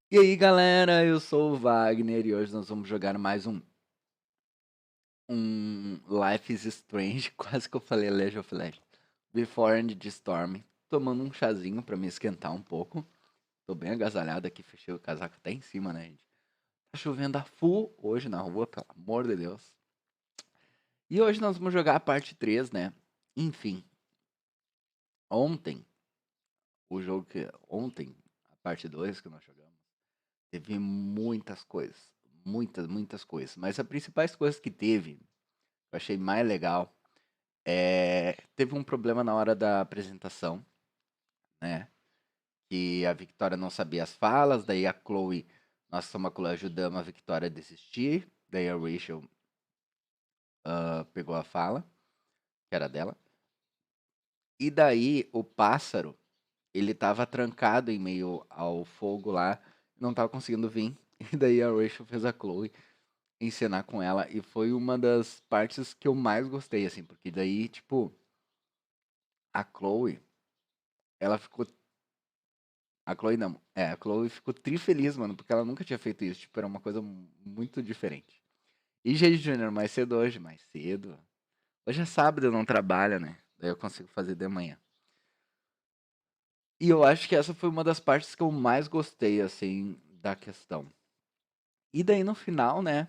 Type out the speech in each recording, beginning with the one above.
E aí, galera, eu sou o Vagner e hoje nós vamos jogar mais um Life is Strange, quase que eu falei League of Legends, Before End the Storm, tomando um chazinho pra me esquentar um pouco. Tô bem agasalhado aqui, fechei o casaco até em cima, né, gente? Tá chovendo a full hoje na rua, pelo amor de Deus. E hoje nós vamos jogar a parte 3, né? Enfim, ontem, ontem, a parte 2 que nós jogamos, teve muitas coisas, muitas coisas, mas as principais coisas que teve, eu achei mais legal. Teve um problema na hora da apresentação, né? Que a Victoria não sabia as falas, daí a Chloe, nós somos a Chloe ajudamos a Victoria a desistir, daí a Rachel pegou a fala, que era dela. E daí o pássaro, ele tava trancado em meio ao fogo lá, não tava conseguindo vir. E daí a Rachel fez a Chloe encenar com ela, e foi uma das partes que eu mais gostei, assim, porque daí, tipo, a Chloe, ela ficou. A Chloe não. A Chloe ficou trifeliz, mano, porque ela nunca tinha feito isso. Tipo, era uma coisa muito diferente. E gente, Júnior, mais cedo hoje, mais cedo. Hoje é sábado, eu não trabalho, né? Daí eu consigo fazer de manhã. E eu acho que essa foi uma das partes que eu mais gostei, assim, da questão. E daí no final, né,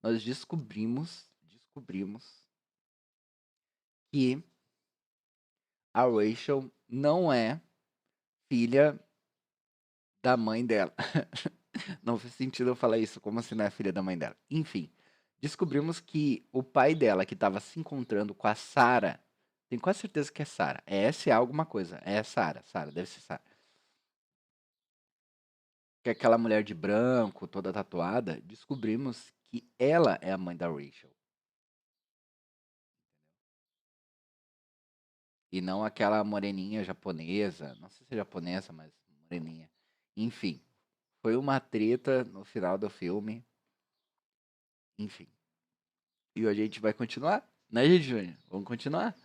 nós descobrimos que a Rachel não é filha da mãe dela. Não faz sentido eu falar isso, como assim não é filha da mãe dela? Enfim, descobrimos que o pai dela, que estava se encontrando com a Sarah, tenho quase certeza que é Sarah. É S.A. alguma coisa. É Sarah, deve ser Sarah. Que é aquela mulher de branco, toda tatuada. Descobrimos que ela é a mãe da Rachel. E não aquela moreninha japonesa. Não sei se é japonesa, mas moreninha. Enfim, foi uma treta no final do filme. Enfim. E a gente vai continuar, né, gente Júnior? Vamos continuar,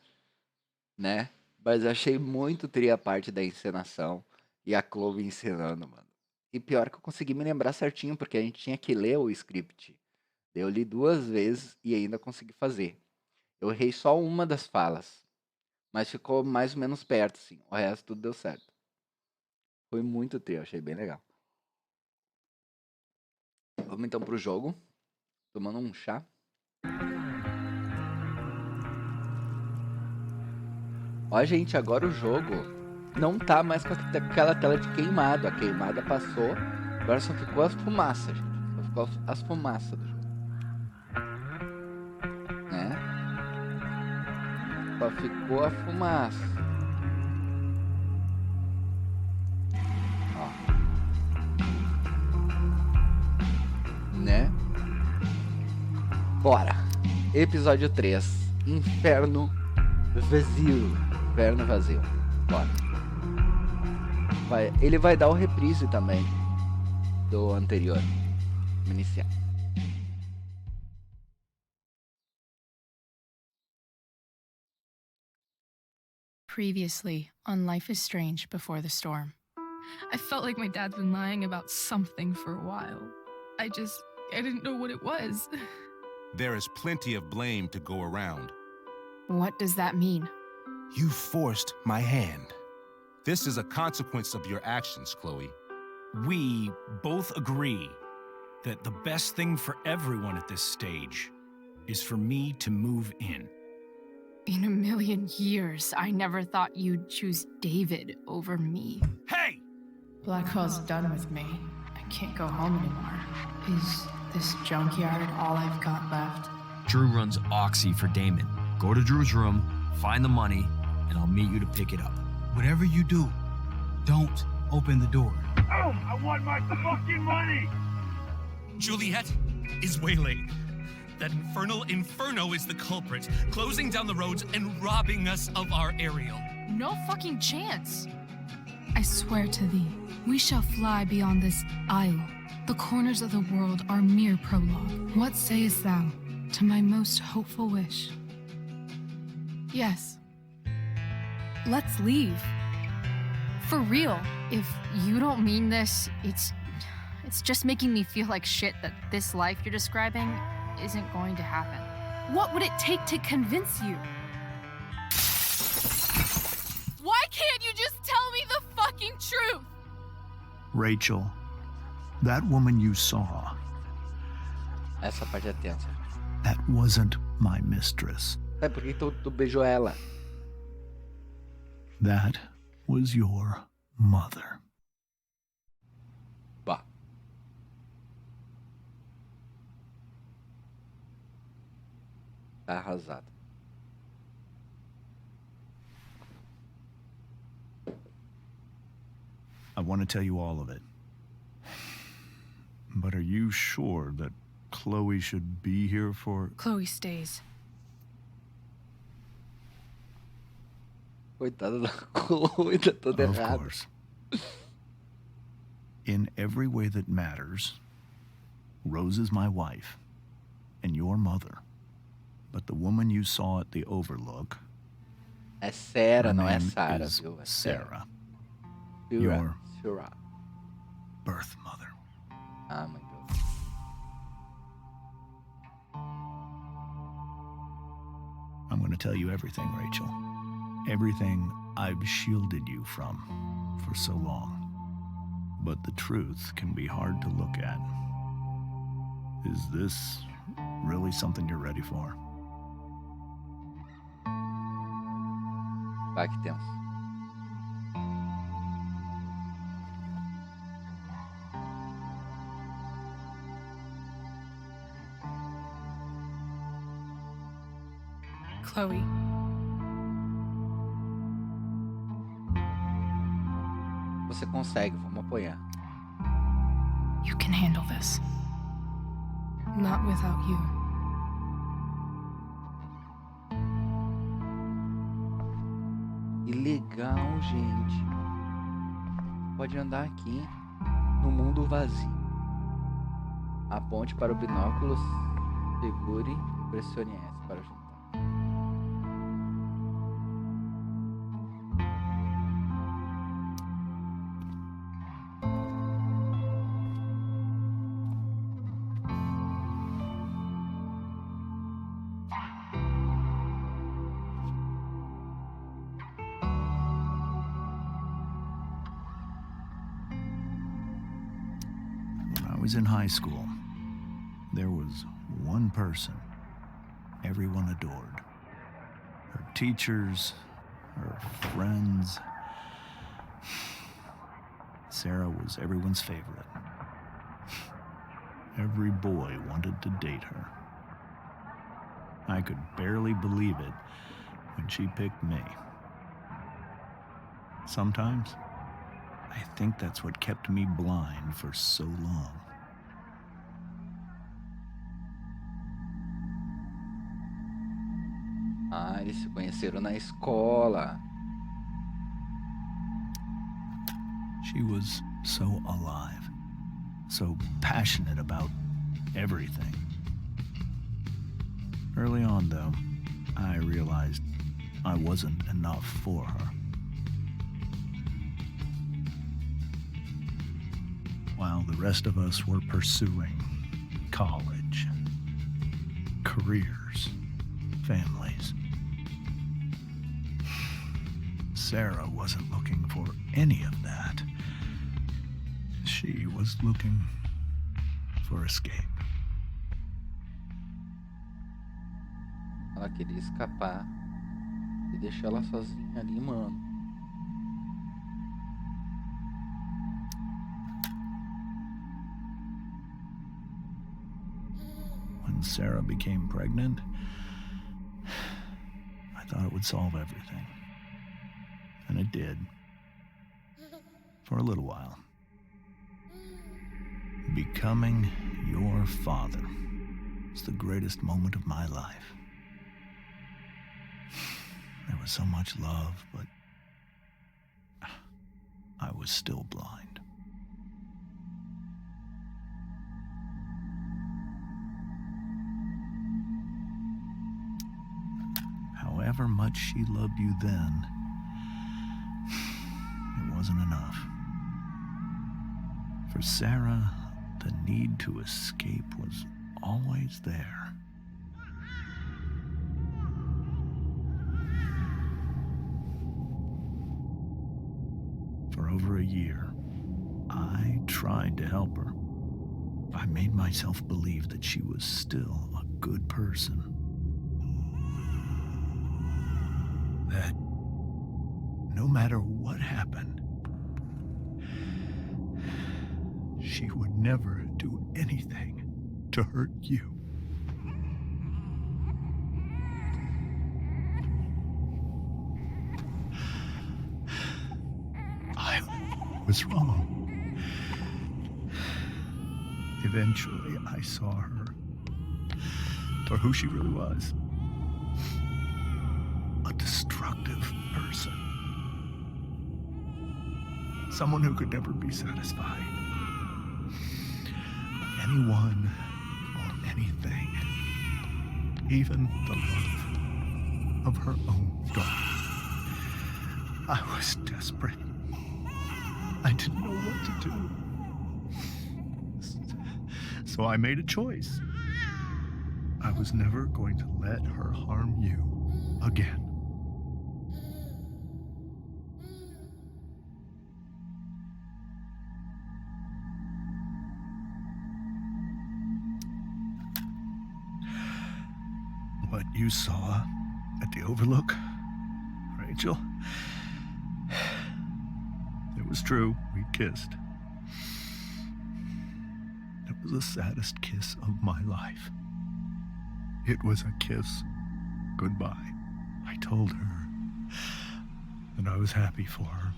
né? Mas achei muito tri a parte da encenação e a Chloe encenando, mano. E pior que eu consegui me lembrar certinho, porque a gente tinha que ler o script. Eu li duas vezes e ainda consegui fazer. Eu errei só uma das falas, mas ficou mais ou menos perto, assim. O resto tudo deu certo. Foi muito tri, eu achei bem legal. Vamos então pro jogo. Tomando um chá. Ó, gente, agora o jogo não tá mais com aquela tela de queimado. A queimada passou, agora só ficou as fumaças, gente. Só ficou as fumaças do jogo, né? Só ficou a fumaça. Ó, né? Bora! Episódio 3. Inferno vazio. Inferno vazio. Bora. Ele vai dar o reprise também do anterior. Vamos iniciar. Previously on Life is Strange Before the Storm. I felt like my dad's been lying about something for a while. I didn't know what it was. There is plenty of blame to go around. What does that mean? You forced my hand. This is a consequence of your actions, Chloe. We both agree that the best thing for everyone at this stage is for me to move in. In a million years, I never thought you'd choose David over me. Hey! Blackwell's done with me. I can't go home anymore. Is this junkyard all I've got left? Drew runs Oxy for Damon. Go to Drew's room, find the money, and I'll meet you to pick it up. Whatever you do, don't open the door. Oh, I want my fucking money! Juliet is waylaid. That infernal inferno is the culprit, closing down the roads and robbing us of our aerial. No fucking chance. I swear to thee, we shall fly beyond this isle. The corners of the world are mere prologue. What sayest thou to my most hopeful wish? Yes. Let's leave. For real. If you don't mean this, it's It's just making me feel like shit that this life you're describing isn't going to happen. What would it take to convince you? Why can't you just tell me the fucking truth? Rachel, that woman you saw, Essa parte é tensa. that wasn't my mistress. Sabe por que tu beijou ela? That was your mother. Bah. Tá arrasado. I want to tell you all of it. But are you sure that Chloe should be here for... Chloe stays. Coitada da Chloe, tá toda Of errada. course. In every way that matters, Rose is my wife and your mother. But the woman you saw at the Overlook, É Sarah, her não é name Sarah, is viu? É Sarah, Sarah. your Sarah. birth mother. Ah, meu Deus. I'm going to tell you everything, Rachel. Everything I've shielded you from for so long. But the truth can be hard to look at. Is this really something you're ready for? Vai que tenso. Chloe. Você consegue, vamos apoiar. You can handle this. Not without you. Que legal, gente. Pode andar aqui no mundo vazio. Aponte para o binóculo, segure e pressione S para juntar. When I was in high school, there was one person everyone adored. Her teachers, her friends. Sarah was everyone's favorite. Every boy wanted to date her. I could barely believe it when she picked me. Sometimes, I think that's what kept me blind for so long. Ah, eles se conheceram na escola. She was so alive, so passionate about everything. Early on, though, I realized I wasn't enough for her. While the rest of us were pursuing college, careers, families, Sarah wasn't looking for any of that. She was looking for escape. Ela queria escapar e deixar ela sozinha ali, mano. When Sarah became pregnant, I thought it would solve everything. And it did. For a little while. Becoming your father was the greatest moment of my life. There was so much love, but I was still blind. However much she loved you then, it wasn't enough. For Sarah, the need to escape was always there. For over a year, I tried to help her. I made myself believe that she was still a good person. That no matter what happened, she would never do anything to hurt you. I was wrong. Eventually, I saw her for who she really was. A destructive person. Someone who could never be satisfied. Anyone or anything. Even the love of her own daughter. I was desperate. I didn't know what to do. So I made a choice. I was never going to let her harm you again. What you saw at the Overlook, Rachel, it was true. We kissed. It was the saddest kiss of my life. It was a kiss goodbye. I told her that I was happy for her.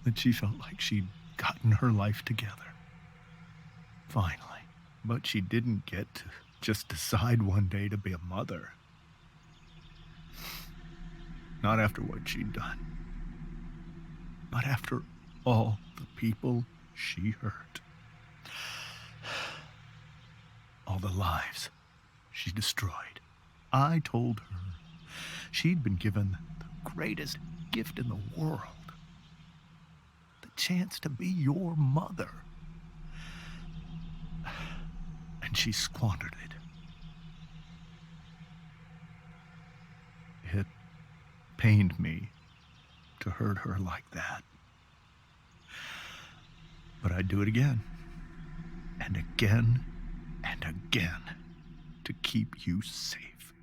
That she felt like she'd gotten her life together. Finally. But she didn't get to just decide one day to be a mother. Not after what she'd done. Not after all the people she hurt. All the lives she destroyed. I told her she'd been given the greatest gift in the world. The chance to be your mother. And she squandered it. It pained me to hurt her like that. But I'd do it again. And again and again to keep you safe.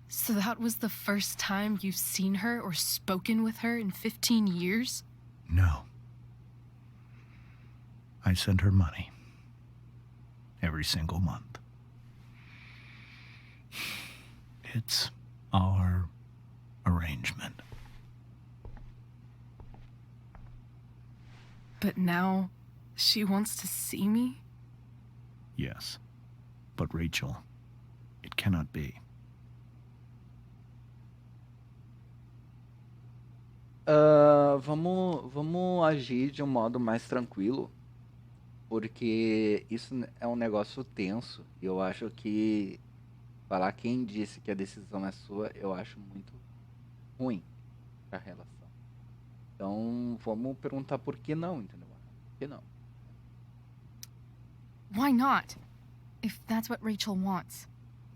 So that was the first time you've seen her or spoken with her in 15 years? No. I sent her money. Every single month. It's our arrangement. But now, she wants to see me? Yes. But Rachel, it cannot be. Vamos agir de um modo mais tranquilo, porque isso é um negócio tenso. E eu acho que falar quem disse que a decisão é sua, eu acho muito ruim pra relação. Então, vamos perguntar por que não, entendeu? Por que não? Why not? If that's what Rachel wants.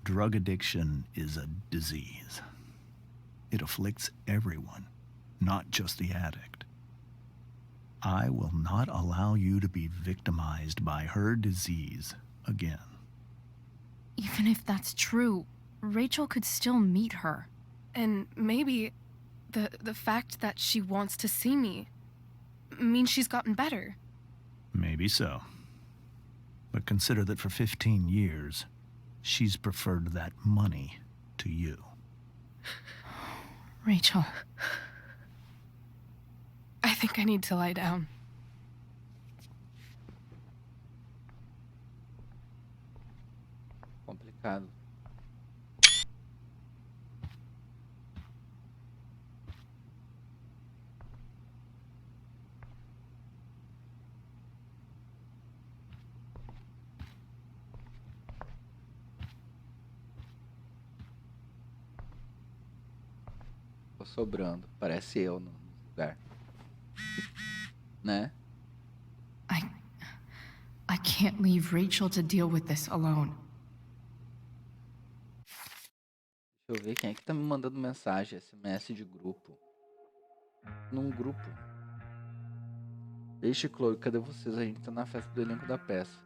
Drug addiction is a disease. It afflicts everyone, not just the addict. I will not allow you to be victimized by her disease again. Even if that's true, Rachel could still meet her. And maybe the fact that she wants to see me means she's gotten better. Maybe so. But consider that for 15 years, she's preferred that money to you. Rachel, I think I need to lie down. Complicado. sobrando. Parece eu no lugar. Né? I can't leave Rachel to deal with this alone. Deixa eu ver quem é que tá me mandando mensagem. SMS de grupo. Num grupo. Rachel e Chloe, cadê vocês? A gente tá na festa do elenco da peça.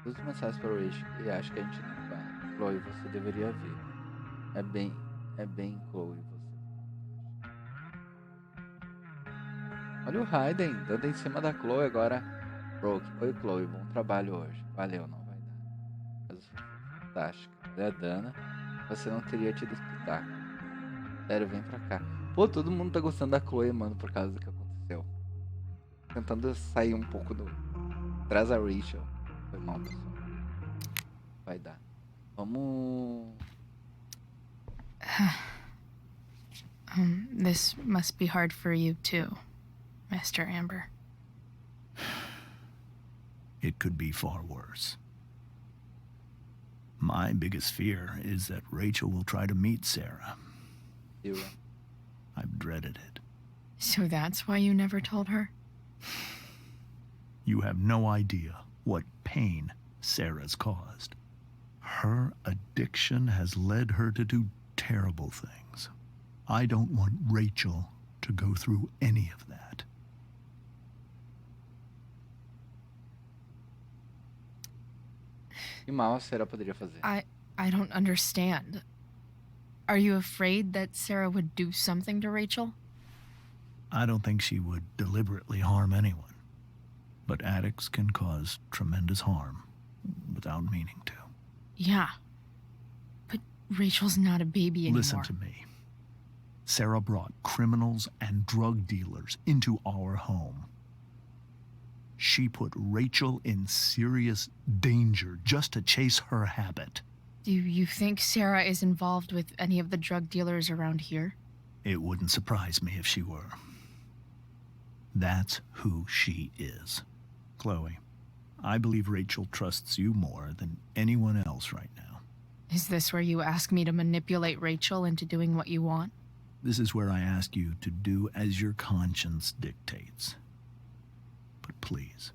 Duas mensagens para o Rachel e acho que a gente não vai. Chloe, você deveria ver. É bem, Chloe, você. Olha o Hayden dando em cima da Chloe agora. Broke. Oi, Chloe, bom trabalho hoje. Valeu, não vai dar. Mas foi fantástico. Olha a Dana. Você não teria tido espetáculo. Sério, vem pra cá. Pô, todo mundo tá gostando da Chloe, mano, por causa do que aconteceu. Tentando sair um pouco do... Traz a Rachel. Foi mal, pessoal. Vai dar. Vamos... This must be hard for you too, Mr. Amber. It could be far worse. My biggest fear is that Rachel will try to meet Sarah. Zero. I've dreaded it. So that's why you never told her? You have no idea what pain Sarah's caused. Her addiction has led her to do terrible things. I don't want Rachel to go through any of that. Que mal a Sarah poderia fazer? I don't understand. Are you afraid that Sarah would do something to Rachel? I don't think she would deliberately harm anyone. But addicts can cause tremendous harm without meaning to. Yeah. But Rachel's not a baby anymore. Listen to me. Sarah brought criminals and drug dealers into our home. She put Rachel in serious danger just to chase her habit. Do you think Sarah is involved with any of the drug dealers around here? It wouldn't surprise me if she were. That's who she is. Chloe, I believe Rachel trusts you more than anyone else right now. Is this where you ask me to manipulate Rachel into doing what you want? This is where I ask you to do as your conscience dictates. But please,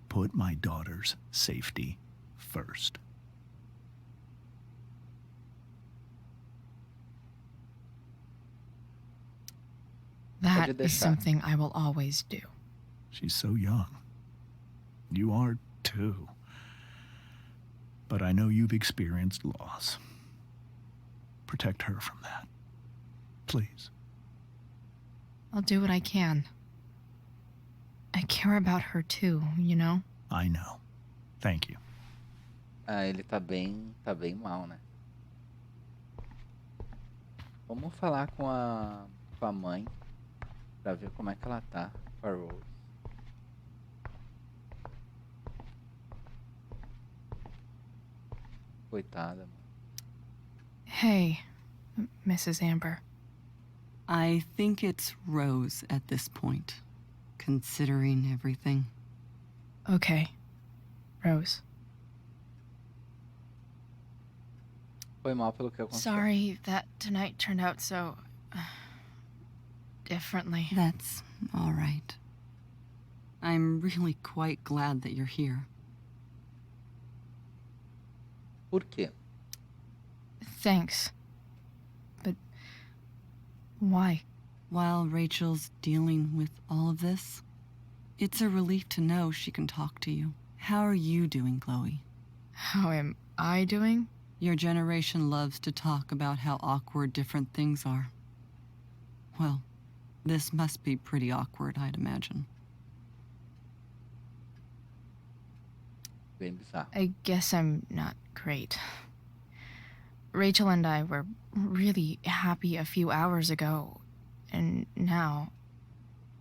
put my daughter's safety first. That is something I will always do. She's so young. You are too. But I know you've experienced loss. Protect her from that. Please. I'll do what I can. I care about her too, you know? I know. Thank you. Ah, ele tá bem mal, né? Vamos falar com a mãe pra ver como é que ela tá com a Rose. Coitada, mano. Hey, Mrs. Amber. I think it's Rose at this point, considering everything. Okay, Rose. Foi mal pelo que aconteceu. Sorry that tonight turned out so... differently. That's all right. I'm really quite glad that you're here. Por quê? Thanks. But... why? While Rachel's dealing with all of this, it's a relief to know she can talk to you. How are you doing, Chloe? How am I doing? Your generation loves to talk about how awkward different things are. Well, this must be pretty awkward, I'd imagine. Bem bizarro. I guess I'm not great. Rachel and I were really happy a few hours ago, and now...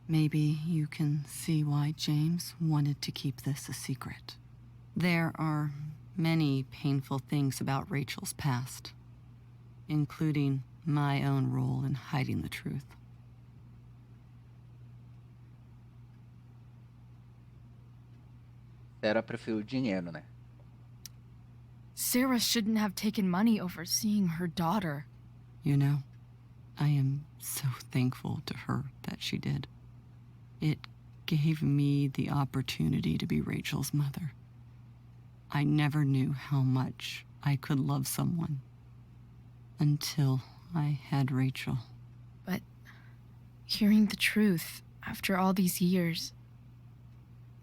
Maybe you can see why James wanted to keep this a secret. There are many painful things about Rachel's past, including my own role in hiding the truth. Sarah preferiu o dinheiro, né? Sarah shouldn't have taken money over seeing her daughter. You know, I am so thankful to her that she did. It gave me the opportunity to be Rachel's mother. I never knew how much I could love someone until I had Rachel. But hearing the truth after all these years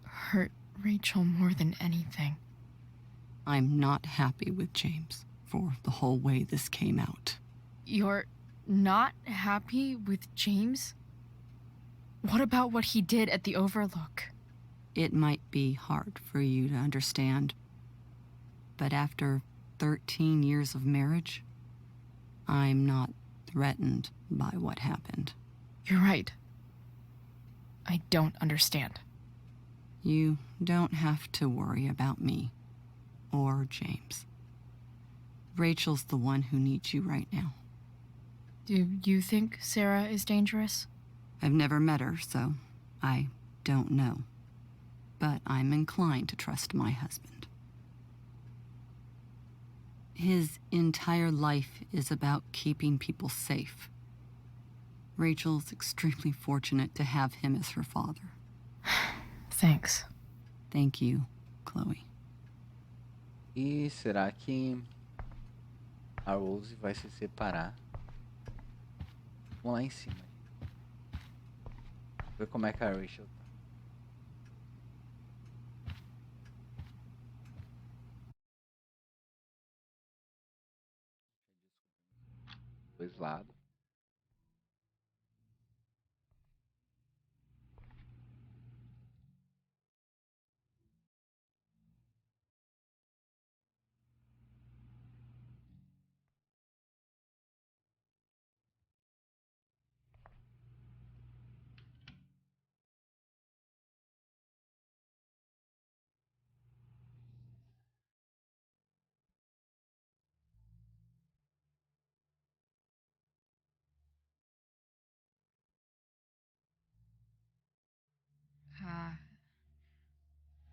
hurt Rachel more than anything. I'm not happy with James for the whole way this came out. You're not happy with James? What about what he did at the Overlook? It might be hard for you to understand, but after 13 years of marriage, I'm not threatened by what happened. You're right. I don't understand. You don't have to worry about me or James. Rachel's the one who needs you right now. Do you think Sarah is dangerous? I've never met her, so I don't know. But I'm inclined to trust my husband. His entire life is about keeping people safe. Rachel's extremely fortunate to have him as her father. Thanks. Thank you, Chloe. E será que a Rose vai se separar? Vamos lá em cima. Ver como é que a Rachel tá. Dois lados.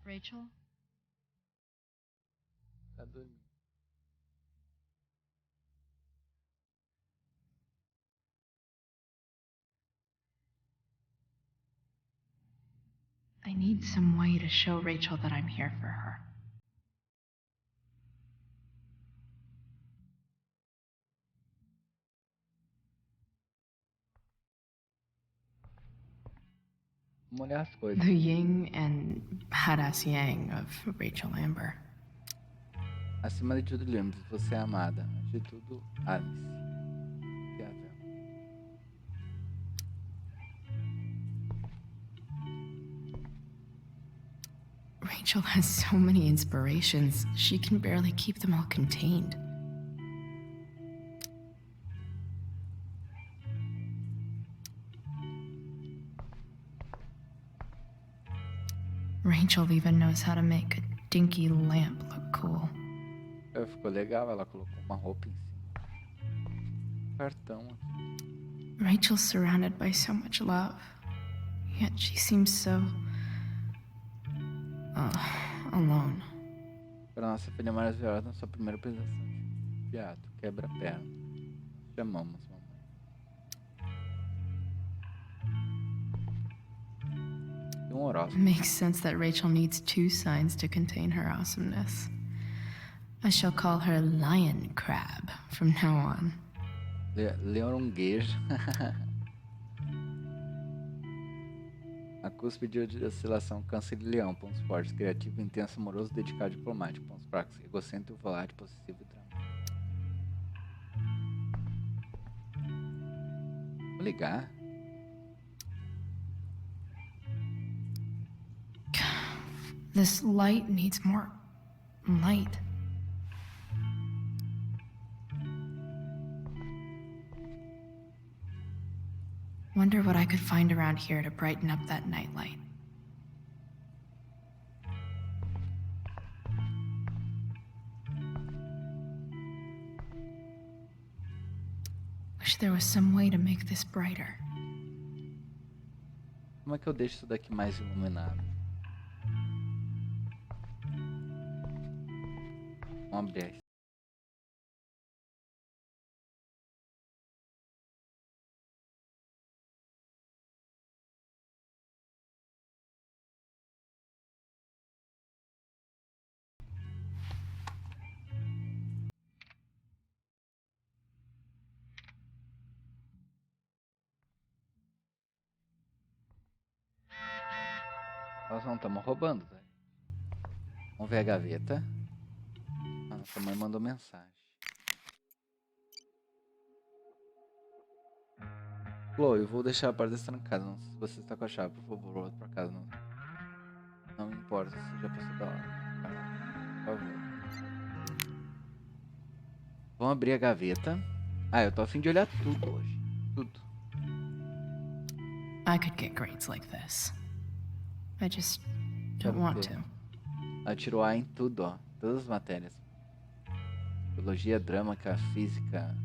Rachel? Tá dormindo. I need some way to show Rachel that I'm here for her. Vamos olhar as coisas. The yin and badass yang of Rachel Amber. Acima de tudo, lembre, você é amada. Antes de tudo, Alice. Que é a Vel. Rachel has so many inspirations, she can barely keep them all contained. Rachel even knows how to make a dinky lamp look cool. Ficou legal, ela colocou uma roupa em cima. Cartão aqui. Rachel's surrounded by so much love, yet she seems so alone. Para nossa filha maravilhosa, na sua primeira apresentação de teatro, quebra-perna. Chamamos, mamãe. Tem um horóscopo. Makes sense that Rachel needs two signs to contain her awesomeness. I shall call her Lion Crab from now on. Leoronguejo. A cúspide de oscilação Câncer e Leão, pontos fortes, criativo, intenso, amoroso, dedicado, diplomático, pontos fracos, egocêntrico, volátil, possessivo e dramático. Vou ligar. This light needs more light. Wonder what I could find around here to brighten up that nightlight. Wish there was some way to make this brighter. Como é que eu deixo isso daqui mais iluminado? Vamos abrir Nós não estamos roubando, tá? Vamos ver a gaveta. A nossa mãe mandou mensagem. Chloe, eu vou deixar a porta trancada. Não sei se você está com a chave, por favor, volta pra casa. Não me importa se já passou da hora. Por favor. Vamos abrir a gaveta. Ah, eu tô a fim de olhar tudo hoje. Tudo. I could get grades like this. I just don't want to. Ela tirou A em tudo, ó. Todas as matérias. Biologia, drama, física.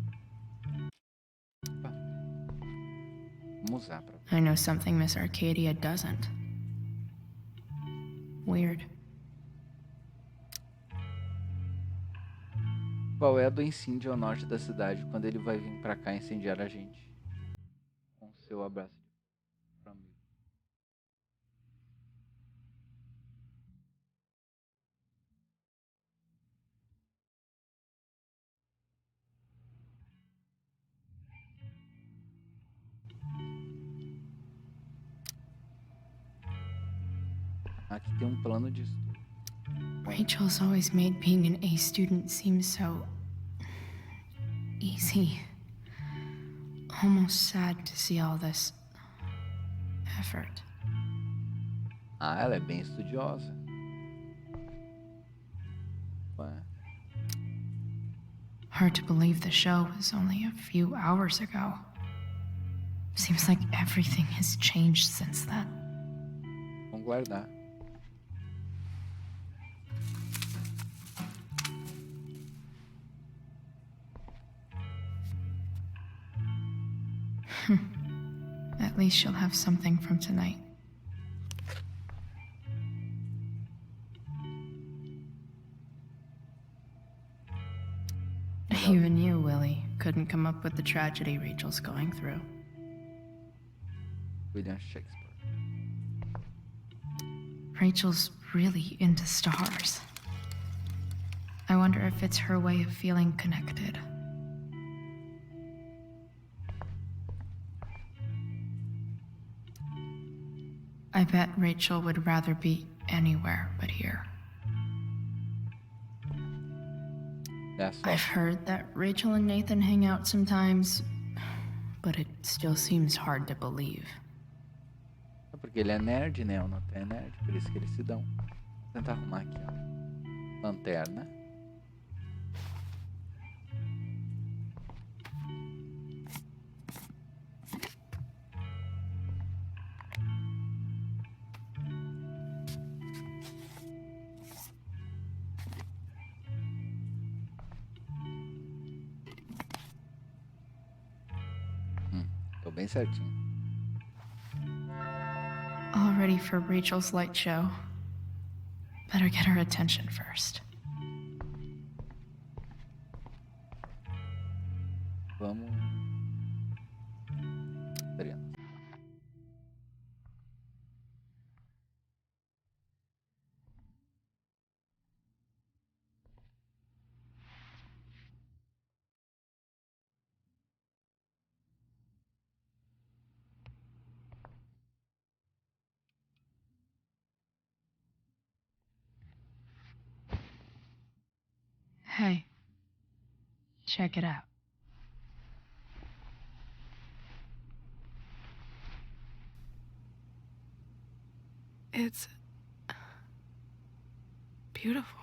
Opa. Vamos usar pra... I know something Miss Arcadia doesn't. Weird. Qual é a do incêndio ao norte da cidade quando ele vai vir pra cá incendiar a gente? Com seu abraço pra mim. Aqui tem um plano de estudo. Rachel's always made being an A student seem so easy. Almost sad to see all this effort. Ah, ela é bem estudiosa. Ué. Hard to believe the show was only a few hours ago. Seems like everything has changed since then. Vamos guardar. At least she'll have something from tonight. Even you, Willie, couldn't come up with the tragedy Rachel's going through. William Shakespeare. Rachel's really into stars. I wonder if it's her way of feeling connected. I bet Rachel would rather be anywhere but here. I've heard that Rachel and Nathan hang out sometimes, but it still seems hard to believe. É porque ele é nerd, né? O Nathan é nerd, por isso que eles se dão. Vou tentar arrumar aqui, ó. Lanterna. Tô bem certinho. All ready for Rachel's light show. Better get her attention first. Vamos. Adriano. Hey, check it out. It's beautiful.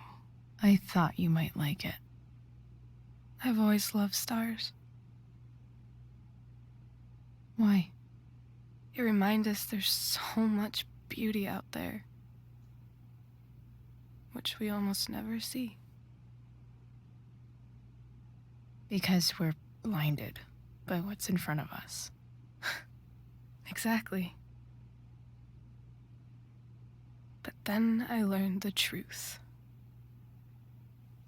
I thought you might like it. I've always loved stars. Why? They remind us there's so much beauty out there, which we almost never see. Because we're blinded by what's in front of us. Exactly. But then I learned the truth.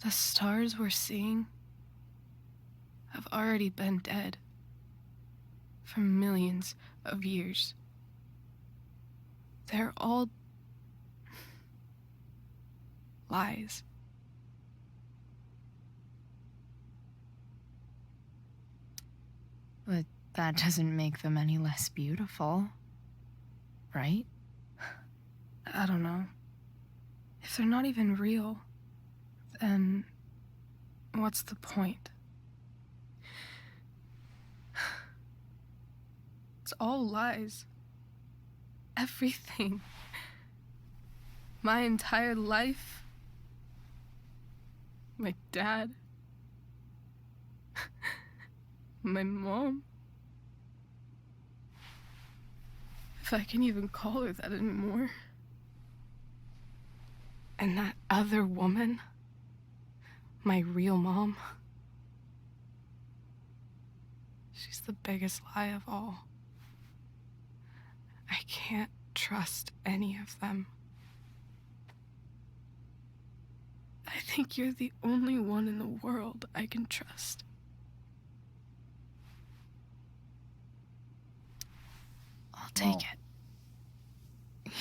The stars we're seeing have already been dead for millions of years. They're all lies. But that doesn't make them any less beautiful, right? I don't know. If they're not even real, then what's the point? It's all lies. Everything. My entire life. My dad. My mom. If I can even call her that anymore. And that other woman. My real mom. She's the biggest lie of all. I can't trust any of them. I think you're the only one in the world I can trust. I'll take it.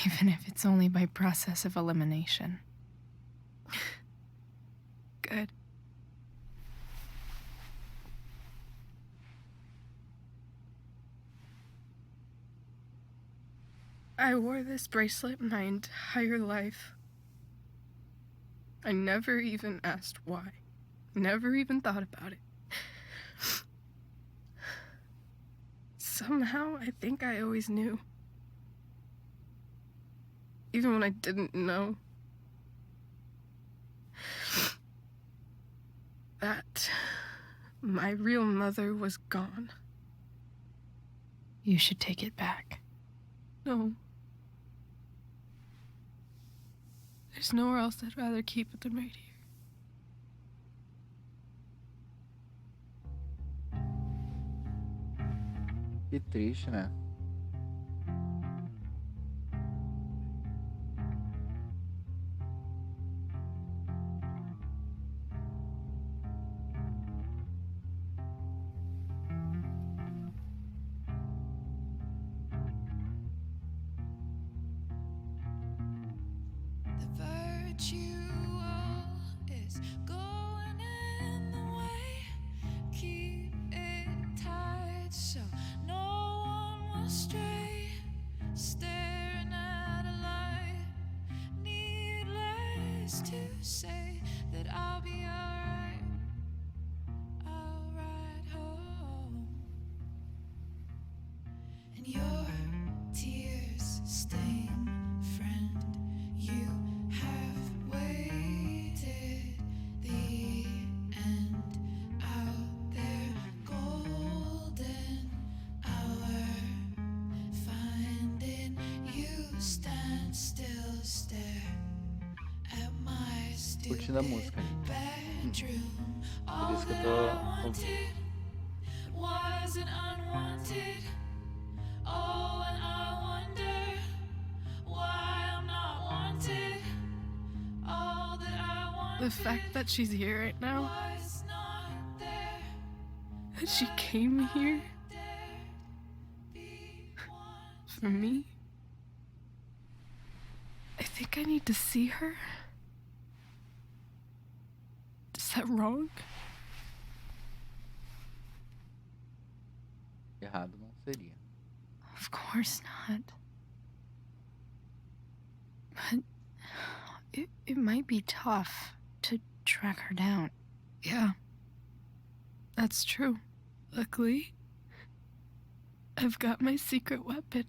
Even if it's only by process of elimination. Good. I wore this bracelet my entire life. I never even asked why. Never even thought about it. Somehow, I think I always knew. Even when I didn't know. That my real mother was gone. You should take it back. No. There's nowhere else I'd rather keep it than right here. Que triste, né? Is going in the way. Keep it tight so no one will stray. Staring at a light. Needless to say that I'll be alright. I'll ride home. And your tears stain, friend. You have waited the end out there, golden hour. Finding you stand still, stare at my Curtindo a stupid música, gente. bedroom. Por All isso que eu that tô I ouvindo. wanted wasn't unwanted. Oh, and I wonder why I'm not wanted. All that I wanted. The fact that she's here right now, was not there. That she came here for me. I think I need to see her. Is that wrong? Errado não seria. Of course not. But it might be tough to track her down. Yeah, that's true. Luckily, I've got my secret weapon.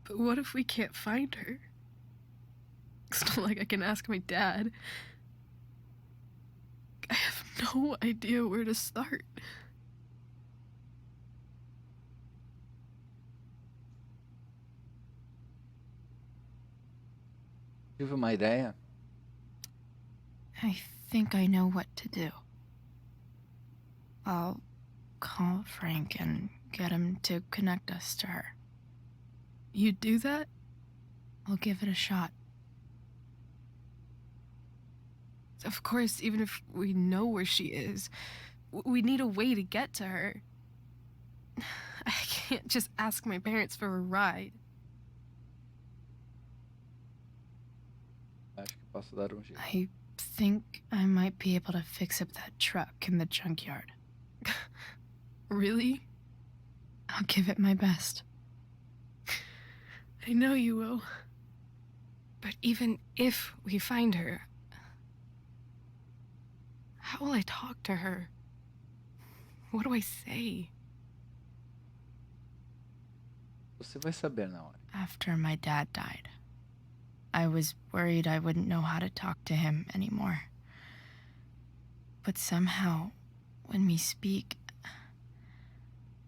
But what if we can't find her? It's not like I can ask my dad. I have no idea where to start. Tive uma ideia. I think I know what to do. I'll call Frank and get him to connect us to her. You do that? I'll give it a shot. Of course, even if we know where she is, we need a way to get to her. I can't just ask my parents for a ride. Acho que posso dar um jeito. I think I might be able to fix up that truck in the junkyard. Really? I'll give it my best. I know you will. But even if we find her, how will I talk to her? What do I say? Você vai saber na hora. After my dad died, I was worried I wouldn't know how to talk to him anymore. But somehow, when we speak,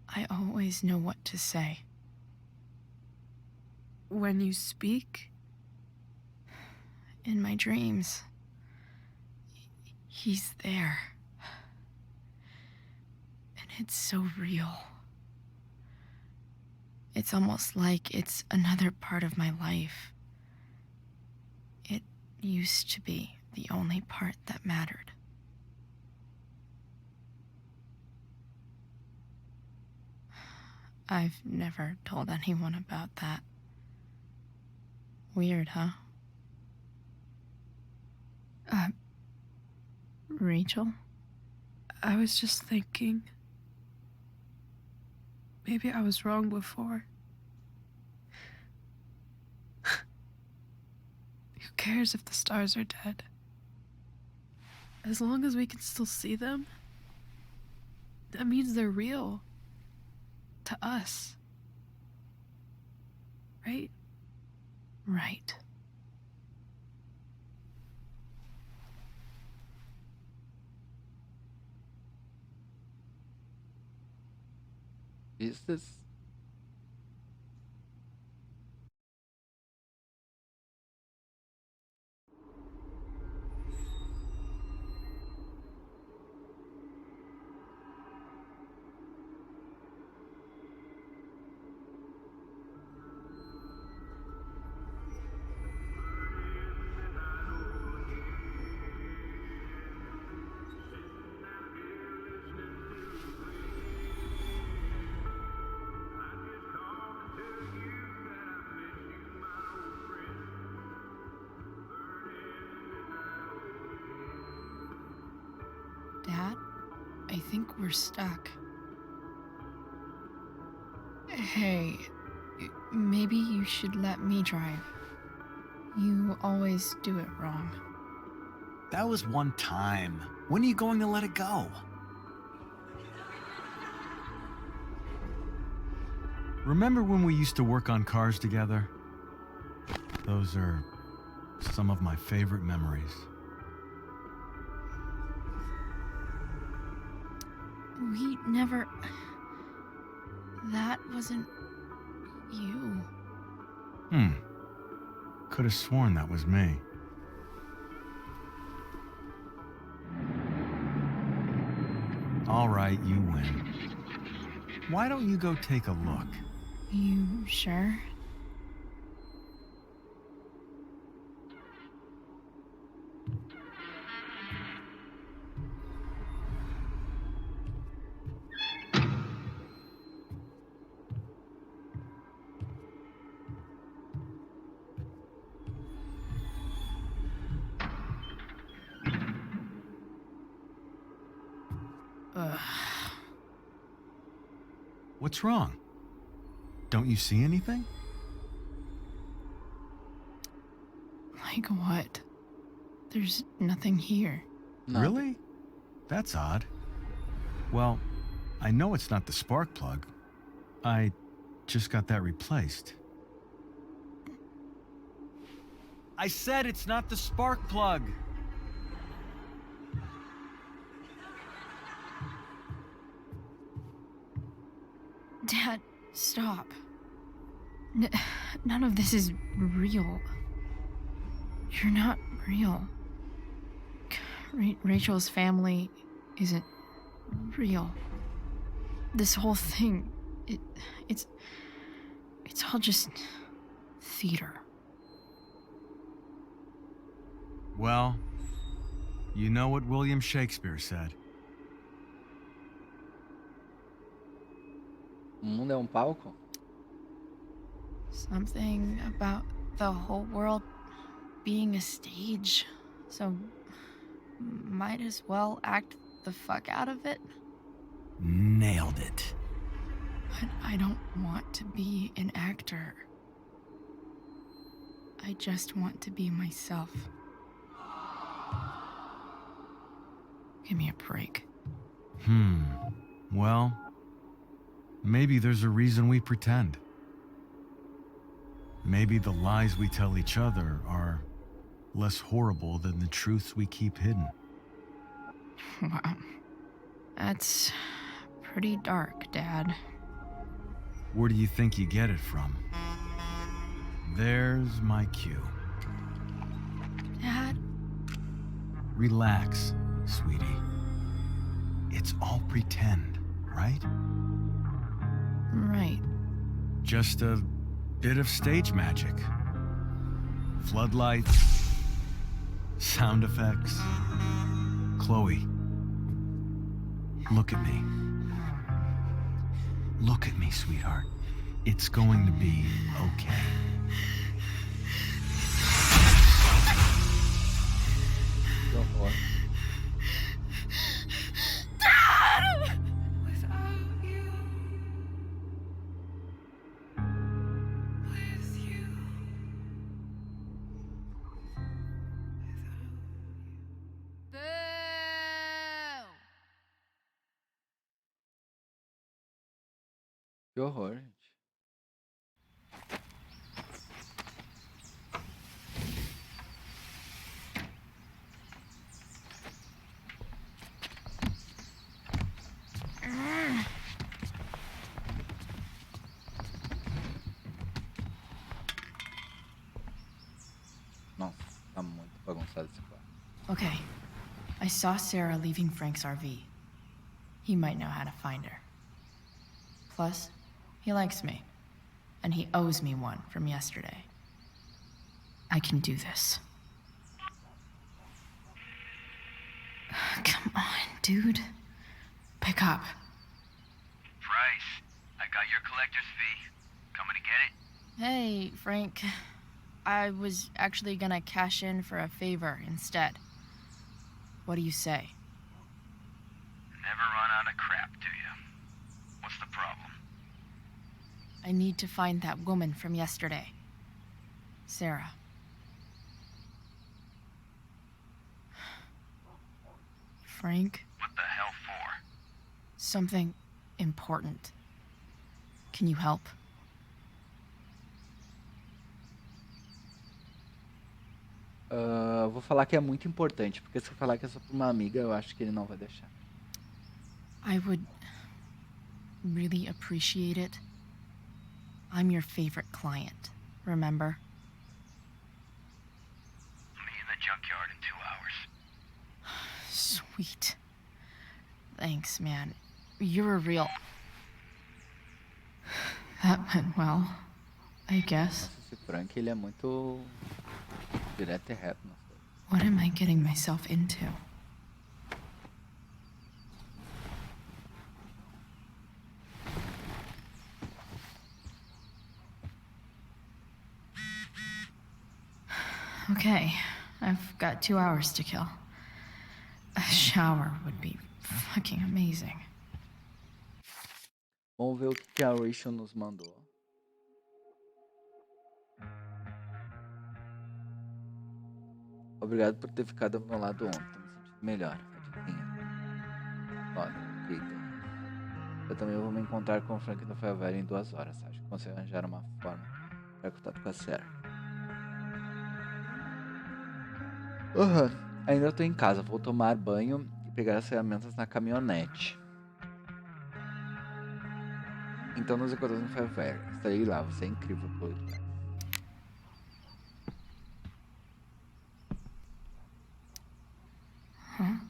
I always know what to say. When you speak? In my dreams. He's there. And it's so real. It's almost like it's another part of my life. It used to be the only part that mattered. I've never told anyone about that. Weird, huh? Rachel? I was just thinking. Maybe I was wrong before. Who cares if the stars are dead? As long as we can still see them, that means they're real. To us. Right? Right. Is this? Dad, I think we're stuck. Hey, maybe you should let me drive. You always do it wrong. That was one time. When are you going to let it go? Remember when we used to work on cars together? Those are some of my favorite memories. We never... That wasn't... you. Could have sworn that was me. All right, you win. Why don't you go take a look? You sure? What's wrong? Don't you see anything? Like what? There's nothing here. Really? That's odd. Well, I know it's not the spark plug. I just got that replaced. I said it's not the spark plug! Dad, stop. None of this is real. You're not real. Rachel's family isn't real. This whole thing, it's all just theater. Well, you know what William Shakespeare said. O mundo é palco? Something about the whole world being a stage. So, might as well act the fuck out of it. Nailed it. But I don't want to be an actor. I just want to be myself. Give me a break. Well, maybe there's a reason we pretend. Maybe the lies we tell each other are less horrible than the truths we keep hidden. Wow. That's pretty dark, Dad. Where do you think you get it from? There's my cue. Dad? Relax, sweetie. It's all pretend, right? Right. Just a bit of stage magic. Floodlights, sound effects. Chloe, look at me. Look at me, sweetheart. It's going to be okay. Que horror. Dad! Que horror, gente. Nossa, tá muito bagunçado esse quarto. Okay. I saw Sarah leaving Frank's RV. He might know how to find her. Plus, he likes me. And he owes me one from yesterday. I can do this. Come on, dude. Pick up. Price, I got your collector's fee. Coming to get it? Hey, Frank. I was actually gonna cash in for a favor instead. What do you say? Never run out of crap, do you? What's the problem? I need to find that woman from yesterday. Sarah. Frank? What the hell for? Something important. Can you help? Vou falar que é muito importante, porque se eu falar que é só pra uma amiga, eu acho que ele não vai deixar. I would really appreciate it. I'm your favorite client, remember? Meet in the junkyard in 2 hours. Sweet. Thanks, man. You're a real... That went well, I guess. Nossa, esse Frank, ele é muito direto e reto nas coisas. What am I getting myself into? Okay, I've got 2 hours to kill. A shower would be fucking amazing. Vamos ver o que a Rachel nos mandou. Obrigado por ter ficado ao meu lado ontem. Tô me sentindo melhor. Adivinha? Olha, Peter. Eu também vou me encontrar com o Frank no Favela em 2 horas. Acho que consigo arranjar uma forma para contato com a Sarah. Ainda tô em casa. Vou tomar banho e pegar as ferramentas na caminhonete. Então nos encontramos no Favela. Estarei lá. Você é incrível, Chloe. Huh?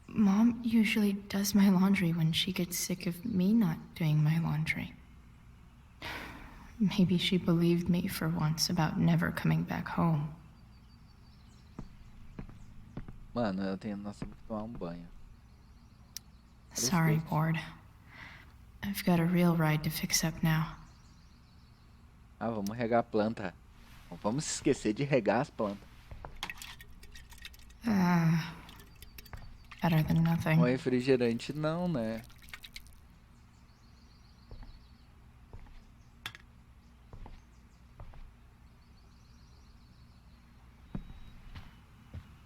Mom usually does my laundry when she gets sick of me not doing my laundry. Maybe she believed me for once about never coming back home. Mano, nós temos que tomar banho. Sorry, Ward. I've got a real ride to fix up now. Vamos regar a planta. Não vamos esquecer de regar as plantas. Better than nothing. O refrigerante não, né?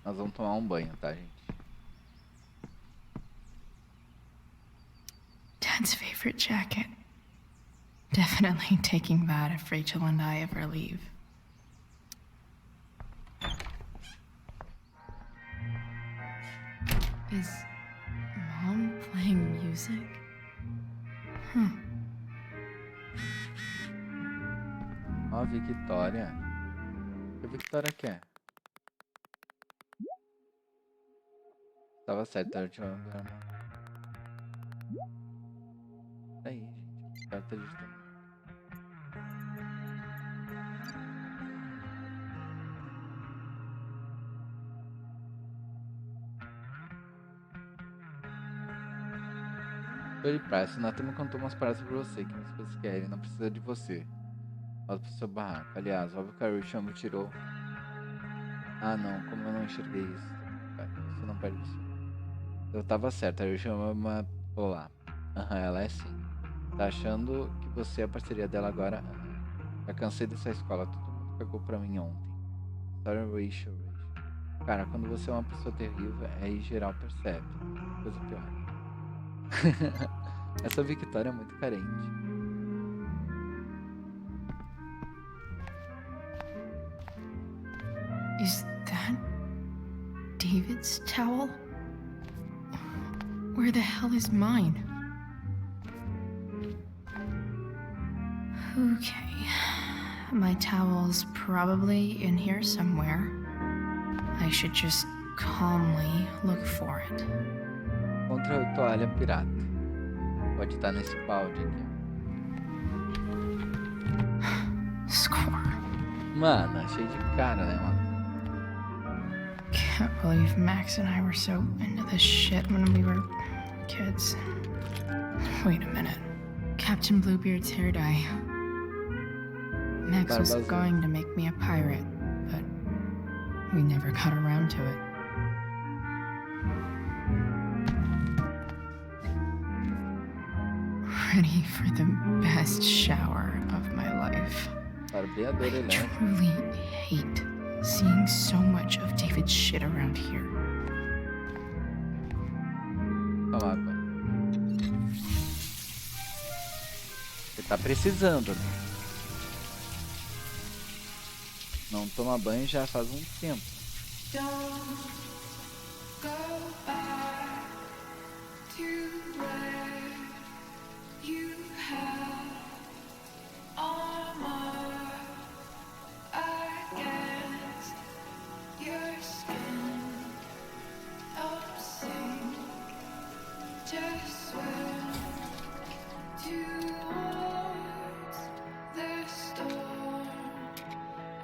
Nós vamos tomar um banho, tá, gente? Dad's favorite jacket. Definitely taking that if Rachel and I ever leave. Is Mom playing music? Ó, a Victoria. O que a Victoria quer? Tava certo, eu tinha... Aí, gente. O cara tá digitando. Ele Price, Natan me contou umas paradas pra você que as pessoas querem, não precisa de você. Volta pro seu barraco. Aliás, óbvio que a Rachel me tirou. Ah não, como eu não enxerguei isso. Isso não perde isso. Eu tava certo, a Rachel é uma... Olá. Aham, ela é sim. Tá achando que você é a parceria dela agora? Aham. Já cansei dessa escola, todo mundo cagou pra mim ontem. Sorry, Rachel. Cara, quando você é uma pessoa terrível, aí geral percebe. Coisa pior. Essa Victoria é muito carente. Is that David's towel? Where the hell is mine? Okay. My towel's probably in here somewhere. I should just calmly look for it. Contra a toalha pirata. Pode estar nesse balde aqui. Score. Mano, cheio de cara, né, mano? Can't believe Max and I were so into this shit when we were kids. Wait a minute. Captain Bluebeard's hair dye. Max was going to make me a pirate, but we never got around to it. Ready for the best shower of my life. I truly hate seeing so much of David's shit around here. Toma água. Você tá precisando, né? Não toma banho já faz um tempo. Don't go back to where you have armor against your skin. Don't sink, just swim towards the storm.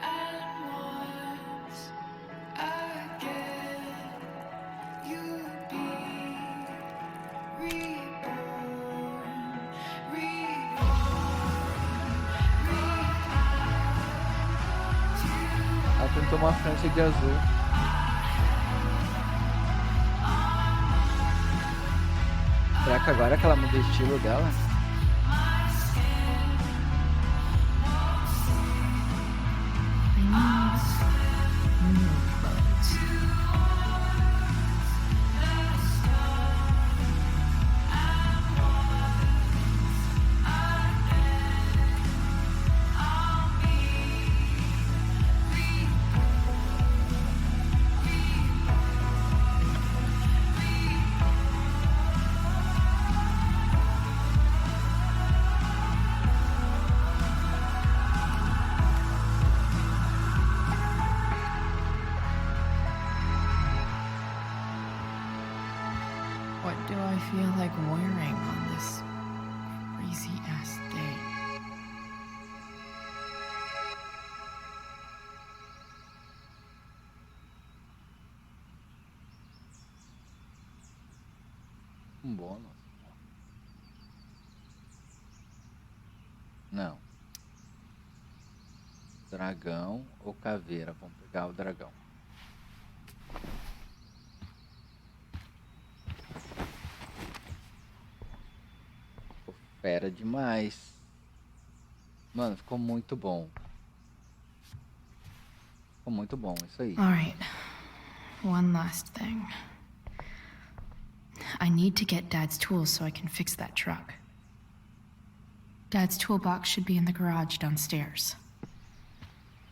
And once again, you'll be reborn, Ela tentou uma franja de azul. Será que agora que ela muda o estilo dela? What do I feel like wearing on this crazy ass day? Um bônus? Não. Dragão ou caveira? Vamos pegar o dragão. Ficou fera demais. Mano, ficou muito bom. Ficou muito bom, isso aí. All right. one last thing. I need to get Dad's tools so I can fix that truck. Dad's toolbox should be in the garage downstairs.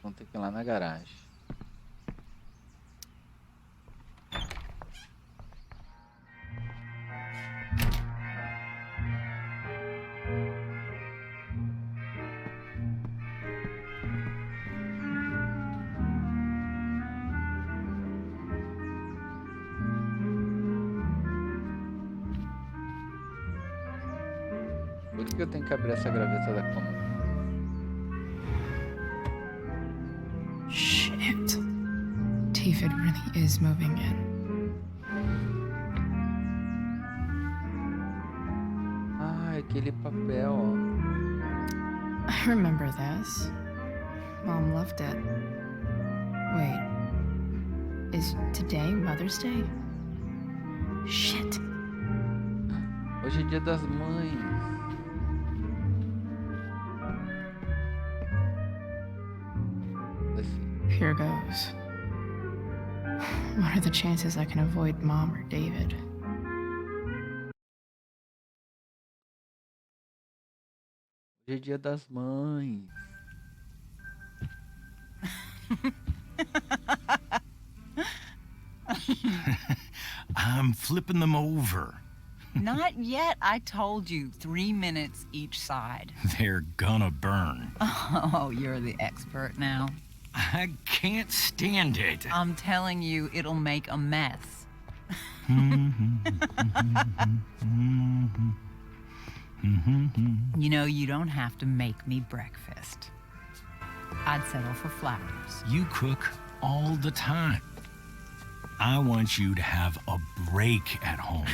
Vamos ter que ir lá na garagem. Por que eu tenho que abrir essa graveta da cama? Shit. David really is moving in. Ah, aquele papel, ó. I remember this. Mom loved it. Wait. Is today Mother's Day? Shit. Hoje é dia das mães. Here goes. What are the chances I can avoid Mom or David? Hoje é dia das mães. I'm flipping them over. Not yet. I told you, 3 minutes each side. They're gonna burn. Oh, you're the expert now. I can't stand it. I'm telling you, it'll make a mess. You know, you don't have to make me breakfast. I'd settle for flowers. You cook all the time. I want you to have a break at home.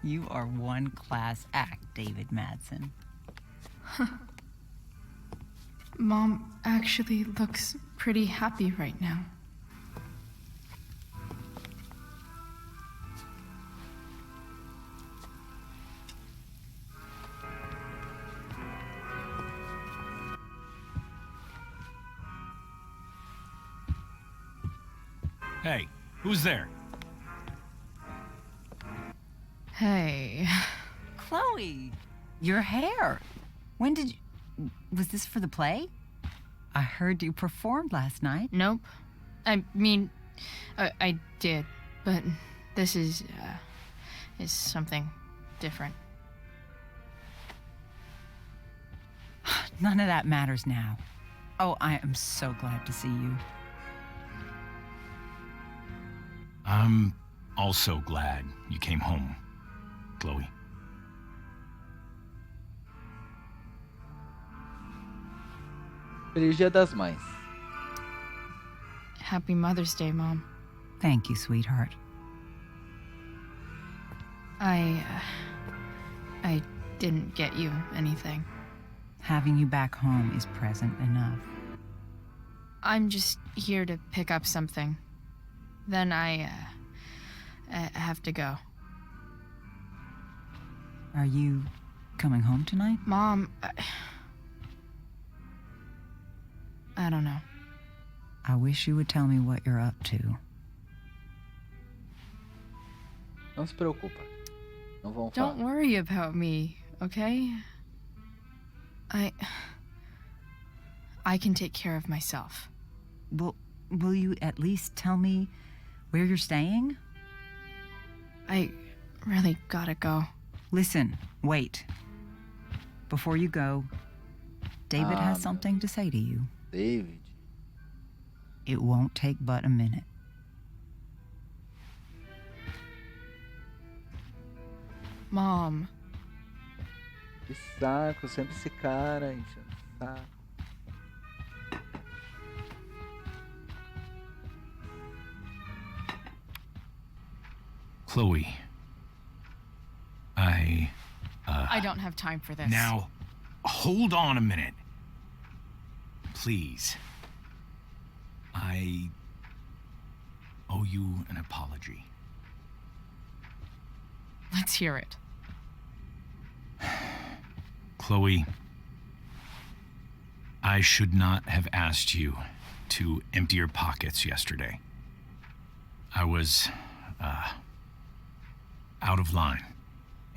You are one class act, David Madsen. Mom actually looks pretty happy right now. Hey, who's there? Hey. Chloe, your hair. When did you... Was this for the play? I heard you performed last night. Nope. I mean, I did, but this is something different. None of that matters now. Oh, I am so glad to see you. I'm also glad you came home, Chloe. Feliz Dia das Mães. Happy Mother's Day, Mom. Thank you, sweetheart. I didn't get you anything. Having you back home is present enough. I'm just here to pick up something. Then I have to go. Are you coming home tonight? Mom, I don't know. I wish you would tell me what you're up to. Não se preocupa. Não vão falar. Don't worry about me, okay? I can take care of myself. Will you at least tell me where you're staying? I really gotta go. Listen, wait. Before you go, David has something to say to you. David. It won't take but a minute. Mom. Que saco, sempre esse cara enchendo o saco. Chloe, I don't have time for this. Now, hold on a minute. Please. I owe you an apology. Let's hear it. Chloe, I should not have asked you to empty your pockets yesterday. I was, out of line.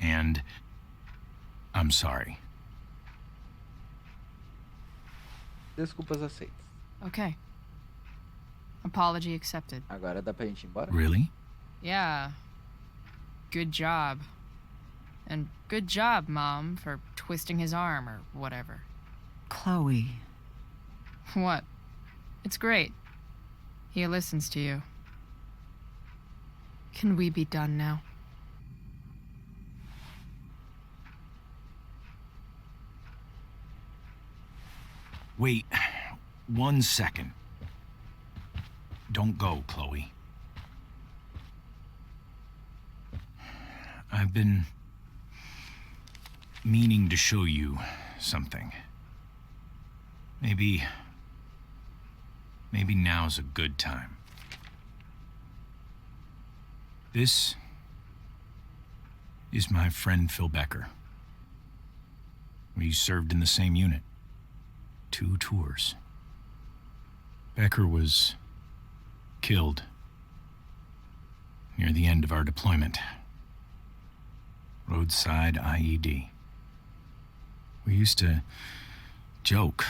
And I'm sorry. Desculpas aceitas. Okay. Apology accepted. Agora dá pra gente ir embora? Really? Yeah. Good job. And good job, Mom, for twisting his arm or whatever. Chloe. What? It's great. He listens to you. Can we be done now? Wait 1 second. Don't go, Chloe. I've been meaning to show you something. Maybe now's a good time. This is my friend Phil Becker. We served in the same unit. 2 tours. Becker was killed near the end of our deployment. Roadside IED. We used to joke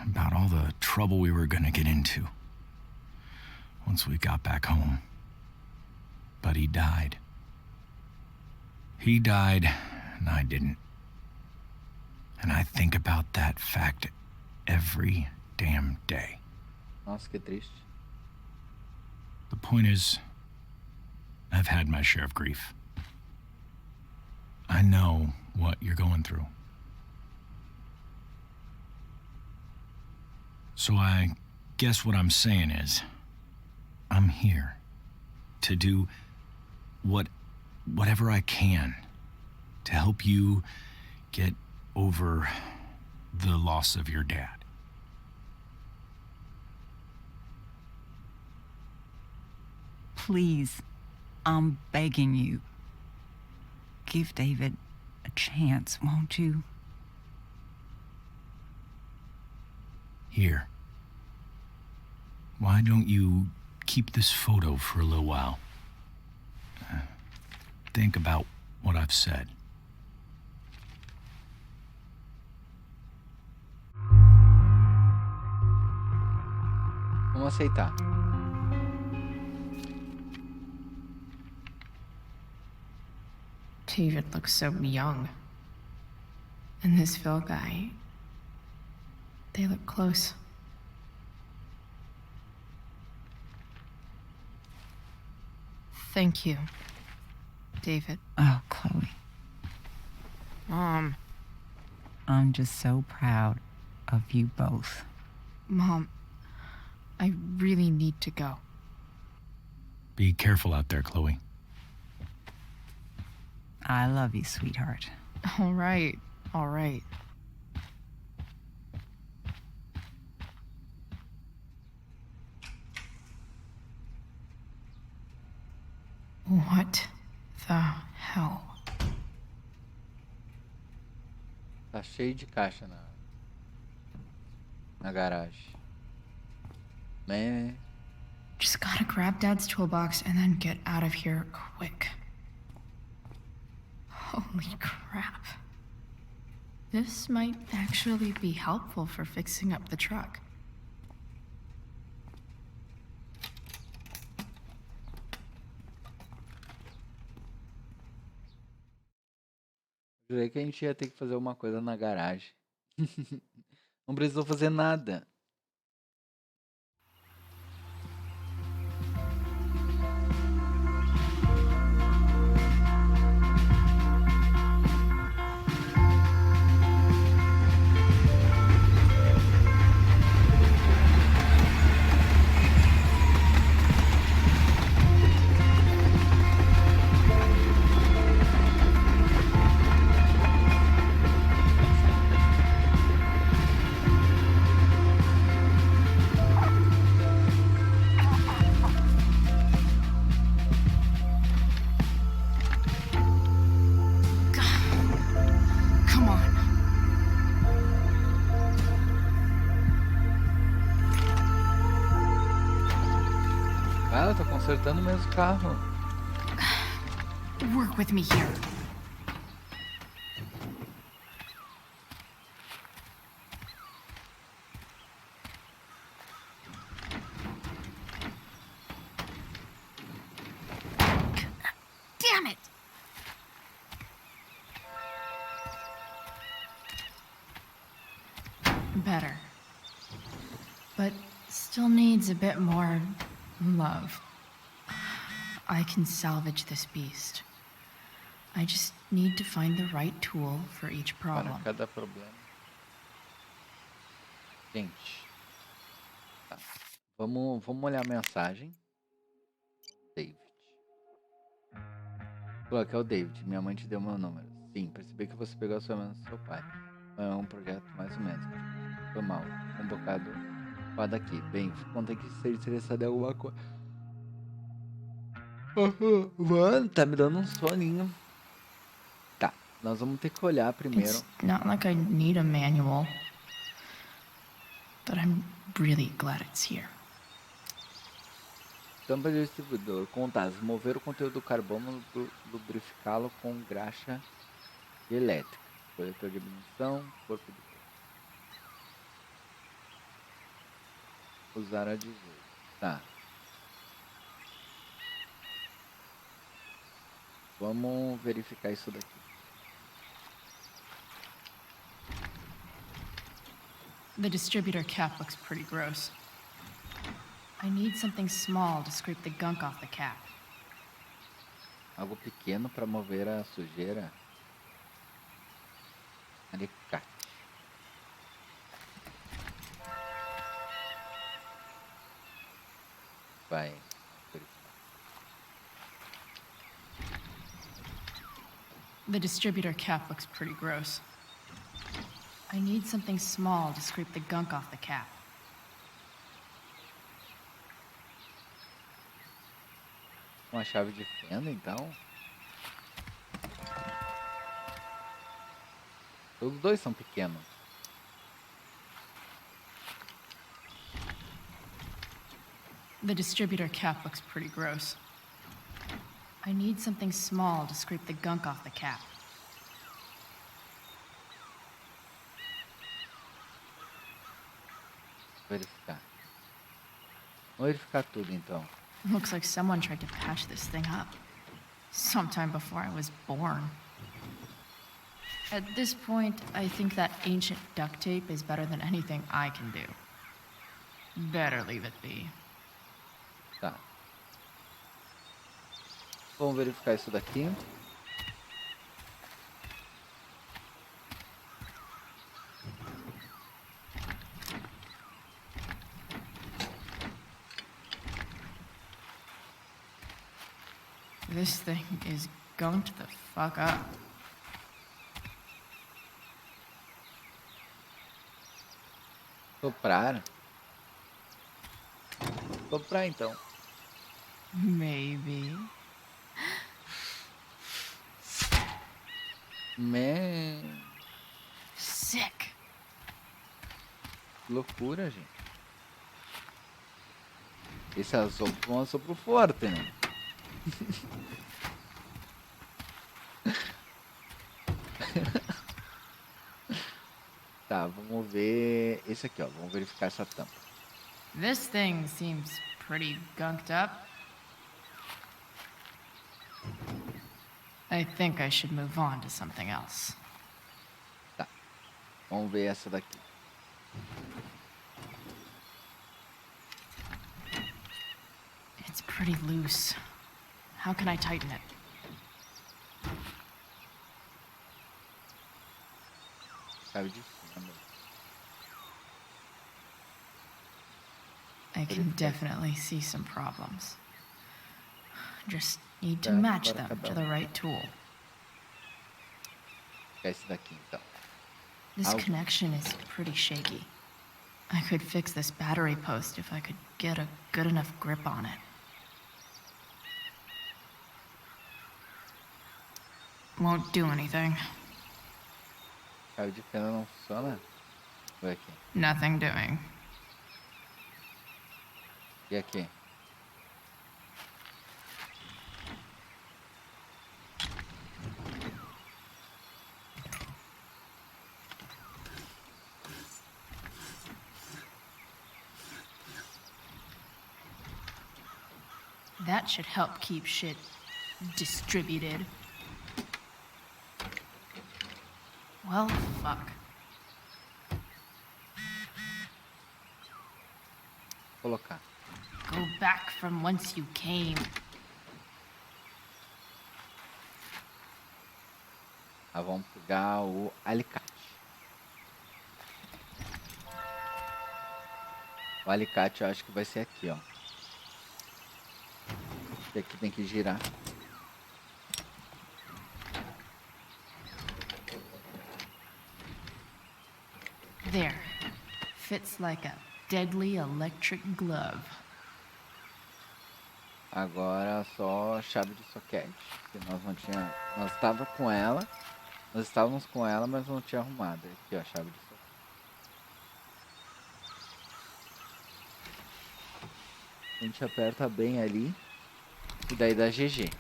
about all the trouble we were gonna get into once we got back home. But he died. He died, and I didn't. And I think about that fact every damn day. Nossa, que triste. The point is, I've had my share of grief. I know what you're going through. So I guess what I'm saying is, I'm here to do whatever I can to help you get over the loss of your dad. Please, I'm begging you. Give David a chance, won't you? Here. Why don't you keep this photo for a little while? Think about what I've said. Vamos aceitar. David looks so young. And this Phil guy, they look close. Thank you, David. Oh, Chloe. Mom. I'm just so proud of you both. Mom, I really need to go. Be careful out there, Chloe. I love you, sweetheart. All right, all right. What the hell? Tá cheio de caixa na garagem. Man. Just gotta grab Dad's toolbox and then get out of here quick. Holy crap. This might actually be helpful for fixing up the truck. Jurei que a gente ia ter que fazer uma coisa na garagem. Não precisou fazer nada. consertando mesmo o carro. Work with me here. Damn it! Better. But still needs a bit more love. I can salvage this beast. I just need to find the right tool for each problem. Para cada problema. Gente. Tá. Vamos olhar a mensagem. David. Falou que é o David. Minha mãe te deu meu número. Sim, percebi que você pegou a sua mãe do seu pai. É um projeto mais ou menos. Foi mal. Um bocado foda aqui. Bem, vão ter que ser interessado em alguma coisa. Mano, tá me dando um soninho. Tá, nós vamos ter que olhar primeiro. It's not like I need a manual. But I'm really glad it's here. Tampa de distribuidor. Contatos. Mover o conteúdo do carbono, lubrificá-lo com graxa elétrica. Coletor de ignição, corpo de usar a 18. Tá. Vamos verificar isso daqui. The distributor cap looks pretty gross. I need something small to scrape the gunk off the cap. Algo pequeno para mover a sujeira. Alicate. Vai. The distributor cap looks pretty gross. I need something small to scrape the gunk off the cap. Uma chave de fenda, então. Os dois são pequenos. The distributor cap looks pretty gross. I need something small to scrape the gunk off the cap. Verificar. Vamos verificar tudo, então. Looks like someone tried to patch this thing up. Sometime before I was born. At this point, I think that ancient duct tape is better than anything I can do. Better leave it be. Tá. Vamos verificar isso daqui. This thing is going to the fuck up. Soprar. Soprar, então. Maybe. Man. Sick. Que loucura, gente. Esse assopro é um assopro forte, né? Tá, vamos ver esse aqui, ó. Vamos verificar essa tampa. This thing seems pretty gunked up. I think I should move on to something else. Tá. Vamos ver essa daqui. It's pretty loose. How can I tighten it? Chave de fenda. I can definitely see some problems. Just need to match them to the right tool. Esse daqui, então. This connection is pretty shaky. I could fix this battery post if I could get a good enough grip on it. Won't do anything. Chave de fenda não funciona? Foi aqui. Nothing doing. E aqui? That should help keep shit distributed. Well, fuck. Colocar. Go back from whence you came. Ah, vamos pegar o alicate. O alicate eu acho que vai ser aqui, ó. E aqui tem que girar. There. Fits like a deadly electric glove. Agora só a chave de soquete. Que nós não tinha. Nós estávamos com ela. Nós estávamos com ela, mas não tinha arrumado. Aqui, ó, a chave de soquete. A gente aperta bem ali. E daí dá GG.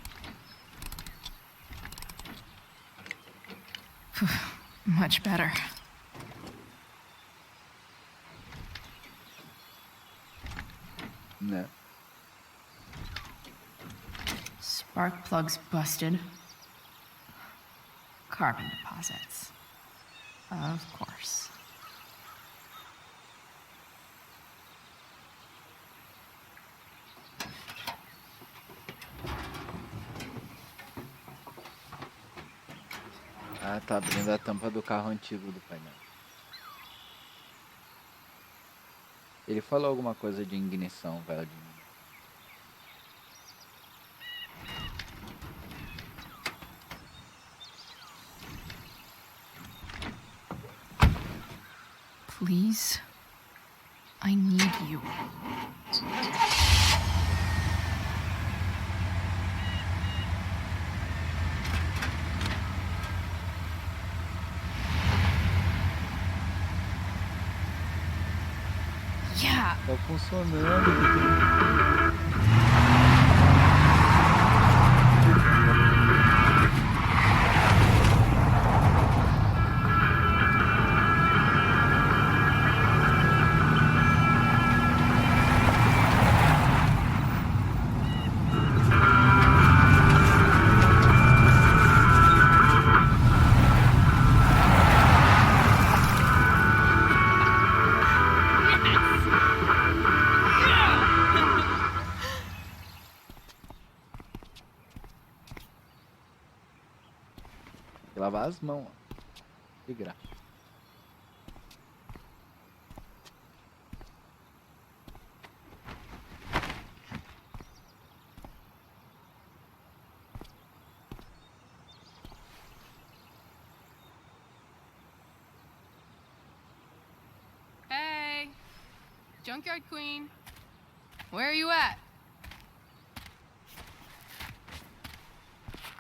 Much better. Né? Spark plugs busted. Carbon deposits. Of course. Ah, tá abrindo a tampa do carro antigo do painel. Ele falou alguma coisa de ignição, velho. Please, I need you. Yeah. Tá funcionando. Lavar as mãos, ó. De graça. Hey, Junkyard Queen, where are you at?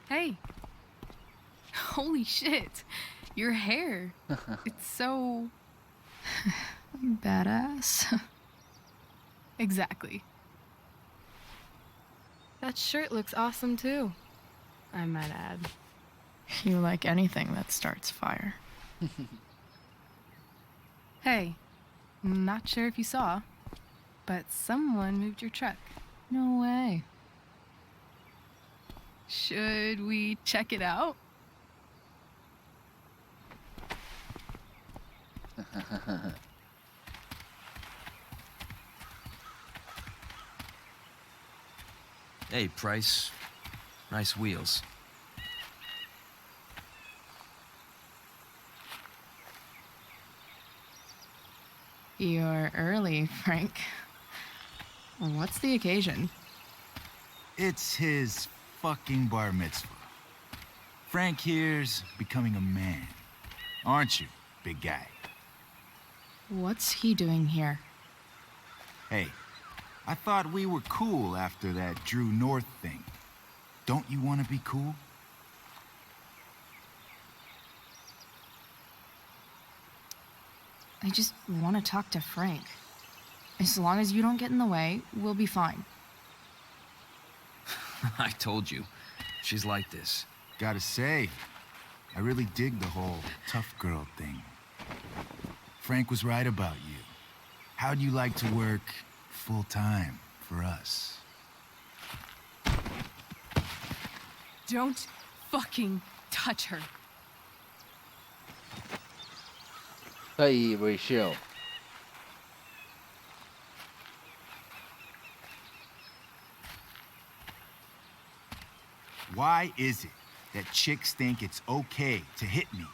Hey. Holy shit, your hair. It's so badass. Exactly. That shirt looks awesome too, I might add. You like anything that starts fire. Hey, not sure if you saw, but someone moved your truck. No way. Should we check it out? Hey, Price. Nice wheels. You're early, Frank. What's the occasion? It's his fucking bar mitzvah. Frank here's becoming a man. Aren't you, big guy? What's he doing here? Hey, I thought we were cool after that Drew North thing. Don't you want to be cool? I just want to talk to Frank. As long as you don't get in the way, we'll be fine. I told you. She's like this. Gotta say, I really dig the whole tough girl thing. Frank was right about you. How'd you like to work full-time for us? Don't fucking touch her. Isso aí, Rachel. Why is it that chicks think it's okay to hit me?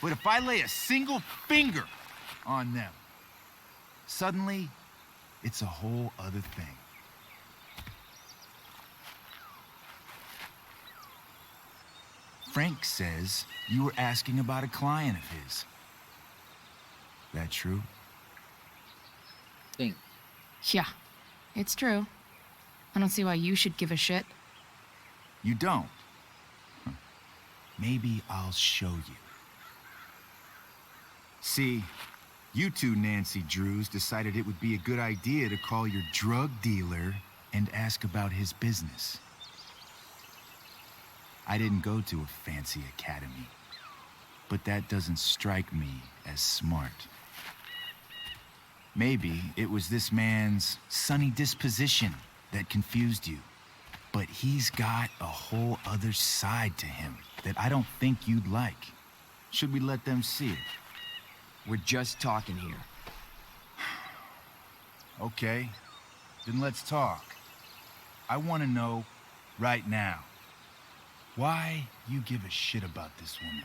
But if I lay a single finger on them, suddenly, it's a whole other thing. Frank says you were asking about a client of his. That true? Sim. Yeah, it's true. I don't see why you should give a shit. You don't? Huh. Maybe I'll show you. See, you two Nancy Drews decided it would be a good idea to call your drug dealer and ask about his business. I didn't go to a fancy academy, but that doesn't strike me as smart. Maybe it was this man's sunny disposition that confused you. But he's got a whole other side to him that I don't think you'd like. Should we let them see it? We're just talking here. Okay, then let's talk. I want to know right now why you give a shit about this woman.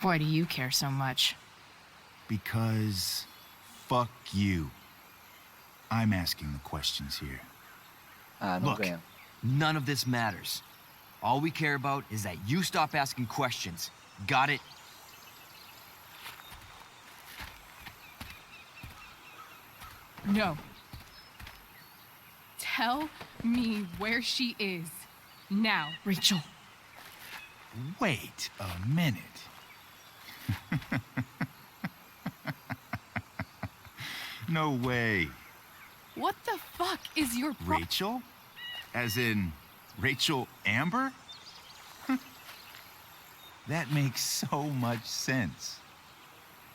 Why do you care so much? Because fuck you. I'm asking the questions here. Look, none of this matters. All we care about is that you stop asking questions. Got it? No. Tell me where she is. Now. Rachel. Wait a minute. No way. What the fuck is your Rachel? As in, Rachel Amber? That makes so much sense.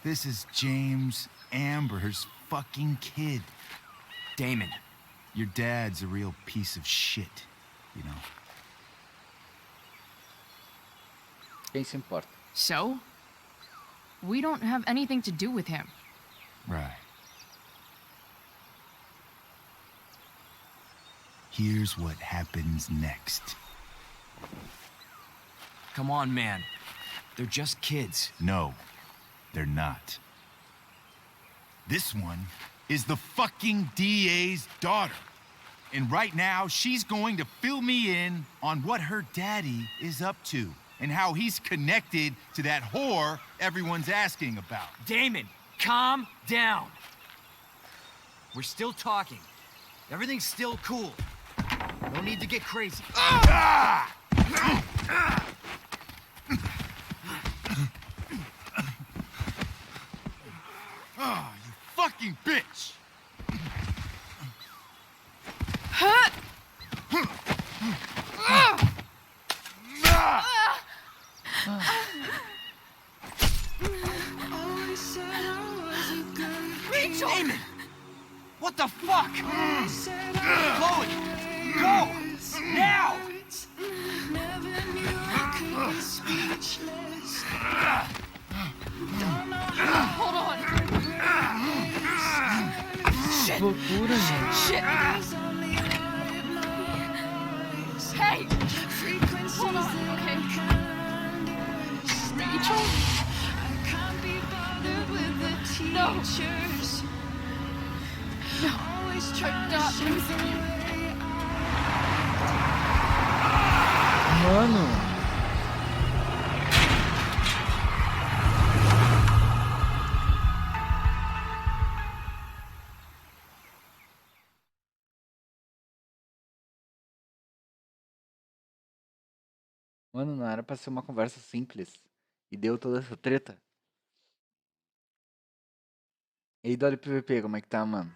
This is James Amber's fucking kid. Damon. Your dad's a real piece of shit, you know. Quem se importa? So? We don't have anything to do with him. Right. Here's what happens next. Come on, man. They're just kids. No, they're not. This one is the fucking DA's daughter. And right now, she's going to fill me in on what her daddy is up to and how he's connected to that whore everyone's asking about. Damon, calm down. We're still talking. Everything's still cool. No need to get crazy. Ah! Oh, you fucking bitch! Rachel! Damon! What the fuck? Chloe! Go! Now! Hold on! Shit! Loucura, gente. Shit! Hey! Hold on, okay? Rachel? No! No! I'm not losing you. Mano. Mano, não era pra ser uma conversa simples. E deu toda essa treta. E aí, Dolly PVP, como é que tá, mano?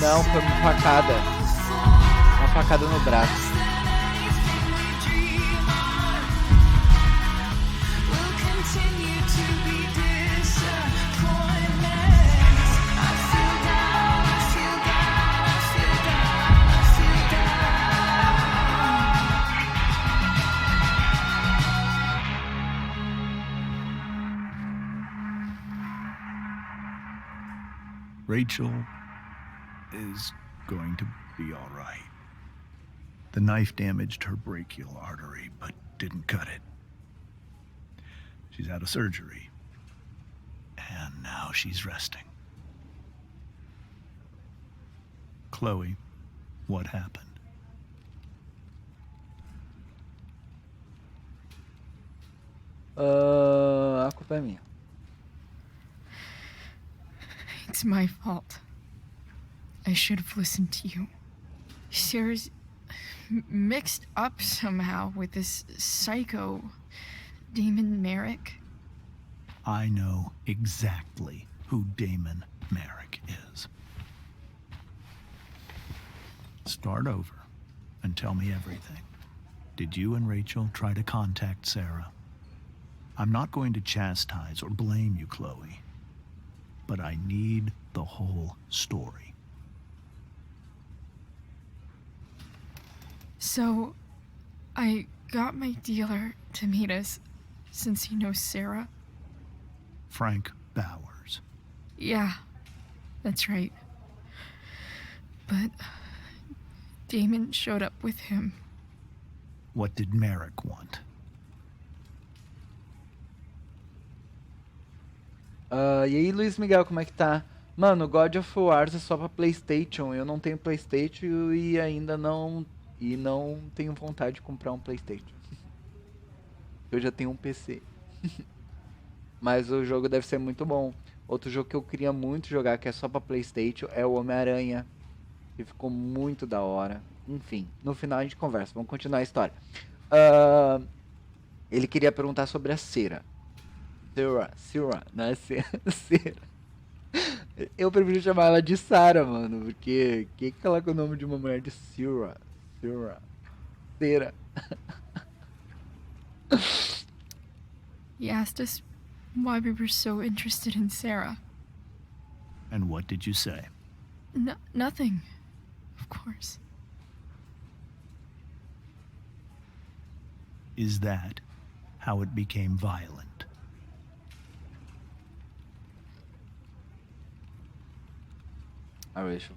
Não, foi uma facada. Uma facada no braço. Rachel is going to be all right. The knife damaged her brachial artery, but didn't cut it. She's out of surgery, and now she's resting. Chloe, what happened? A culpa é minha. It's my fault. I should have listened to you. Sarah's mixed up somehow with this psycho Damon Merrick. I know exactly who Damon Merrick is. Start over and tell me everything. Did you and Rachel try to contact Sarah? I'm not going to chastise or blame you, Chloe, but I need the whole story. So, I got my dealer to meet us, since he knows Sarah. Frank Bowers. Yeah, that's right. But Damon showed up with him. What did Merrick want? E aí, Luiz Miguel, como é que tá? Mano, God of War é só pra PlayStation. Eu não tenho PlayStation e ainda não tenho vontade de comprar um PlayStation. Eu já tenho um PC. Mas o jogo deve ser muito bom. Outro jogo que eu queria muito jogar, que é só pra PlayStation, é o Homem-Aranha, que ficou muito da hora. Enfim, no final a gente conversa. Vamos continuar a história. Ele queria perguntar sobre a cera. Sarah, né? Cera. Eu prefiro chamar ela de Sarah, mano, porque quem coloca o nome de uma mulher de Sarah? Cera. He asked us why we were so interested in Sarah. And what did you say? Nothing, of course. Is that how it became violent? Rachel.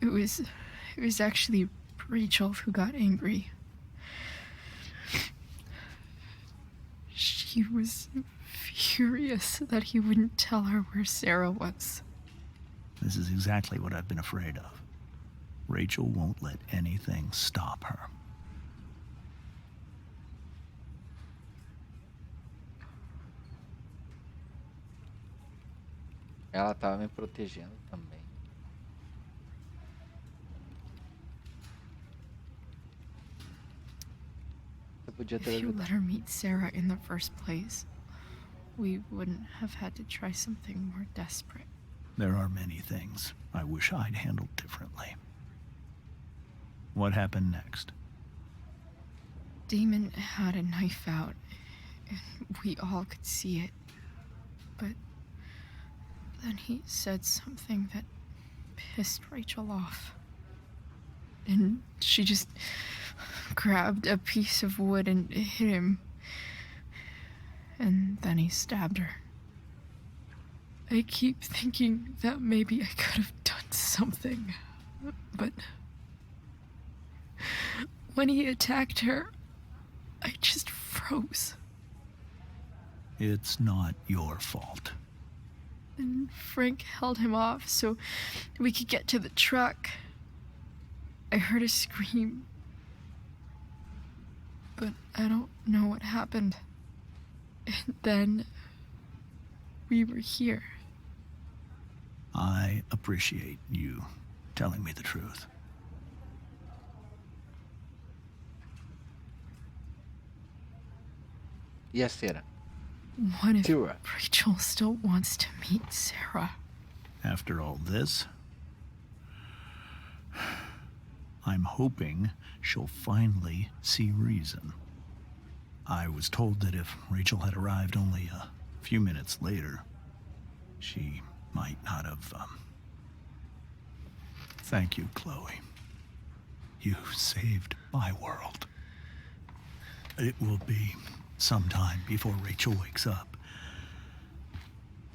It was actually Rachel who got angry. She was furious that he wouldn't tell her where Sarah was. This is exactly what I've been afraid of. Rachel won't let anything stop her. Ela tava me protegendo também. Você podia ter If you ajudado. let her meet Sarah in the first place, we wouldn't have had to try something more desperate. There are many things I wish I'd handled differently. What happened next? Damon had a knife out, and we all could see it. But then he said something that pissed Rachel off. And she just grabbed a piece of wood and hit him. And then he stabbed her. I keep thinking that maybe I could have done something, but when he attacked her, I just froze. It's not your fault. And Frank held him off so we could get to the truck. I heard a scream, but I don't know what happened. And then we were here. I appreciate you telling me the truth. E a cera? What if Sarah. Rachel still wants to meet Sarah? After all this, I'm hoping she'll finally see reason. I was told that if Rachel had arrived only a few minutes later, she might not have, Thank you, Chloe. You saved my world. It will be some time before Rachel wakes up.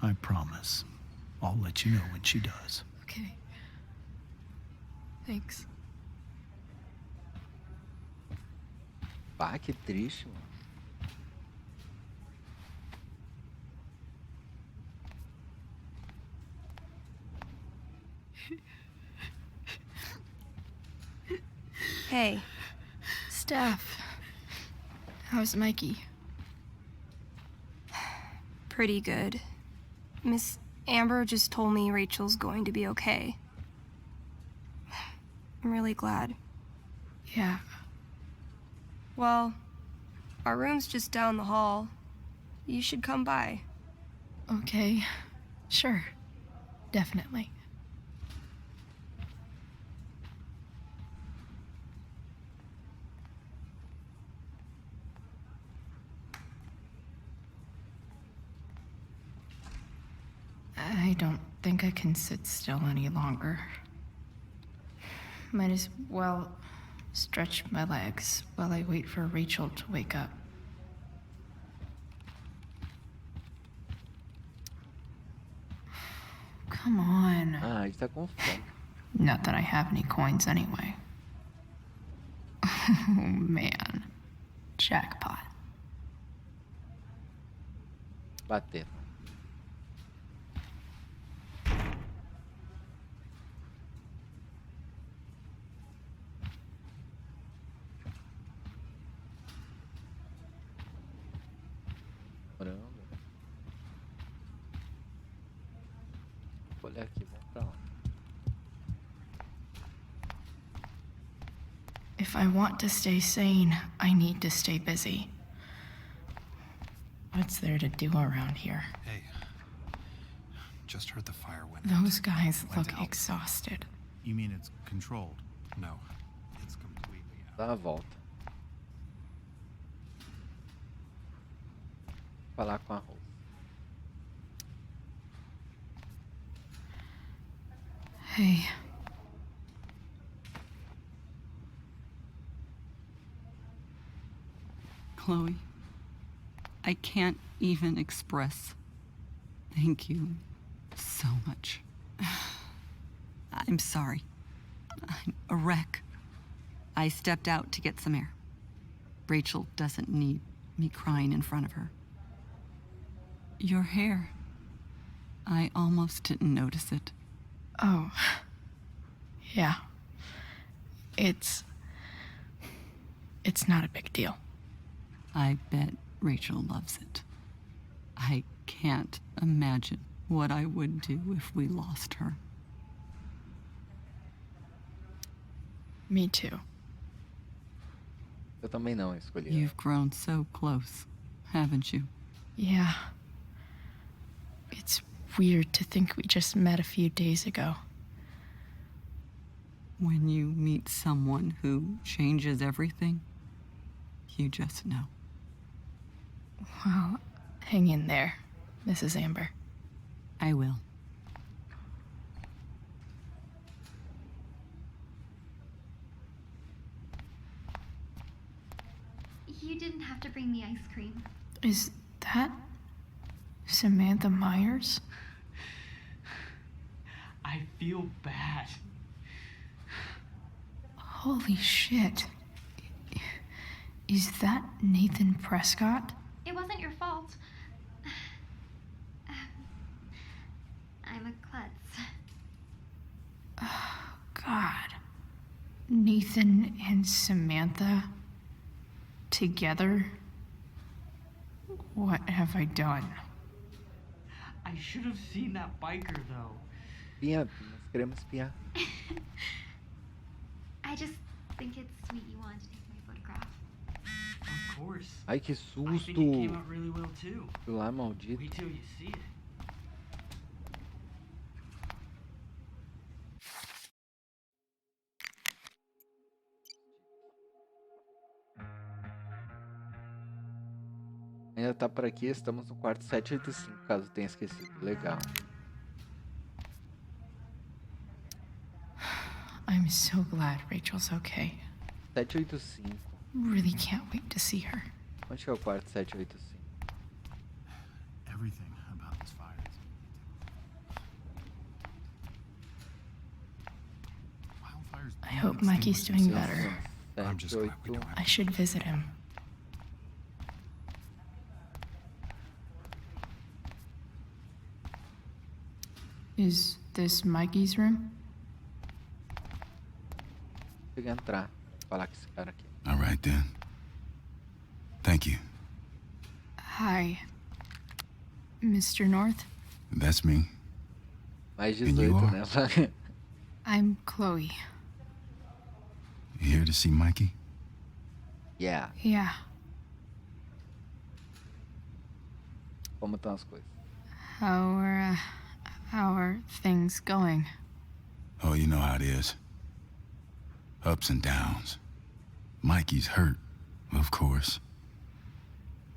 I promise. I'll let you know when she does. Okay. Thanks. Pá, que triste, mano. Hey. Steph. How's Mikey? Pretty good. Miss Amber just told me Rachel's going to be okay. I'm really glad. Yeah. Well, our room's just down the hall. You should come by. Okay. Sure. Definitely. I don't think I can sit still any longer. Might as well stretch my legs while I wait for Rachel to wake up. Come on. Ah, ele tá com fome. Not that I have any coins anyway. Oh, man. Jackpot. Bater. Caramba. Vou olhar aqui, vamos pra lá. If I want to stay sane, I need to stay busy. What's there to do around here? Hey, just heard the fire went out. Those guys Went look out. exhausted. You mean it's controlled? No, it's completely out. Dá a volta. Falar com a Rose. Hey. Chloe, I can't even express thank you so much. I'm sorry. I'm a wreck. I stepped out to get some air. Rachel doesn't need me crying in front of her. Your hair. I almost didn't notice it. Oh. Yeah. It's not a big deal. I bet Rachel loves it. I can't imagine what I would do if we lost her. Me too. Eu também não escolhi. You've grown so close, haven't you? Yeah. It's weird to think we just met a few days ago. When you meet someone who changes everything, you just know. Well, hang in there, Mrs. Amber. I will. You didn't have to bring me ice cream. Is that Samantha Myers? I feel bad. Holy shit. Is that Nathan Prescott? It wasn't your fault. I'm a klutz. Oh, God. Nathan and Samantha together? What have I done? I should have seen that biker, though. Pia, nós queremos piar. I just think it's sweet you wanted to take my photograph. Of course. Ai, que I think it susto! came out really well, too. Lá, maldito. Wait till you see it. tá por aqui. Estamos no quarto 785, caso tenha esquecido. Legal. I'm so glad Rachel's okay. 785. Really can't wait to see her. Onde que é o quarto 785? Everything about this fire is wildfires. I hope Mikey's doing better. I'm just glad we don't have I should visit him. Is this Mikey's room? Chega a entrar. Falar com esse cara aqui. All right, then. Thank you. Hi, Mr. North. That's me. Mais And you 18, are? né? I'm Chloe. You here to see Mikey? Yeah. Yeah. Como estão as coisas? How are things going? Oh, you know how it is. Ups and downs. Mikey's hurt, of course.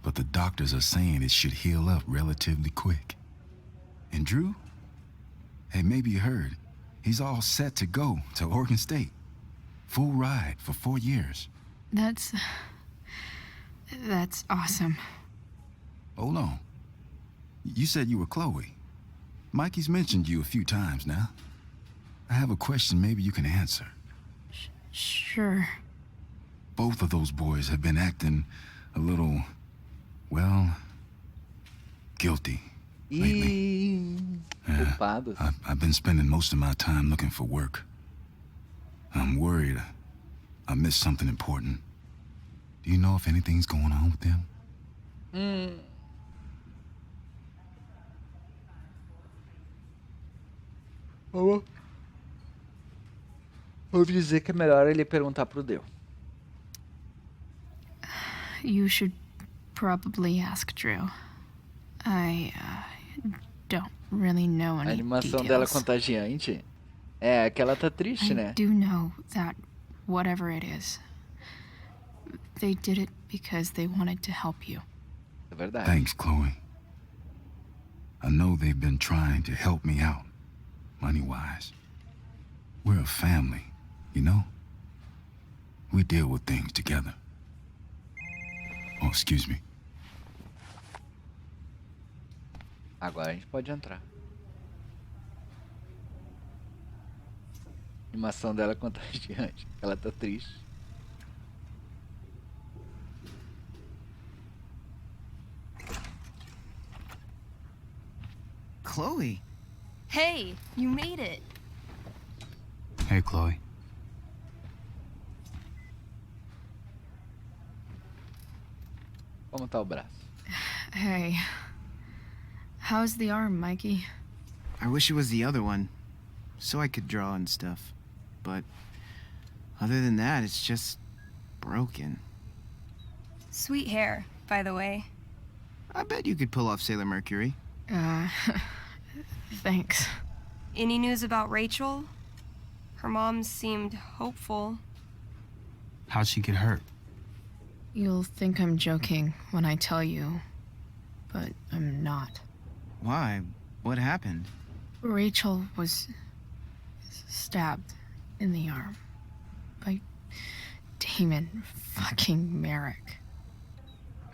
But the doctors are saying it should heal up relatively quick. And Drew? Hey, maybe you heard. He's all set to go to Oregon State. Full ride for 4 years. That's awesome. Hold on. You said you were Chloe. Mikey's mentioned you a few times now. I have a question maybe you can answer. Sure. Both of those boys have been acting a little, well, guilty lately. Culpados. I've been spending most of my time looking for work. I'm worried I missed something important. Do you know if anything's going on with them? Vou dizer que é melhor ele perguntar pro Deu. You should probably ask Drew. I don't really know A any animação dela details. contagiante. É, que ela tá triste, I né? do know that whatever it is, they did it because they wanted to help you. É verdade. Thanks, Chloe. I know they've been trying to help me out, money-wise. We're a family, you know? We deal with things together. Oh, excuse me. Agora a gente pode entrar. A animação dela é contagiante. Ela tá triste. Chloe. Hey, you made it. Hey, Chloe. Como tá o braço? Hey. How's the arm, Mikey? I wish it was the other one, so I could draw and stuff. But other than that, it's just broken. Sweet hair, by the way. I bet you could pull off Sailor Mercury. Thanks. Any news about Rachel? Her mom seemed hopeful. How'd she get hurt? You'll think I'm joking when I tell you, but I'm not. Why? What happened? Rachel was stabbed in the arm by Damon fucking Merrick.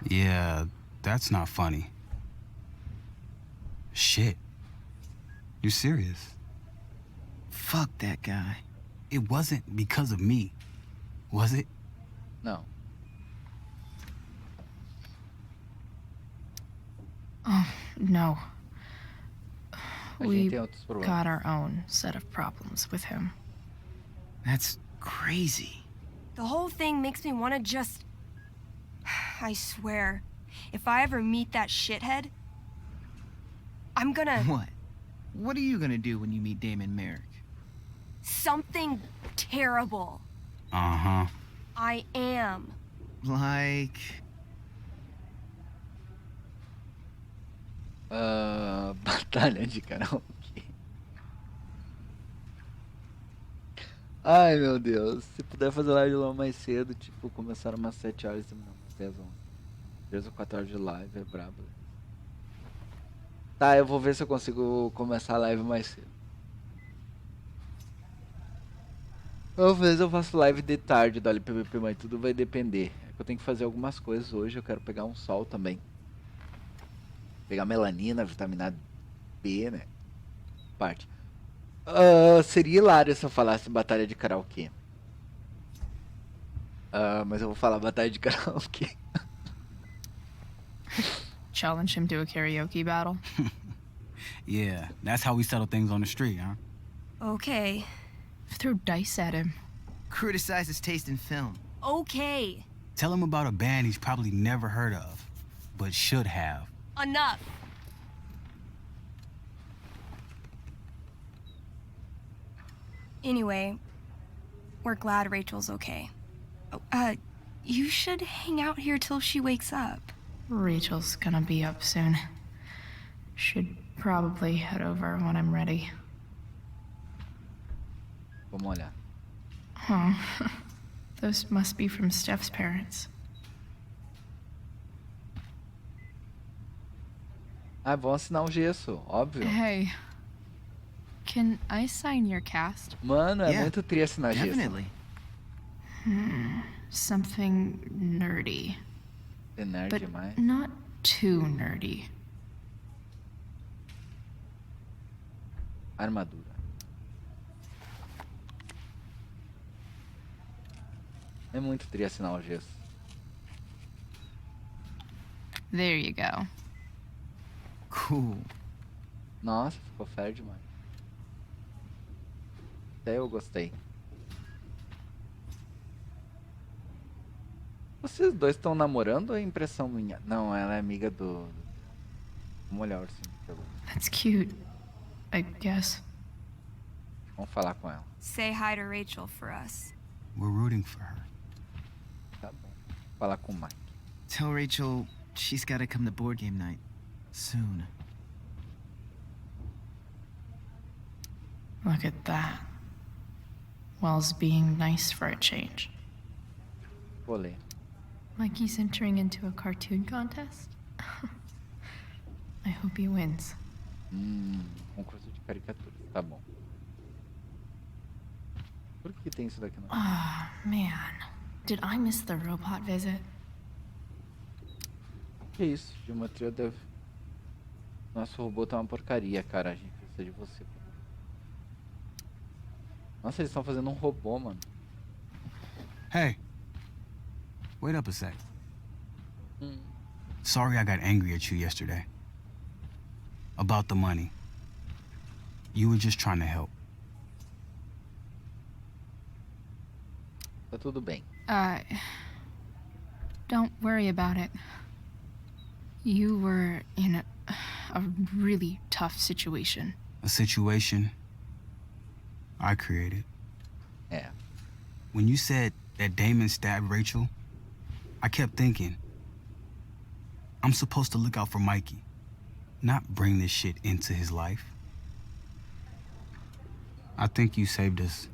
Yeah, that's not funny. Shit. You serious? Fuck that guy. It wasn't because of me, was it? Não. Oh, no. We tem outros problemas. got our own set of problems with him. That's crazy. The whole thing makes me want to just... I swear, if I ever meet that shithead, I'm gonna... What? What are you gonna do when you meet Damon Merrick? Something terrible. Uh-huh. I am. Like... Batalha de karaokê. Ai, meu Deus. Se puder fazer live lá mais cedo, tipo, começar umas 7 horas e terminar umas 10 horas. 3 ou 4 horas de live, é brabo. Tá, eu vou ver se eu consigo começar a live mais cedo. Talvez eu faça live de tarde da LPVP, mas tudo vai depender. É que eu tenho que fazer algumas coisas hoje, eu quero pegar um sol também. Pegar melanina, vitamina B, né? Parte. Seria hilário se eu falasse batalha de karaokê. Mas eu vou falar batalha de karaokê. Challenge him to a karaoke battle? Yeah, that's how we settle things on the street, huh? Okay. Throw dice at him. Criticize his taste in film. Okay. Tell him about a band he's probably never heard of, but should have. Enough. Anyway, we're glad Rachel's okay. You should hang out here till she wakes up. Rachel's gonna be up soon. Should probably head over when I'm ready. Vamos olhar. Huh. Those must be from Steph's parents. Vão assinar um gesso, óbvio. Hey, can I sign your cast? Mano, é muito tri assinar gesso. Definitely. Something nerdy. É nerd But demais. not too nerdy. Armadura. É muito tri assinar o gesso. There you go. Cool. Nossa, ficou fera demais. Até eu gostei. Vocês dois estão namorando ou é impressão minha? Não, ela é amiga do... Vamos olhar o ursinho. That's cute, I guess. Vamos falar com ela. Say hi to Rachel for us. We're rooting for her. Tá bom. Falar com o Mike. Tell Rachel she's gotta come to board game night. Soon. Look at that. Wells being nice for a change. Vou ler. Like he's entering into a cartoon contest? I hope he wins. Concurso de caricaturas. Tá bom. Por que tem isso daqui? Não? Ah, man. Did I miss the robot visit? Que isso? Geometria deve... Nosso robô tá uma porcaria, cara. A gente precisa de você. Nossa, eles estão fazendo um robô, mano. Hey, wait up a sec. Sorry I got angry at you yesterday. About the money. You were just trying to help. Tá tudo bem. Don't worry about it. You were in a really tough situation. A situation I created. Yeah. When you said that Damon stabbed Rachel, I kept thinking, I'm supposed to look out for Mikey, not bring this shit into his life. I think you saved us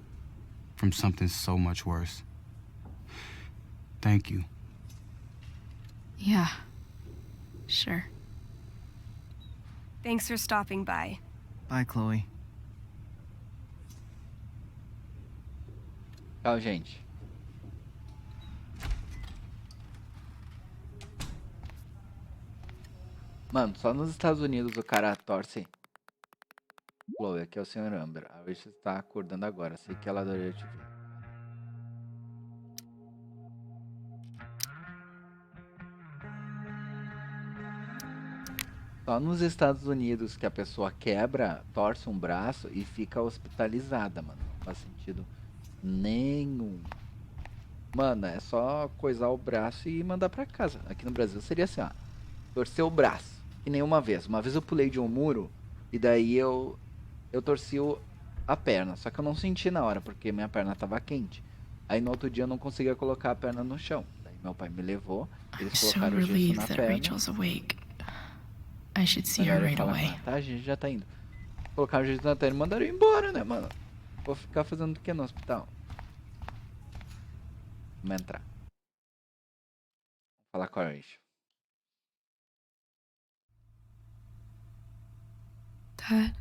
from something so much worse. Thank you. Yeah, sure. Thanks for stopping by. Bye, Chloe. Tchau, gente. Mano, só nos Estados Unidos o cara torce. Chloe, aqui é o Sr. Amber. A Rachel está acordando agora. Sei que ela adoraria te ver. Só nos Estados Unidos que a pessoa quebra, torce um braço e fica hospitalizada, mano. Não faz sentido nenhum. Mano, é só coisar o braço e mandar pra casa. Aqui no Brasil seria assim, ó. Torcer o braço. Que nem uma vez. Uma vez eu pulei de um muro e daí eu torci a perna. Só que eu não senti na hora, porque minha perna tava quente. Aí no outro dia eu não conseguia colocar a perna no chão. Daí meu pai me levou, eles colocaram o gesso na perna. Rachel's awake. I should see her right away. Tá, a gente já tá indo. Colocaram o gesso na perna e mandaram eu embora, né, mano? Vou ficar fazendo o que no hospital? Vamos entrar. Vamos falar com a Rachel. Dad,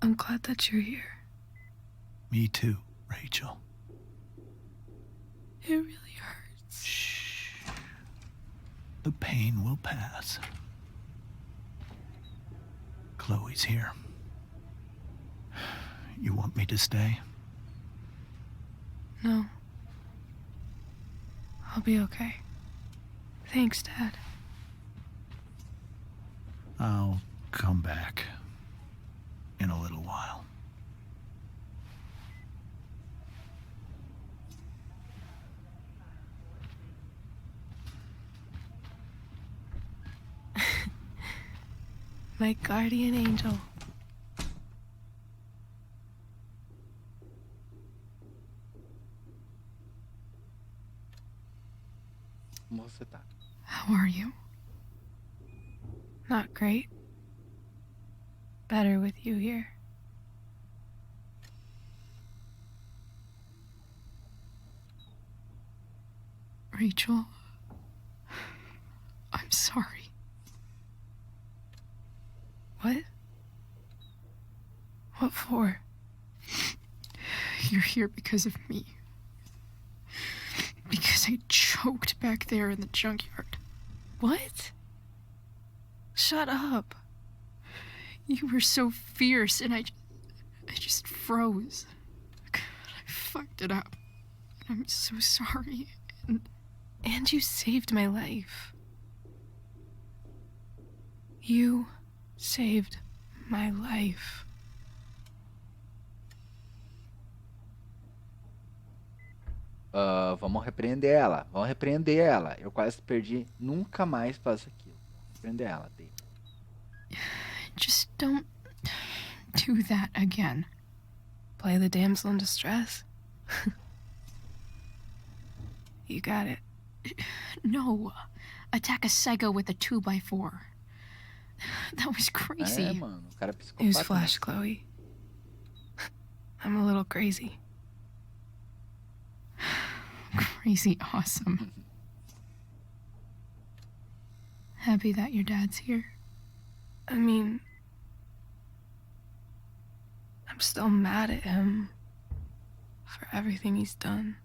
I'm glad that you're here. Me too, Rachel. It really hurts. Shh. The pain will pass. Chloe's here. You want me to stay? No. I'll be okay. Thanks, Dad. I'll come back in a little while. My guardian angel. Como você tá? How are you? Not great. Better with you here. Rachel, I'm sorry. What? What for? You're here because of me. Because I choked back there in the junkyard. What? Shut up. You were so fierce and I just froze. God, I fucked it up. I'm so sorry. And you saved my life. You saved my life. Vamos repreender ela. Vamos repreender ela. Eu quase perdi. Nunca mais faço aquilo. Vamos repreender ela, David. Just don't do that again. Play the damsel in distress. You got it. No. Attack a psycho with a 2x4. That was crazy. É, mano. O cara é psicopata. Newsflash, Chloe. I'm a little crazy. Crazy awesome. Happy that your dad's here. I mean, I'm still mad at him for everything he's done.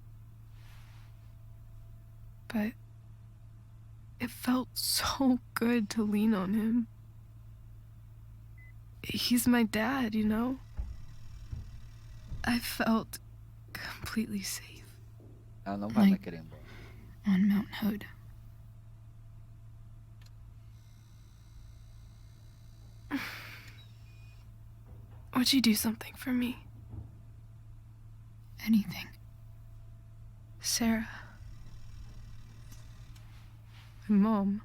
But it felt so good to lean on him. He's my dad, you know? I felt completely safe. Ela não vai mais querer ir embora. On Mount Hood. Would you do something for me? Anything. Sarah. My mom.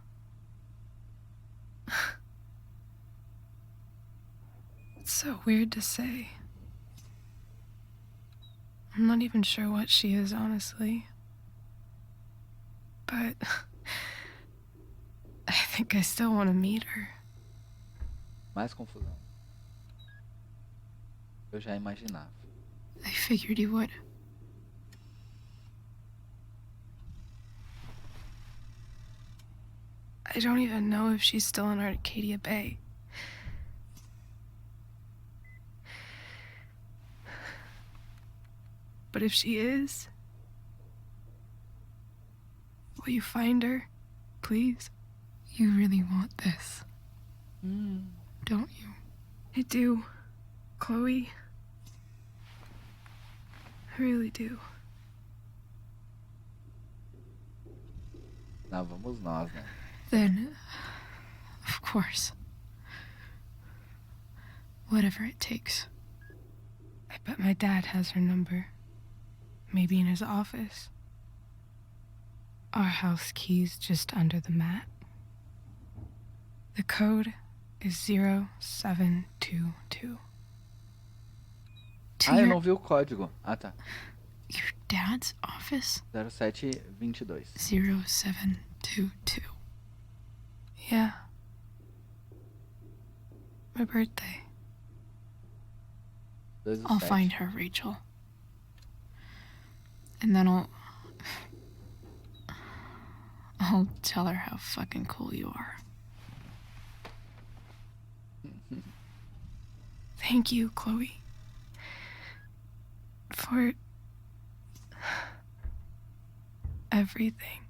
It's so weird to say. I'm not even sure what she is, honestly. But I think I still want to meet her. Mais confusão. Eu já imaginava. I figured you would. I don't even know if she's still in Arcadia Bay. But if she is, will you find her, please? You really want this, don't you? I do, Chloe. I really do. Não, vamos nós, né? Then, of course, whatever it takes. I bet my dad has her number. Maybe in his office. Our house key's just under the mat. The code is 0722. Eu não vi o código. Ah, tá. Your dad's office? 0722. 0722. Yeah. My birthday. I'll find her, Rachel. And then I'll tell her how fucking cool you are. Thank you, Chloe. For everything.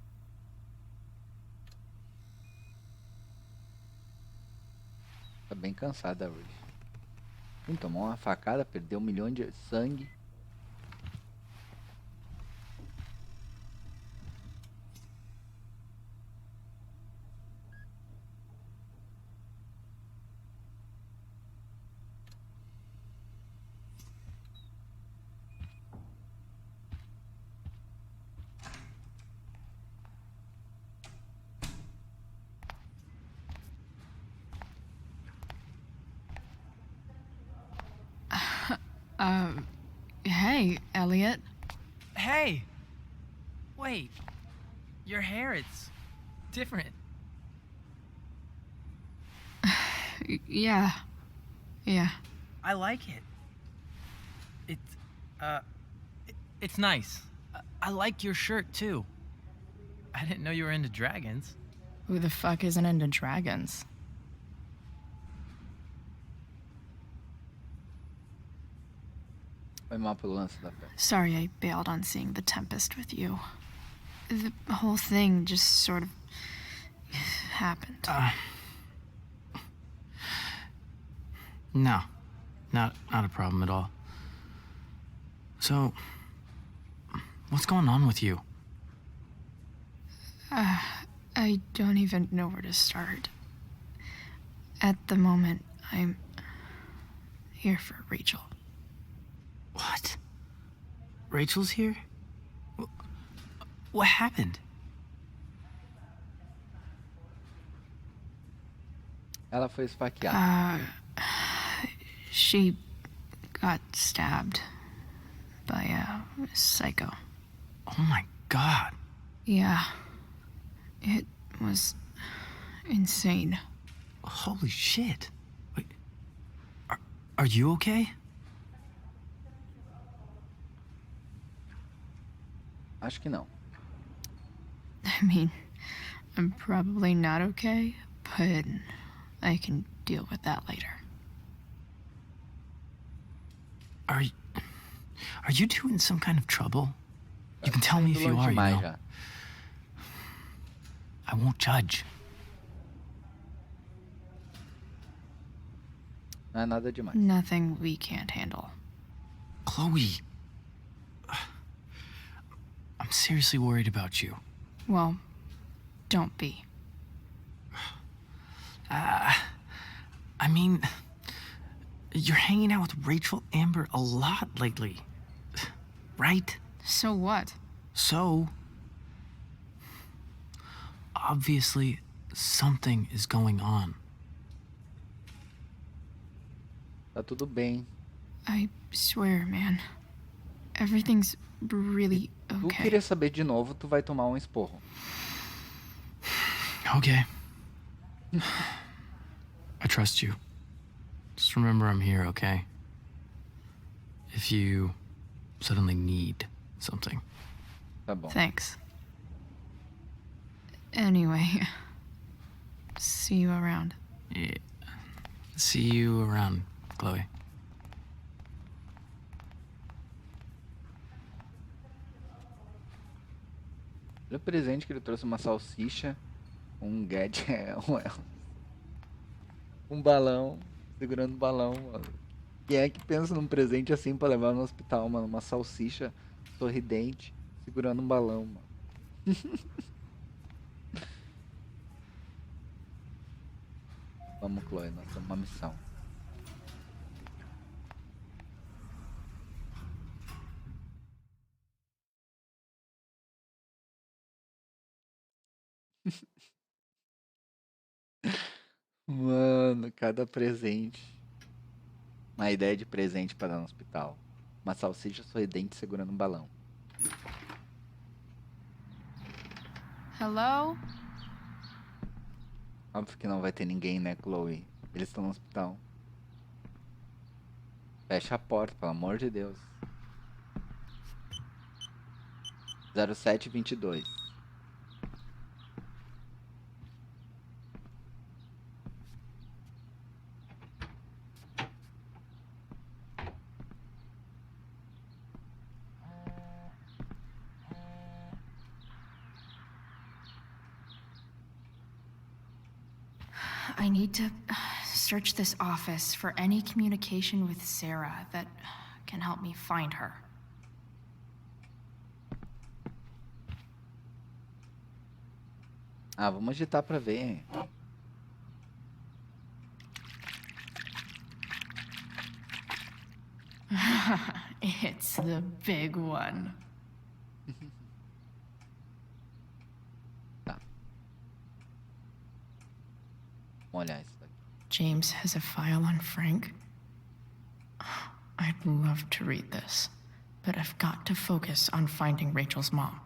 Tá bem cansada hoje. Tomou uma facada, perdeu 1 milhão de sangue. Hey, Elliot. Hey! Wait. Your hair, it's different. Yeah. I like it. It's nice. I like your shirt, too. I didn't know you were into dragons. Who the fuck isn't into dragons? Foi mal pelo lance da fé. Sorry I bailed on seeing The Tempest with you. The whole thing just sort of happened. No. Not a problem at all. So, what's going on with you? I don't even know where to start. At the moment, I'm here for Rachel. What? Rachel's here? What happened? Ela foi esfaqueada. She got stabbed by a psycho. Oh my god. Yeah. It was insane. Holy shit. Wait, are you okay? Acho que não. I mean, I'm probably not okay, but I can deal with that later. Are you two in some kind of trouble? You can tell me if you are, you know. I won't judge. Não é nada demais. Nothing we can't handle. Chloe. I'm seriously worried about you. Well, don't be. I mean, you're hanging out with Rachel Amber a lot lately, right? So what? So, obviously, something is going on. Tá tudo bem. I swear, man. Everything's really Tu okay. querer saber de novo, tu vai tomar um esporro. Okay. I trust you. Just remember I'm here, okay? If you suddenly need something. Tá bom. Thanks. Anyway, see you around. Yeah. See you around, Chloe. Olha o presente que ele trouxe, uma salsicha, um gadget, um balão, segurando um balão, mano. Quem é que pensa num presente assim pra levar no hospital, mano? Uma salsicha sorridente, segurando um balão, mano. Vamos, Chloe, nós temos uma missão. Mano, cada presente. Uma ideia de presente para dar no hospital. Uma salsicha sorridente segurando um balão. Hello? Óbvio que não vai ter ninguém, né, Chloe? Eles estão no hospital. Fecha a porta, pelo amor de Deus. 0722. I need to search this office for any communication with Sarah that can help me find her. Ah, vamos agitar pra ver. It's the big one. Tá. Vamos olhar isso daqui. James has a file on Frank. I'd love to read this, but I've got to focus on finding Rachel's mom.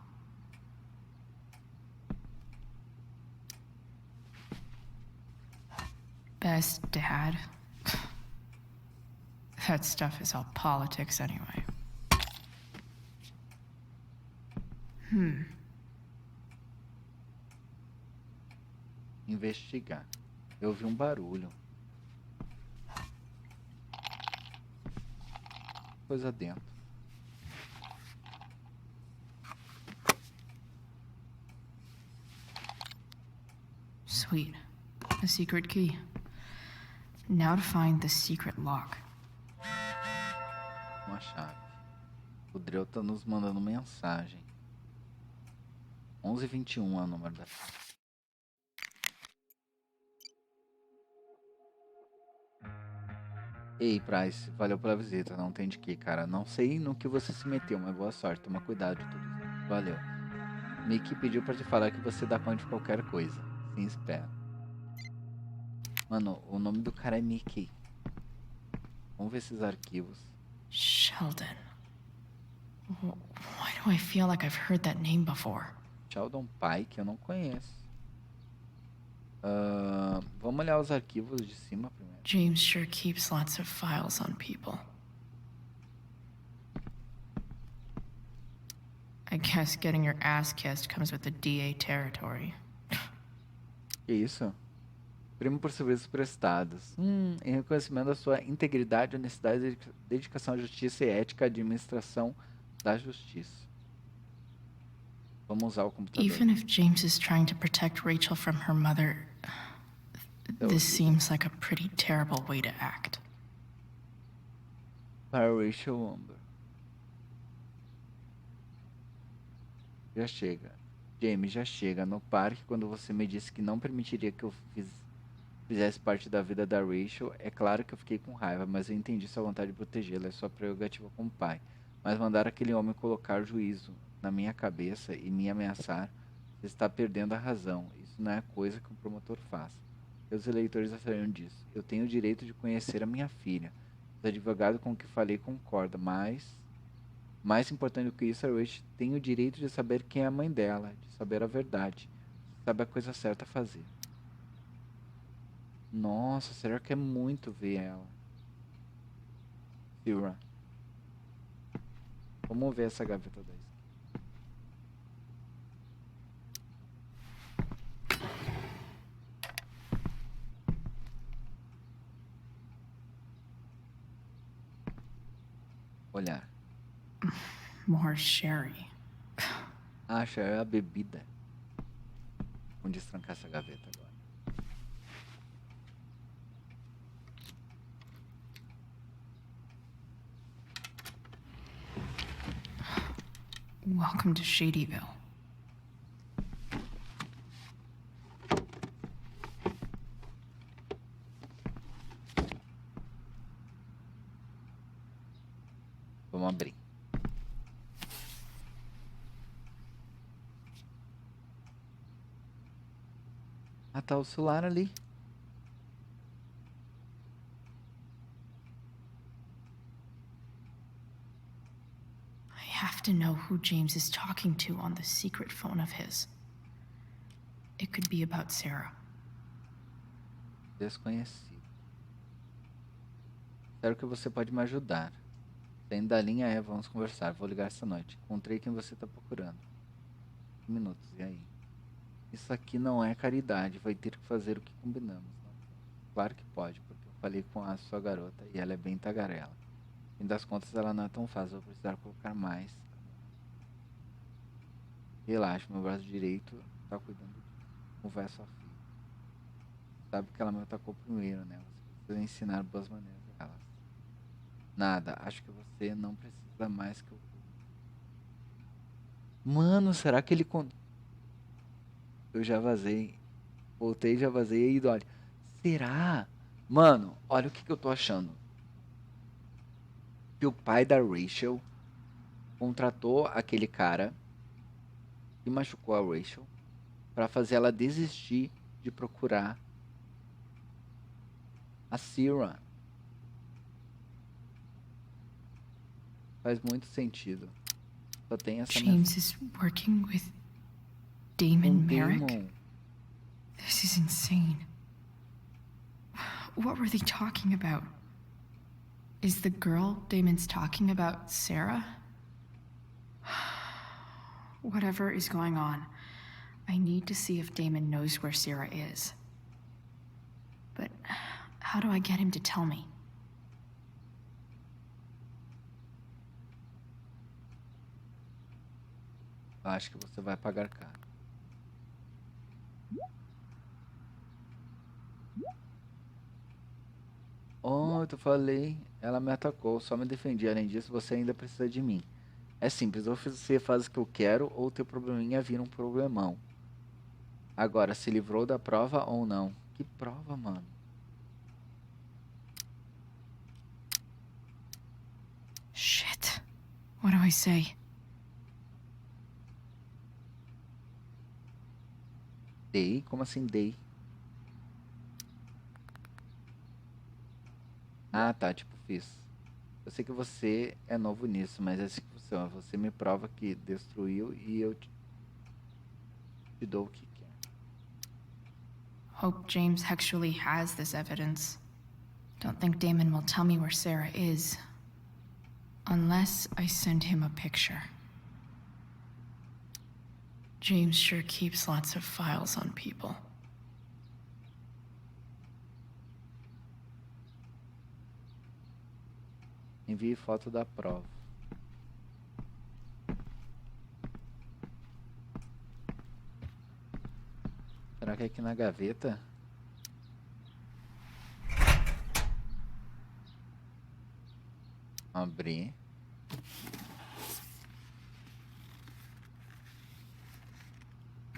Best dad? That stuff is all politics anyway. Investigar. Eu ouvi um barulho. Coisa dentro. Sweet. A secret key. Now to find the secret lock. Uma chave. O Drell tá nos mandando mensagem. 11h21 é o número da chave. Ei, Price, valeu pela visita. Não tem de quê, cara. Não sei no que você se meteu, mas boa sorte. Toma cuidado de tudo isso. Valeu. Mickey pediu pra te falar que você dá conta de qualquer coisa. Sim, espera. Mano, o nome do cara é Mickey. Vamos ver esses arquivos. Sheldon. Why do I feel like I've heard that name before? Sheldon Pike, eu não conheço. Vamos olhar os arquivos de cima primeiro. James sure keeps lots of files on people. I guess getting your ass kissed comes with the DA territory. Que isso? Prêmio por serviços prestados. Em reconhecimento da sua integridade, honestidade, dedicação à justiça e ética, administração da justiça. Vamos usar o computador. Even if James is trying to protect Rachel from her mother, this seems like a pretty terrible way to act. Para Rachel Amber. Já chega. James, já chega. No parque, quando você me disse que não permitiria que eu fizesse parte da vida da Rachel, é claro que eu fiquei com raiva, mas eu entendi sua vontade de protegê-la, é sua prerrogativa como pai. Mas mandar aquele homem colocar juízo na minha cabeça e me ameaçar, você está perdendo a razão. Isso não é coisa que um promotor faz. Seus eleitores já sabiam disso. Eu tenho o direito de conhecer a minha filha. O advogado com o que falei concorda, mas mais importante do que isso, a Rachel tem o direito de saber quem é a mãe dela, de saber a verdade, sabe a coisa certa a fazer. Nossa, será que é muito ver ela? Sira. Vamos ver essa gaveta da esquerda. Olhar. More sherry. Acha, é a bebida. Vamos destrancar essa gaveta agora. Welcome to Shadyville. Vamos abrir. Ah, tá o celular ali. I have to know who James is talking to on the secret phone of his. It could be about Sarah. Desconhecido. Espero que você pode me ajudar. Saindo da linha é, vamos conversar. Vou ligar essa noite. Encontrei quem você está procurando. 5 minutos, e aí? Isso aqui não é caridade. Vai ter que fazer o que combinamos. Não? Claro que pode, porque eu falei com a sua garota e ela é bem tagarela. No fim das contas, ela não é tão fácil. Vou precisar colocar mais. Relaxa, meu braço direito está cuidando disso. Como vai a sua filha? Sabe que ela me atacou primeiro, né? Você precisa ensinar boas maneiras a ela. Nada, acho que você não precisa mais que eu. Mano, será que ele. Eu já vazei. Voltei, já vazei aí, olha. Será? Mano, olha o que eu tô achando. Que o pai da Rachel contratou aquele cara que machucou a Rachel pra fazer ela desistir de procurar a Sarah. Faz muito sentido. Só tem essa James is working with Damon Merrick? Damon. This is insane. What were they talking about? Is the girl Damon's talking about Sarah? Whatever is going on, I need to see if Damon knows where Sarah is. But how do I get him to tell me? Acho que você vai pagar caro. Oh, eu falei. Ela me atacou, só me defendi. Além disso, você ainda precisa de mim. É simples, ou você faz o que eu quero, ou teu probleminha vira um problemão. Agora, se livrou da prova ou não? Que prova, mano? Shit. What do I say? Dei? Como assim dei? Ah, tá, tipo, fiz. Eu sei que você é novo nisso, mas é assim que funciona. Você me prova que destruiu e eu te dou o que quer. Hope James actually has this evidence. Don't think Damon will tell me where Sarah is. Unless I send him a picture. James sure keeps lots of files on people. Envie foto da prova. Será que é aqui na gaveta? Abrir.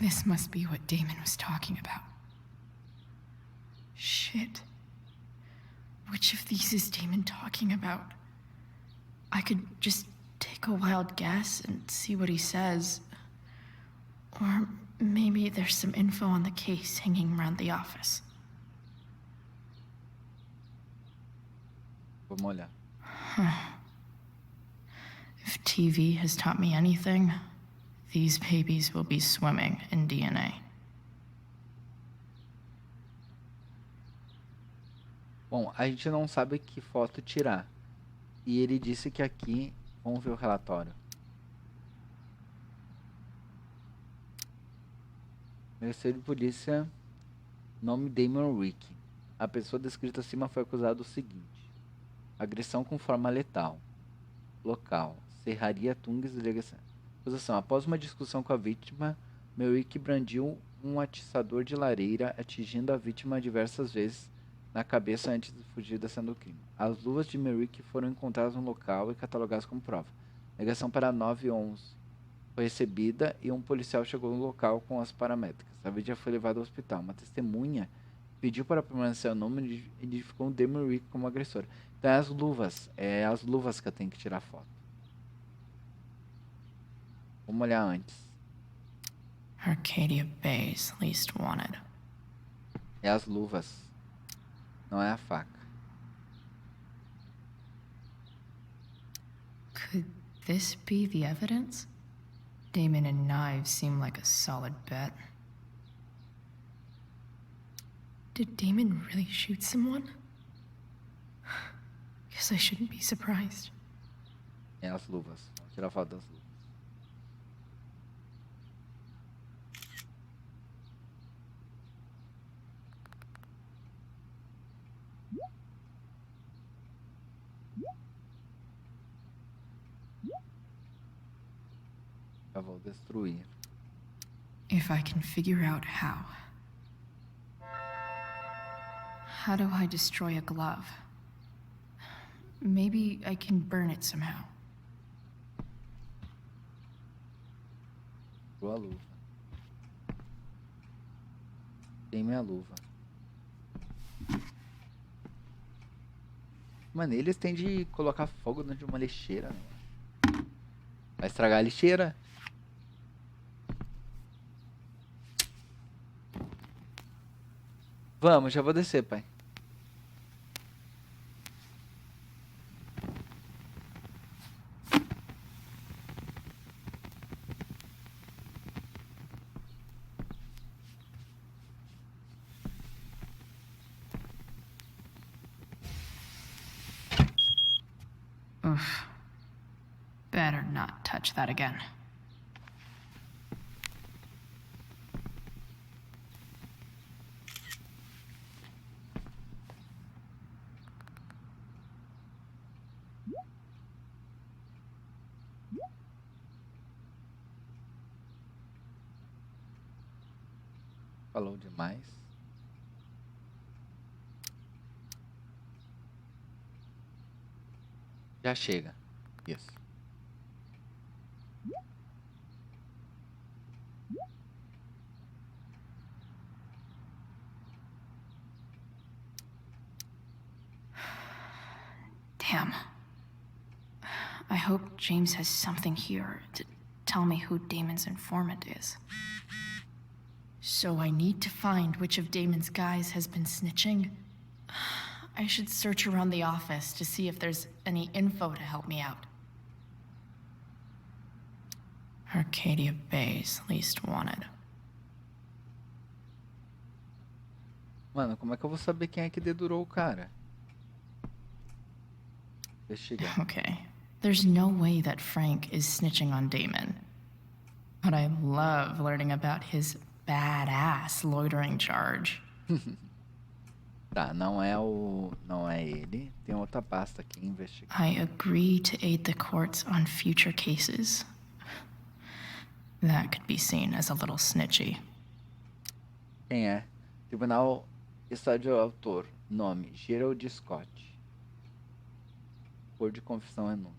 This must be what Damon was talking about. Shit. Which of these is Damon talking about? I could just take a wild guess and see what he says. Or maybe there's some info on the case hanging around the office. Vamos olhar. If TV has taught me anything, these babies will be swimming in DNA. Bom, a gente não sabe que foto tirar. E ele disse que aqui... Vamos ver o relatório. Ministério de Polícia... Nome Damon Rick. A pessoa descrita acima foi acusada do seguinte: agressão com forma letal. Local: Serraria Tungues, delegacia. Acusação: após uma discussão com a vítima, Merrick brandiu um atiçador de lareira, atingindo a vítima diversas vezes na cabeça antes de fugir da cena do crime. As luvas de Merrick foram encontradas no local e catalogadas como prova. A ligação para 911 foi recebida e um policial chegou no local com as paramétricas. A vítima foi levada ao hospital. Uma testemunha pediu para permanecer anônimo e identificou o Damon Rick como agressor. Então é as luvas que eu tenho que tirar foto. Vamos olhar antes. Arcadia Bay's least wanted. É as luvas. Não é a faca. Could this be the evidence? Damon and knives seem like a solid bet. Did Damon really shoot someone? Guess I shouldn't be surprised. É as luvas. Vamos tirar foto das luvas. Eu vou destruir. If I can figure out how. How do I destroy a glove? Maybe I can burn it somehow. A luva. Queime a luva. Mano, eles têm de colocar fogo dentro de uma lixeira, né? Vai estragar a lixeira. Vamos, já vou descer, pai. Oof. Better not touch that again. Falou demais. Já chega. Isso. Damn. I hope James has something here to tell me who Damon's informant is. So I need to find which of Damon's guys has been snitching. I should search around the office to see if there's any info to help me out. Arcadia Bay's least wanted. Mano, como é que eu vou saber quem é que dedurou o cara? Investigar. Okay. There's no way that Frank is snitching on Damon. But I love learning about his badass loitering charge. Tá, não é ele. Tem outra pasta aqui, investigar. I agree to aid the courts on future cases. That could be seen as a little snitchy. Quem é? Tribunal Estado de Autor. Nome: Gerald Scott. Cor de confissão: renúncia.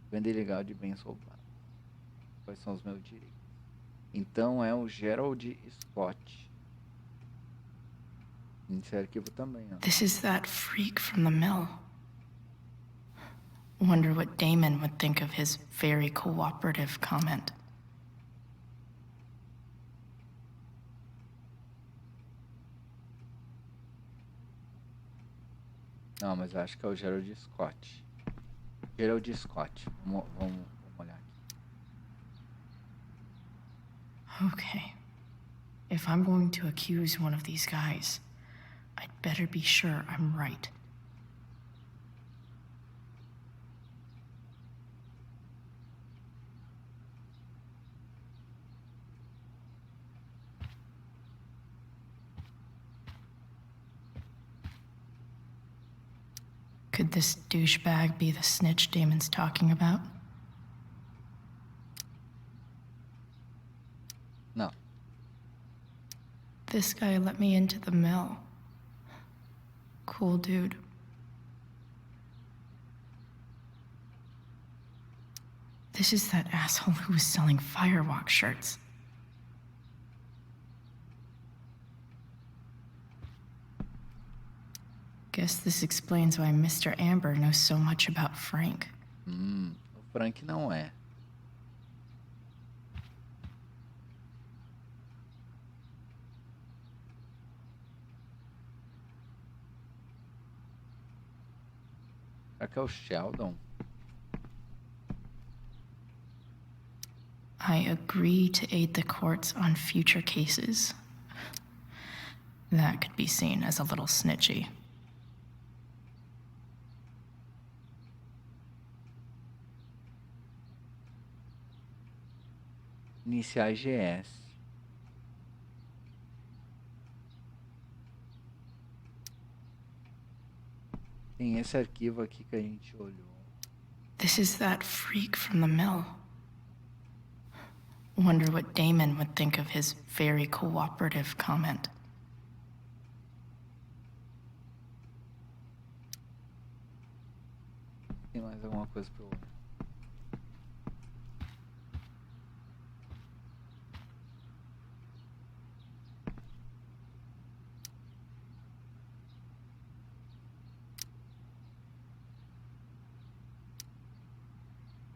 Venda ilegal de bens roubados. Quais são os meus direitos? Então é o Gerald Scott. Esse arquivo também, ó. This is that freak from the mill. Wonder what Damon would think of his very cooperative comment. Não, mas eu acho que é o Gerald Scott. Gerald Scott. Vamos olhar aqui. Okay. If I'm going to accuse one of these guys, I'd better be sure I'm right. Could this douchebag be the snitch Damon's talking about? No. This guy let me into the mill. Cool dude. This is that asshole who was selling Firewalk shirts. Guess this explains why Mr. Amber knows so much about Frank. O Frank não é. Será que é o Sheldon? I agree to aid the courts on future cases. That could be seen as a little snitchy. Iniciais GS. Tem esse arquivo aqui que a gente olhou. This is that freak from the mill. Wonder what Damon would think of his very cooperative comment. tem mais alguma coisa pra eu olhar.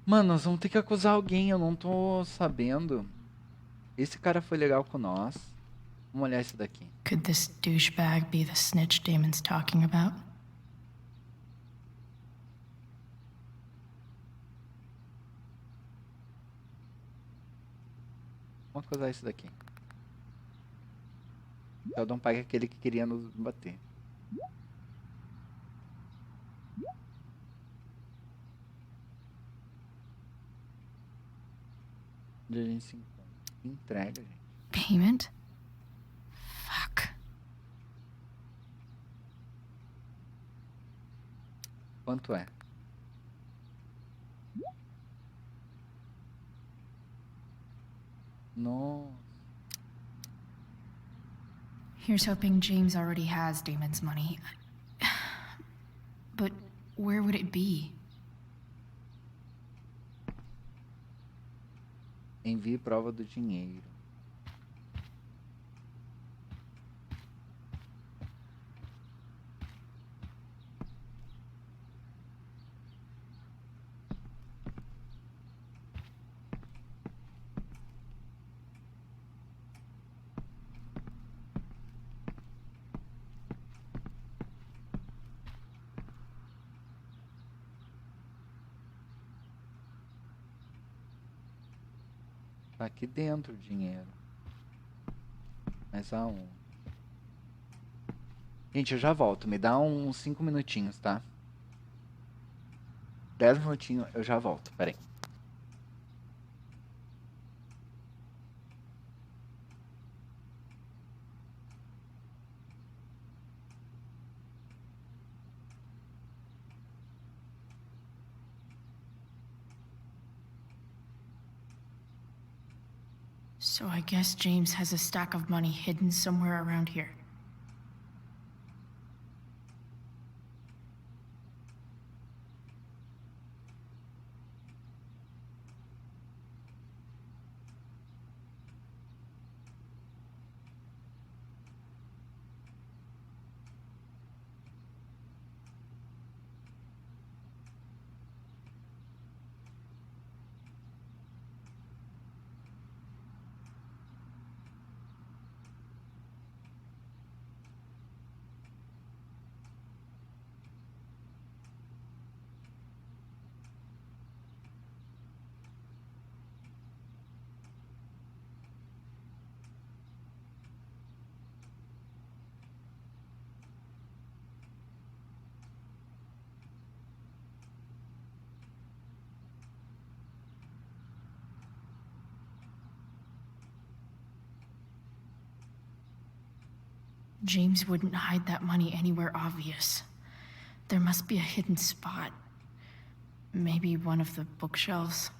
Mano, nós vamos ter que acusar alguém, eu não tô sabendo. Esse cara foi legal com nós. Vamos olhar esse daqui. Could this douchebag be the snitch Damon's talking about? Vamos acusar esse daqui. Sheldon Pike é aquele que queria nos bater. Onde a gente se encontra? Entrega, gente. Payment? Fuck. Quanto é? Nossa. Here's hoping James already has Damon's money. But where would it be? Envie prova do dinheiro. Tá aqui dentro o dinheiro. Mas aonde? Gente, eu já volto. Me dá uns 5 minutinhos, tá? 10 minutinhos, eu já volto. Pera aí. So I guess James has a stack of money hidden somewhere around here. James wouldn't hide that money anywhere obvious. There must be a hidden spot. Maybe one of the bookshelves.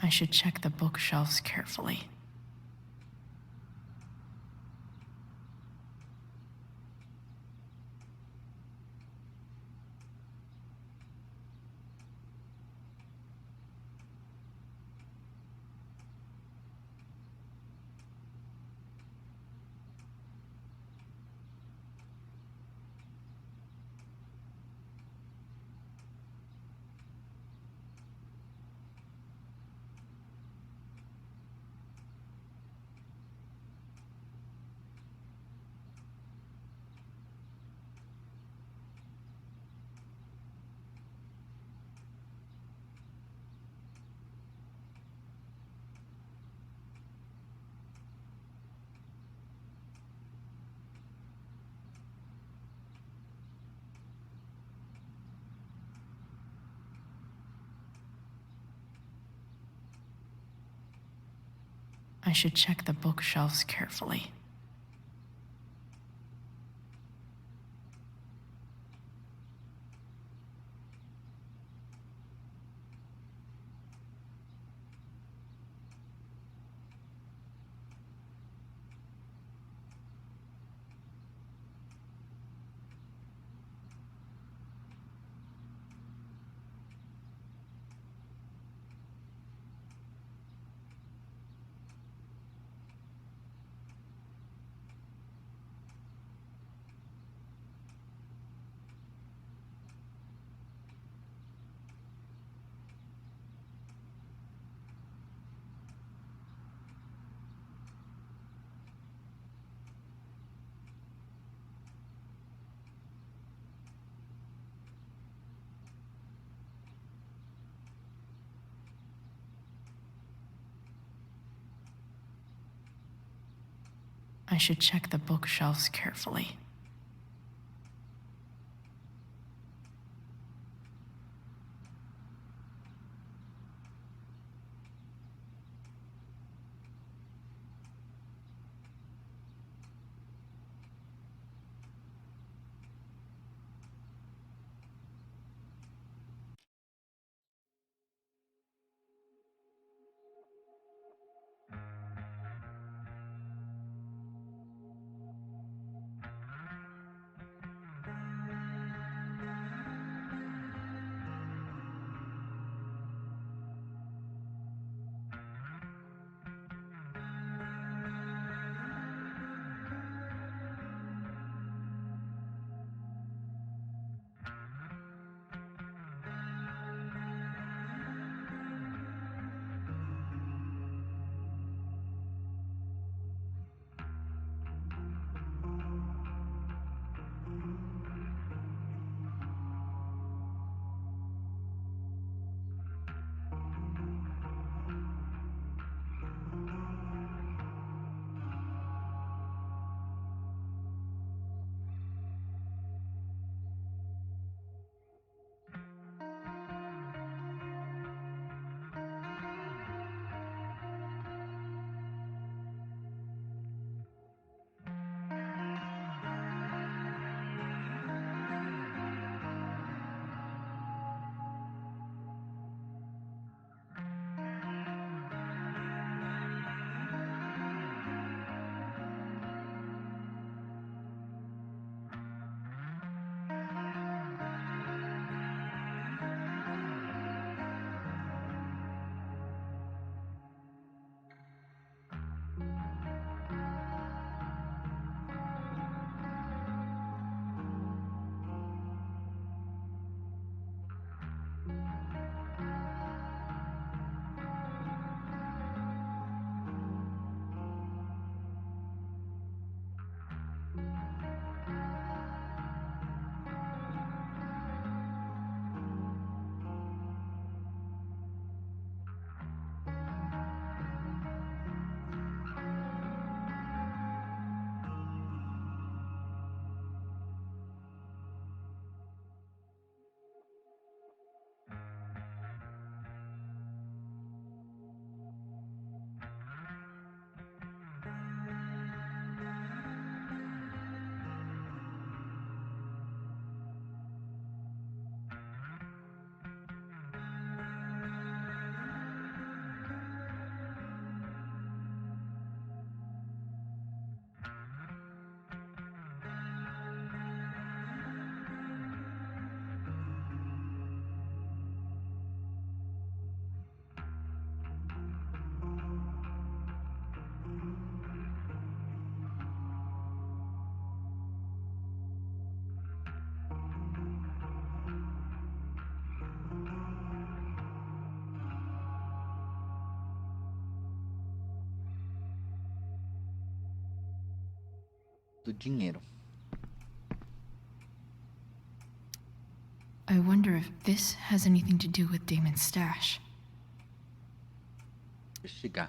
I should check the bookshelves carefully. I should check the bookshelves carefully. I should check the bookshelves carefully. Do dinheiro. I wonder if this has anything to do with Damon's stash. Investigar.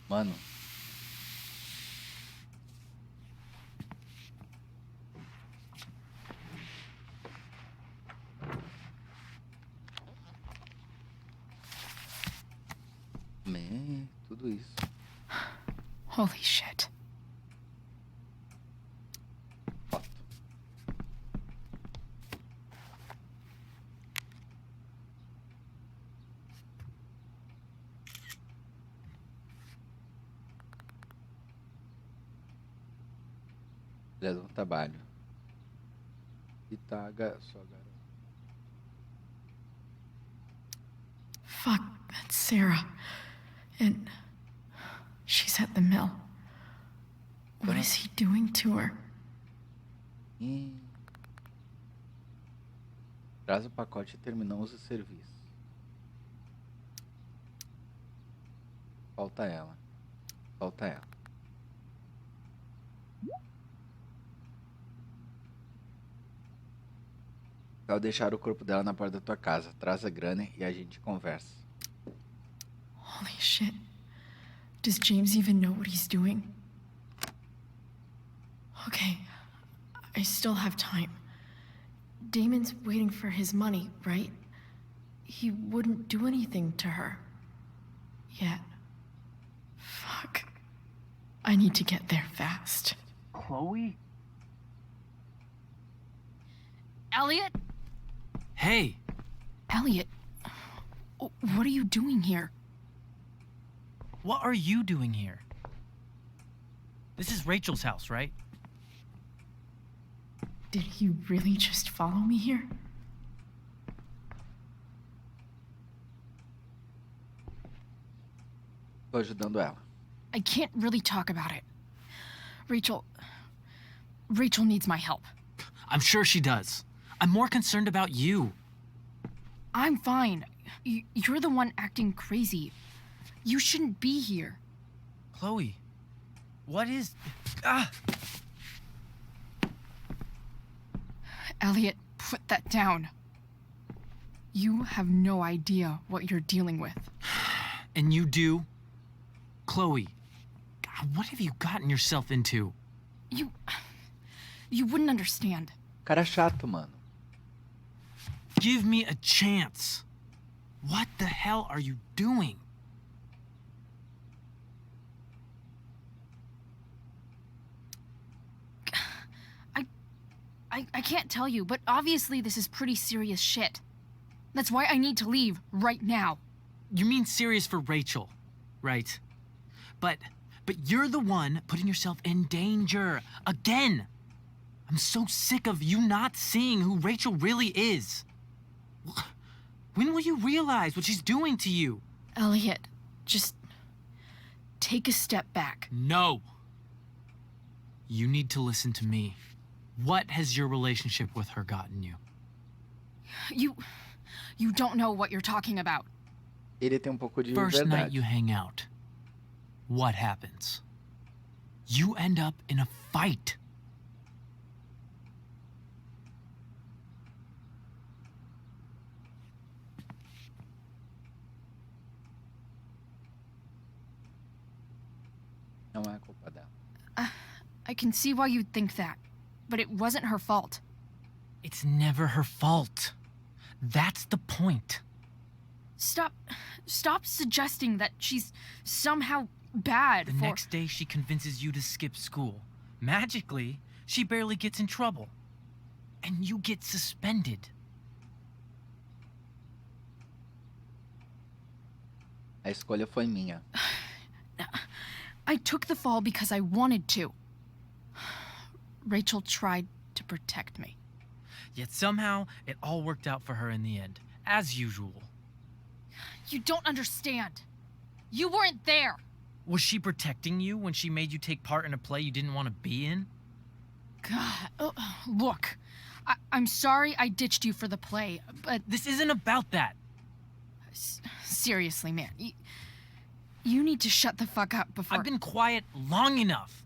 Mano. Man. Holy shit. Ele é um trabalho. E tá só garota. Fuck, that's Sarah. And she's at the mill. What is he doing to her? Traz o pacote e terminamos o serviço. Falta ela. Falta ela. Ao deixar o corpo dela na porta da tua casa, traz a grana e a gente conversa. Holy shit. Does James even know what he's doing? Okay, I still have time. Damon's waiting for his money, right? He wouldn't do anything to her. Yet. Fuck. I need to get there fast. Chloe? Elliot? Hey! Elliot, what are you doing here? What are you doing here? This is Rachel's house, right? Did he really just follow me here? Tô ajudando ela. I can't really talk about it. Rachel needs my help. I'm sure she does. I'm more concerned about you. I'm fine. You're the one acting crazy. You shouldn't be here. Chloe, what is... Elliot, put that down. You have no idea what you're dealing with. And you do? Chloe, God, what have you gotten yourself into? You wouldn't understand. Cara chato, mano. Give me a chance. What the hell are you doing? I can't tell you, but obviously this is pretty serious shit. That's why I need to leave right now. You mean serious for Rachel, right? But you're the one putting yourself in danger. Again! I'm so sick of you not seeing who Rachel really is. When will you realize what she's doing to you? Elliot, just take a step back. No. You need to listen to me. What has your relationship with her gotten you? You don't know what you're talking about. Ele tem pouco de First verdade. night you hang out, what happens? You end up in a fight. Não é culpa dela. I can see why you'd think that, but it wasn't her fault. It's never her fault. That's the point. Stop suggesting that she's somehow bad. The next day she convinces you to skip school. Magically, she barely gets in trouble. And you get suspended. A escolha foi minha. I took the fall because I wanted to. Rachel tried to protect me. Yet somehow, it all worked out for her in the end, as usual. You don't understand. You weren't there. Was she protecting you when she made you take part in a play you didn't want to be in? God, look, I'm sorry I ditched you for the play, but... This isn't about that. Seriously, man, you need to shut the fuck up before... I've been quiet long enough.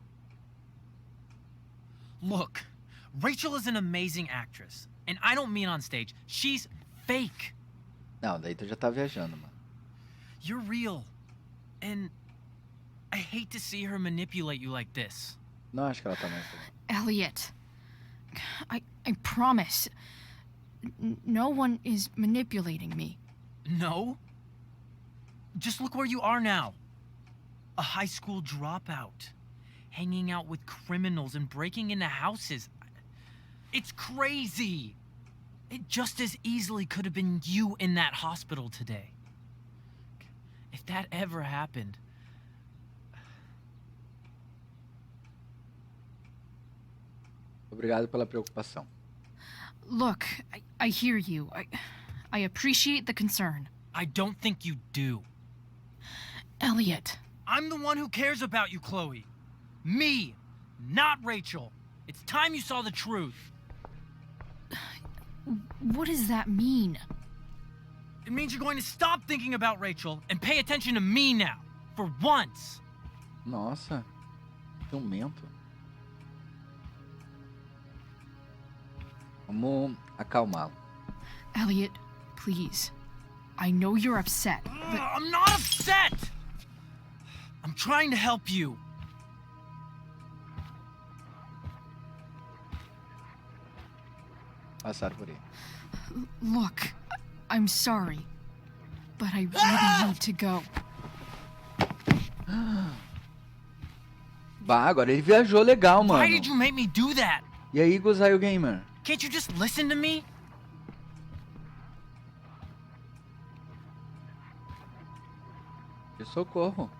Look, Rachel is an amazing actress, and I don't mean on stage. She's fake. Não, daí tu já tá viajando, mano. You're real, and I hate to see her manipulate you like this. Não acho que ela tá mais... Elliot, I promise, no one is manipulating me. No? Just look where you are now. a high school dropout, hanging out with criminals and breaking into houses. It's crazy. It just as easily could have been you in that hospital today. If that ever happened... Obrigado pela preocupação. Look, I hear you. I appreciate the concern. I don't think you do. Elliot. I'm the one who cares about you, Chloe. Me, not Rachel. It's time you saw the truth. What does that mean? It means you're going to stop thinking about Rachel and pay attention to me now. For once. Nossa. Ciumento. Vamos acalmá-lo. Elliot, please. I know you're upset, but... I'm not upset! I'm trying to help you. Passar por ele. Look, I'm sorry, but I really need to go. Bah, agora ele viajou legal, mano. Why did you make me do that? E aí, Gozaio Gamer? Can't you just listen to me? De socorro.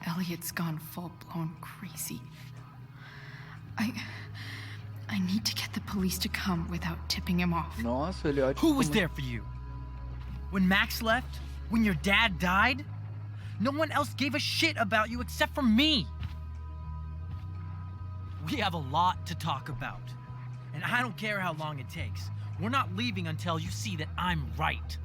Elliot's gone full-blown crazy. I need to get the police to come without tipping him off. Nossa, ele é ótimo. Who was there for you? When Max left? When your dad died? No one else gave a shit about you except for me. We have a lot to talk about. And I don't care how long it takes. We're not leaving until you see that I'm right.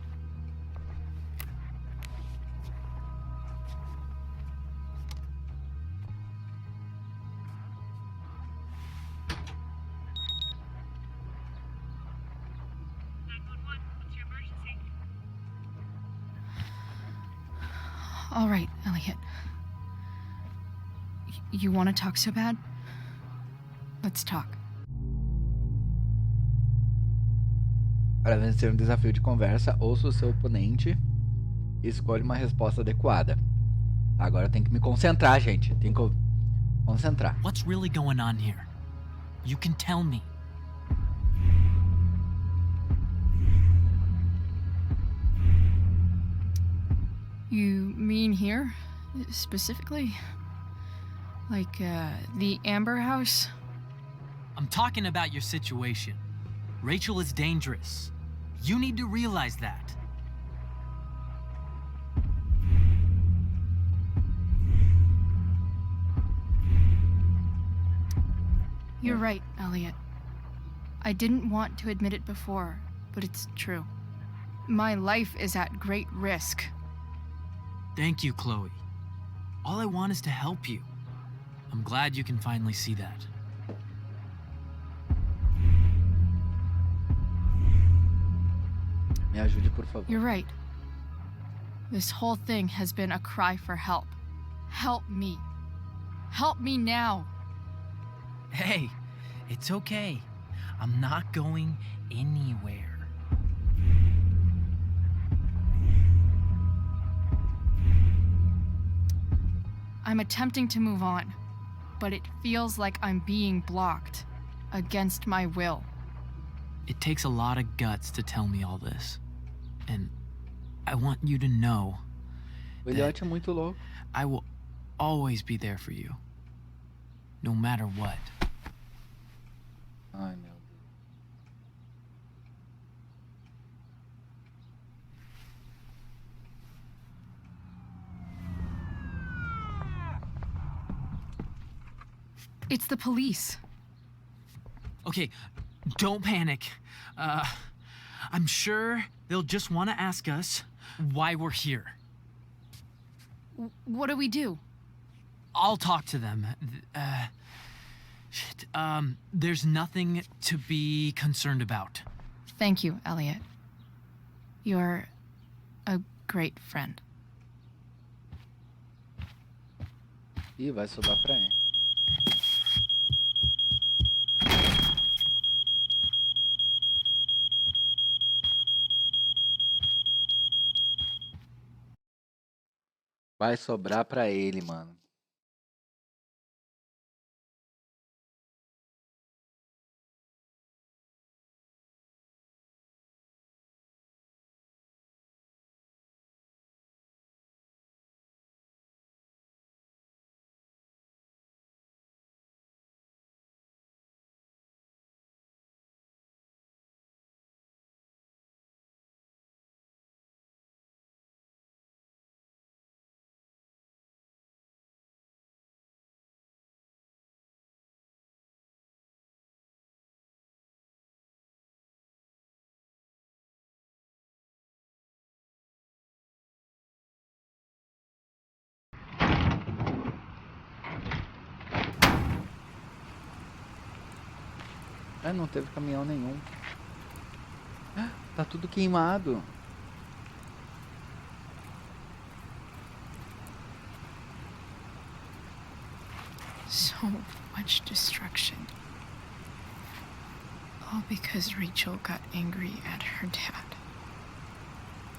All right, Elliot. You want to talk so bad? Let's talk. Para vencer um desafio de conversa, ouça o seu oponente e escolha uma resposta adequada. Agora tem que me concentrar, gente. Tem que concentrar. What's really going on here? You can tell me. You mean here? Specifically? Like, the Amber House? I'm talking about your situation. Rachel is dangerous. You need to realize that. You're right, Elliot. I didn't want to admit it before, but it's true. My life is at great risk. Thank you, Chloe. All I want is to help you. I'm glad you can finally see that. Me ajude, por favor. You're right. This whole thing has been a cry for help. Help me. Help me now. Hey, it's okay. I'm not going anywhere. I'm attempting to move on, but it feels like I'm being blocked against my will. It takes a lot of guts to tell me all this. And I want you to know O Elliot é muito louco. I will always be there for you. No matter what. Ai, meu Deus. It's the police. Okay, don't panic. I'm sure they'll just want to ask us why we're here. What do we do? I'll talk to them. There's nothing to be concerned about. Thank you, Elliot. You're a great friend. Ih, vai sobrar pra ele. Vai sobrar pra ele, mano. Ah, não teve caminhão nenhum. Ah, tá tudo queimado. So much destruction. All because Rachel got angry at her dad,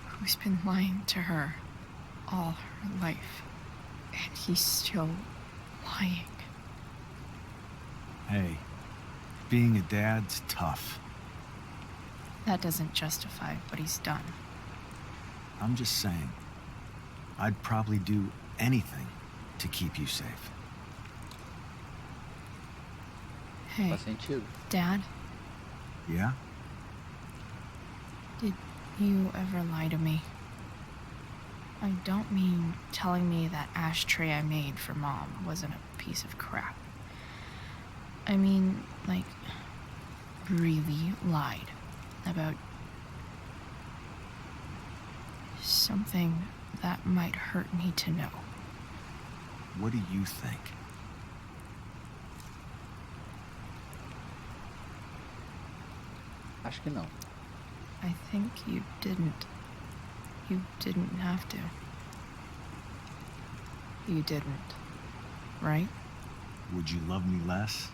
who's been lying to her all her life. And he's still lying. Hey, being a dad's tough. That doesn't justify what he's done. I'm just saying, I'd probably do anything to keep you safe. Hey, Faz sentido. Dad, Yeah? did you ever lie to me? I don't mean telling me that ashtray I made for Mom wasn't a piece of crap. I mean, like, really lied about something that might hurt me to know. What do you think? Acho que não. I think you didn't. You didn't have to. You didn't, right? Would you love me less?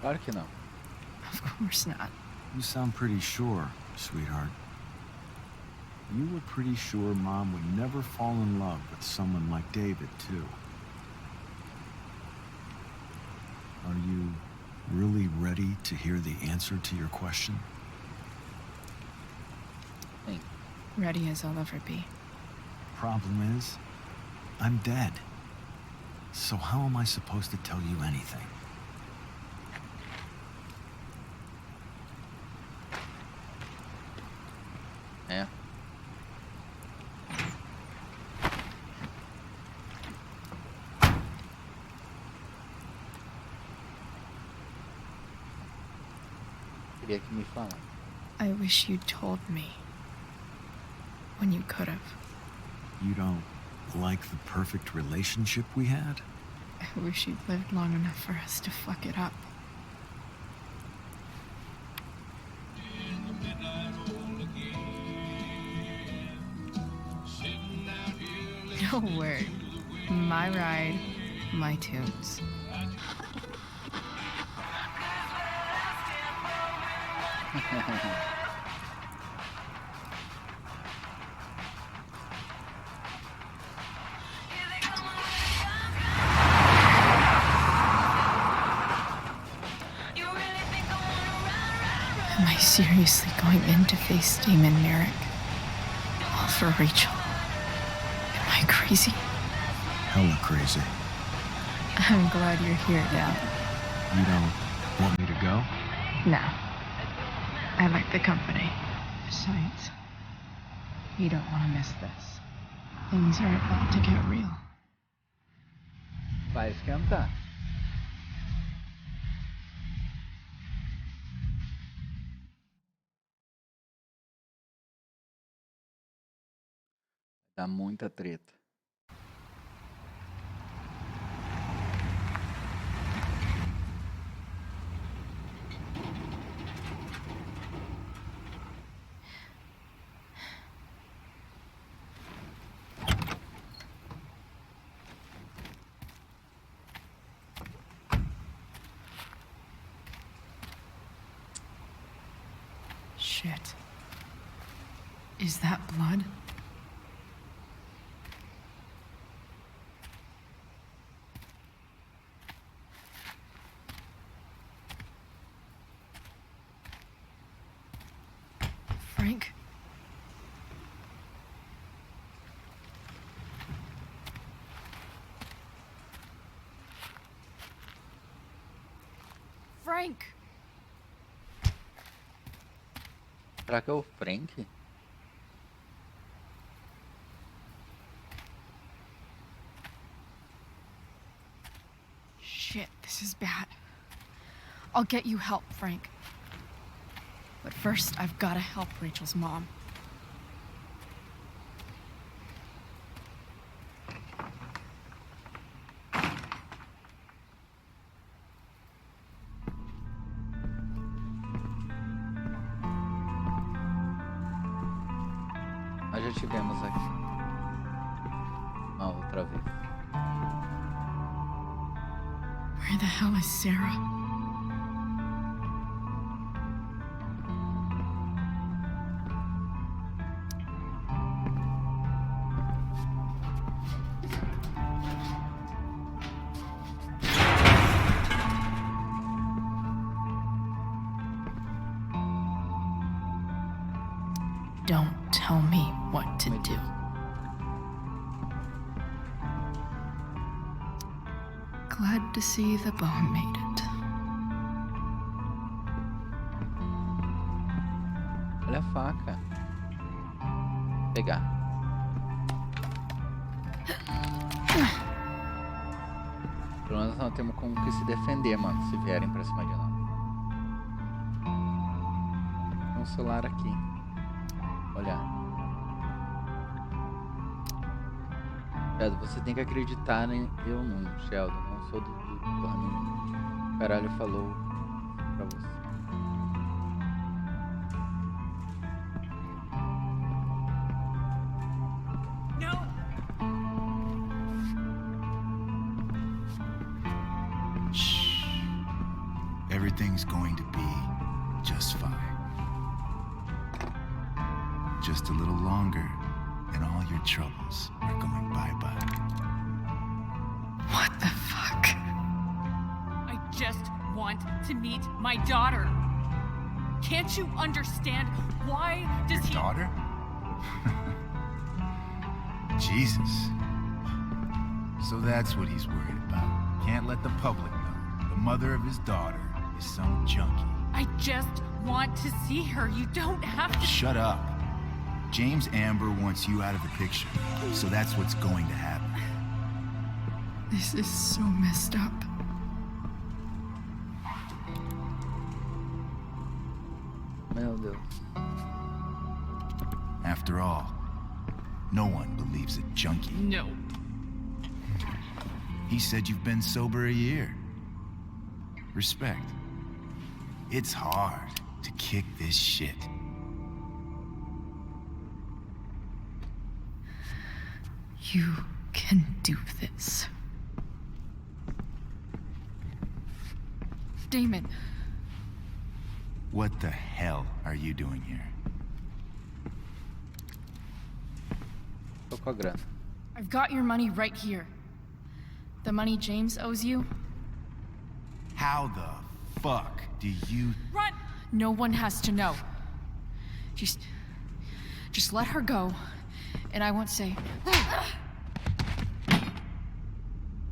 Claro que não. Of course not. You sound pretty sure, sweetheart. You were pretty sure Mom would never fall in love with someone like David, too. Are you really ready to hear the answer to your question? Sim. Ready as I'll ever be. Problem is, I'm dead. So how am I supposed to tell you anything? É. Queria que me falasse. I wish you'd told me when you could have. You don't like the perfect relationship we had? I wish you'd lived long enough for us to fuck it up. No word. My ride, my tunes. Am I seriously going in to face Damon Merrick? All for Rachel? Am I crazy? Hella crazy. I'm glad you're here, Dad. You don't want me to go? No. I like the company. Besides, you don't want to miss this. Things are about to get real. Vai esquentar. Dá muita treta. Shit. Is that blood? Frank! Será que é o Frank? Shit, this is bad. I'll get you help, Frank. But first, I've gotta help Rachel's mom. Nós já tivemos aqui. Uma outra vez. Where the hell is Sarah? Don't tell me what to do. Glad to see the bone made it. Olha a faca. Pegar. Pelo menos nós temos como que se defender, mano, se vierem pra cima de nós. Tem um celular aqui. Olha. Sheldon, você tem que acreditar em eu não, Sheldon. Não sou do plano. Caralho falou pra você. Everything's going to be just fine. Just a little longer, and all your troubles are going bye-bye. What the fuck? I just want to meet my daughter. Can't you understand? Why does Your daughter? Jesus. So that's what he's worried about. Can't let the public know. The mother of his daughter is some junkie. I just want to see her. You don't have to. Shut up. James Amber wants you out of the picture, so that's what's going to happen. This is so messed up. Meu Deus. After all, no one believes a junkie. No. He said you've been sober a year. Respect. It's hard to kick this shit. You can do this. Damon. What the hell are you doing here? Tô com a grana. I've got your money right here. The money James owes you. How the fuck do you... Run! No one has to know. Just let her go, and I won't say...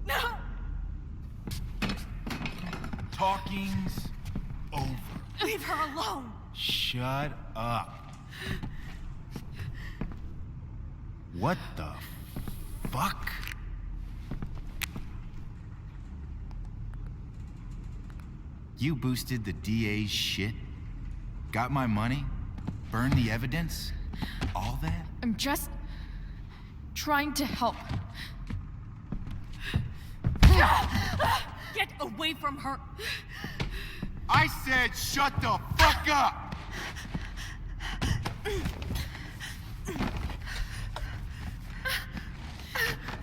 No! Talking's over. Leave her alone! Shut up. What the fuck? You boosted the DA's shit? Got my money? Burned the evidence? All that? I'm just trying to help. Get away from her! I said shut the fuck up!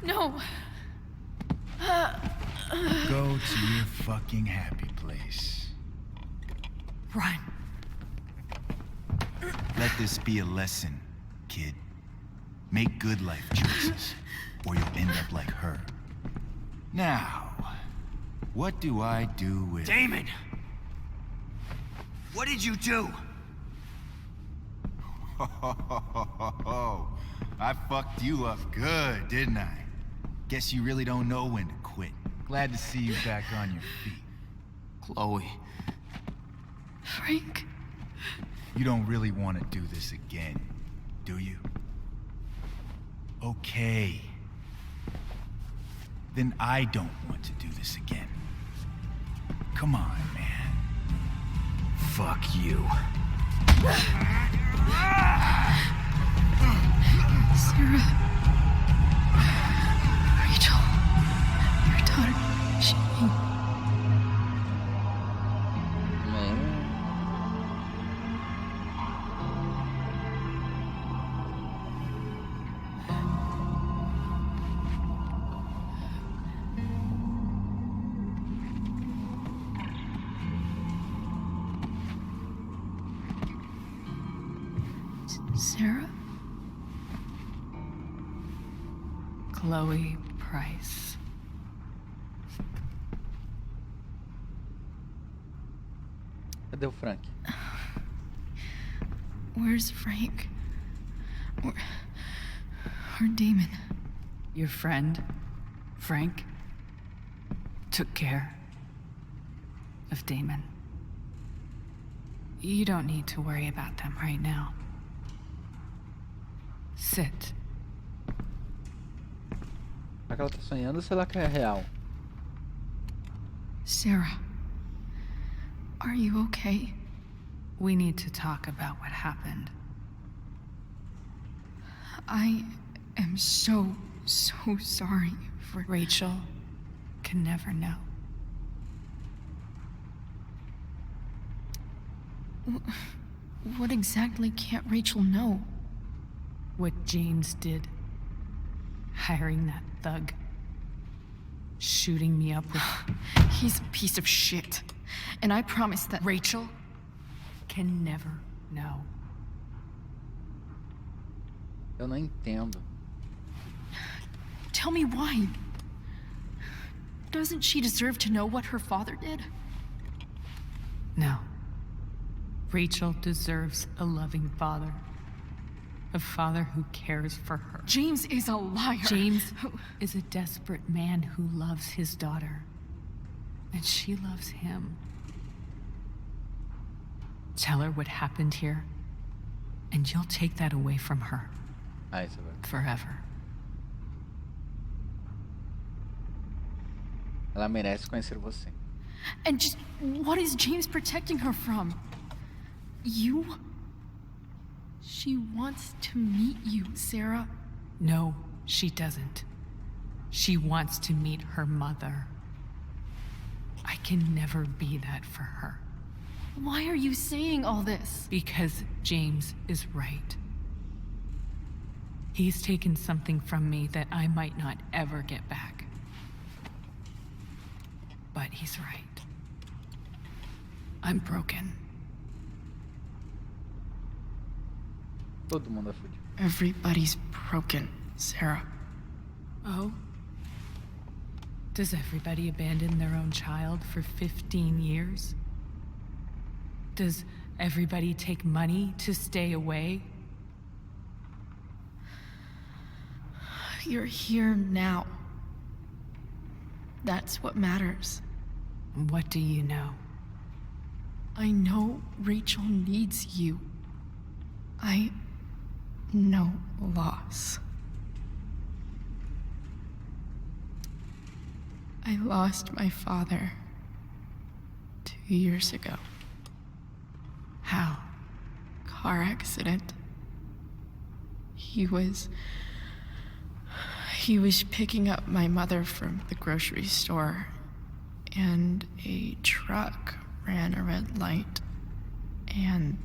No. Go to your fucking happy place. Run. Let this be a lesson, kid. Make good life choices, or you'll end up like her. Now, what do I do with... Damon! What did you do? I fucked you up good, didn't I? Guess you really don't know when to quit. Glad to see you back on your feet. Chloe, Frank? You don't really want to do this again, do you? Okay. Then I don't want to do this again. Come on, man. Fuck you. Sarah. Rachel. Your daughter, she... Sarah? Chloe Price. Cadê o Frank? Where's Frank? Or Damon? Your friend, Frank, took care of Damon. You don't need to worry about them right now. Sit. Será que ela tá sonhando ou será que é real? Sarah, are you okay? We need to talk about what happened. I am so sorry for... Rachel can never know. What exactly can't Rachel know? What James did. Hiring that thug. Shooting me up with... He's a piece of shit. And I promise that... Rachel can never know. Eu não entendo. Tell me why. Doesn't she deserve to know what her father did? No. Rachel deserves a loving father. A father who cares for her. James is a liar. James is a desperate man who loves his daughter. And she loves him. Tell her what happened here, and you'll take that away from her. Ah, isso vai. Forever. Ela merece conhecer você. And just what is James protecting her from? You? She wants to meet you, Sarah. No, she doesn't. She wants to meet her mother. I can never be that for her. Why are you saying all this? Because James is right. He's taken something from me that I might not ever get back. But he's right. I'm broken. Todo mundo é fudido. Everybody's broken, Sarah. Oh? Does everybody abandon their own child for 15 years? Does everybody take money to stay away? You're here now. That's what matters. What do you know? I know Rachel needs you. I know loss. I lost my father 2 years ago. How? Car accident. He was picking up my mother from the grocery store, and a truck ran a red light, and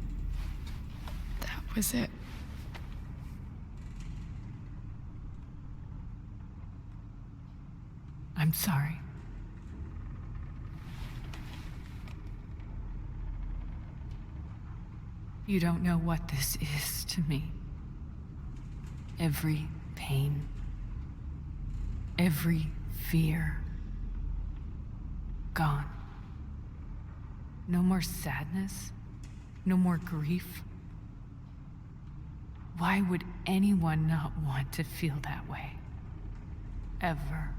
that was it. I'm sorry. You don't know what this is to me. Every pain, every fear, gone. No more sadness, no more grief. Why would anyone not want to feel that way? Ever.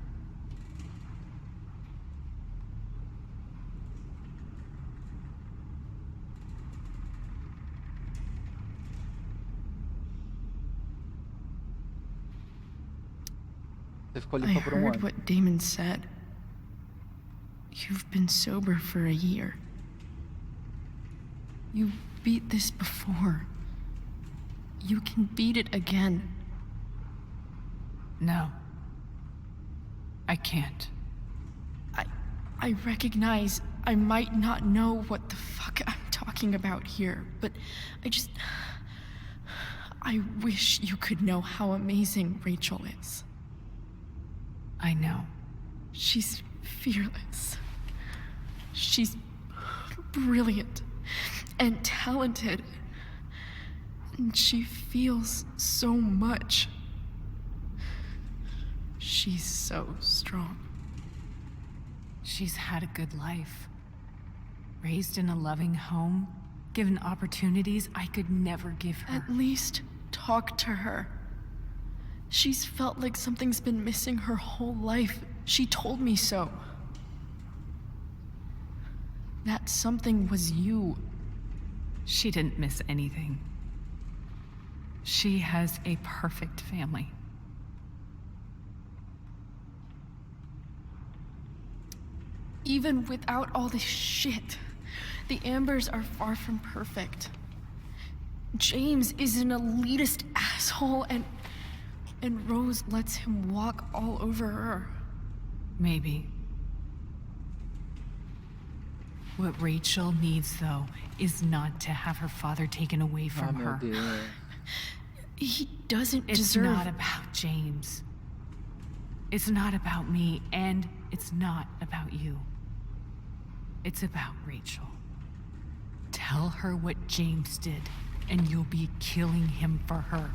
Você ficou ali I só por um heard ano. what Damon said. You've been sober for a year. You beat this before. You can beat it again. No. I can't. I recognize I might not know what the fuck I'm talking about here, but I wish you could know how amazing Rachel is. I know. She's fearless. She's brilliant and talented. And she feels so much. She's so strong. She's had a good life. Raised in a loving home, given opportunities I could never give her. At least talk to her. She's felt like something's been missing her whole life. She told me so. That something was you. She didn't miss anything. She has a perfect family. Even without all this shit, the Ambers are far from perfect. James is an elitist asshole, and Rose lets him walk all over her. Maybe. What Rachel needs, though, is not to have her father taken away from her. He doesn't It's deserve... not about James. It's not about me, and it's not about you. It's about Rachel. Tell her what James did, and you'll be killing him for her.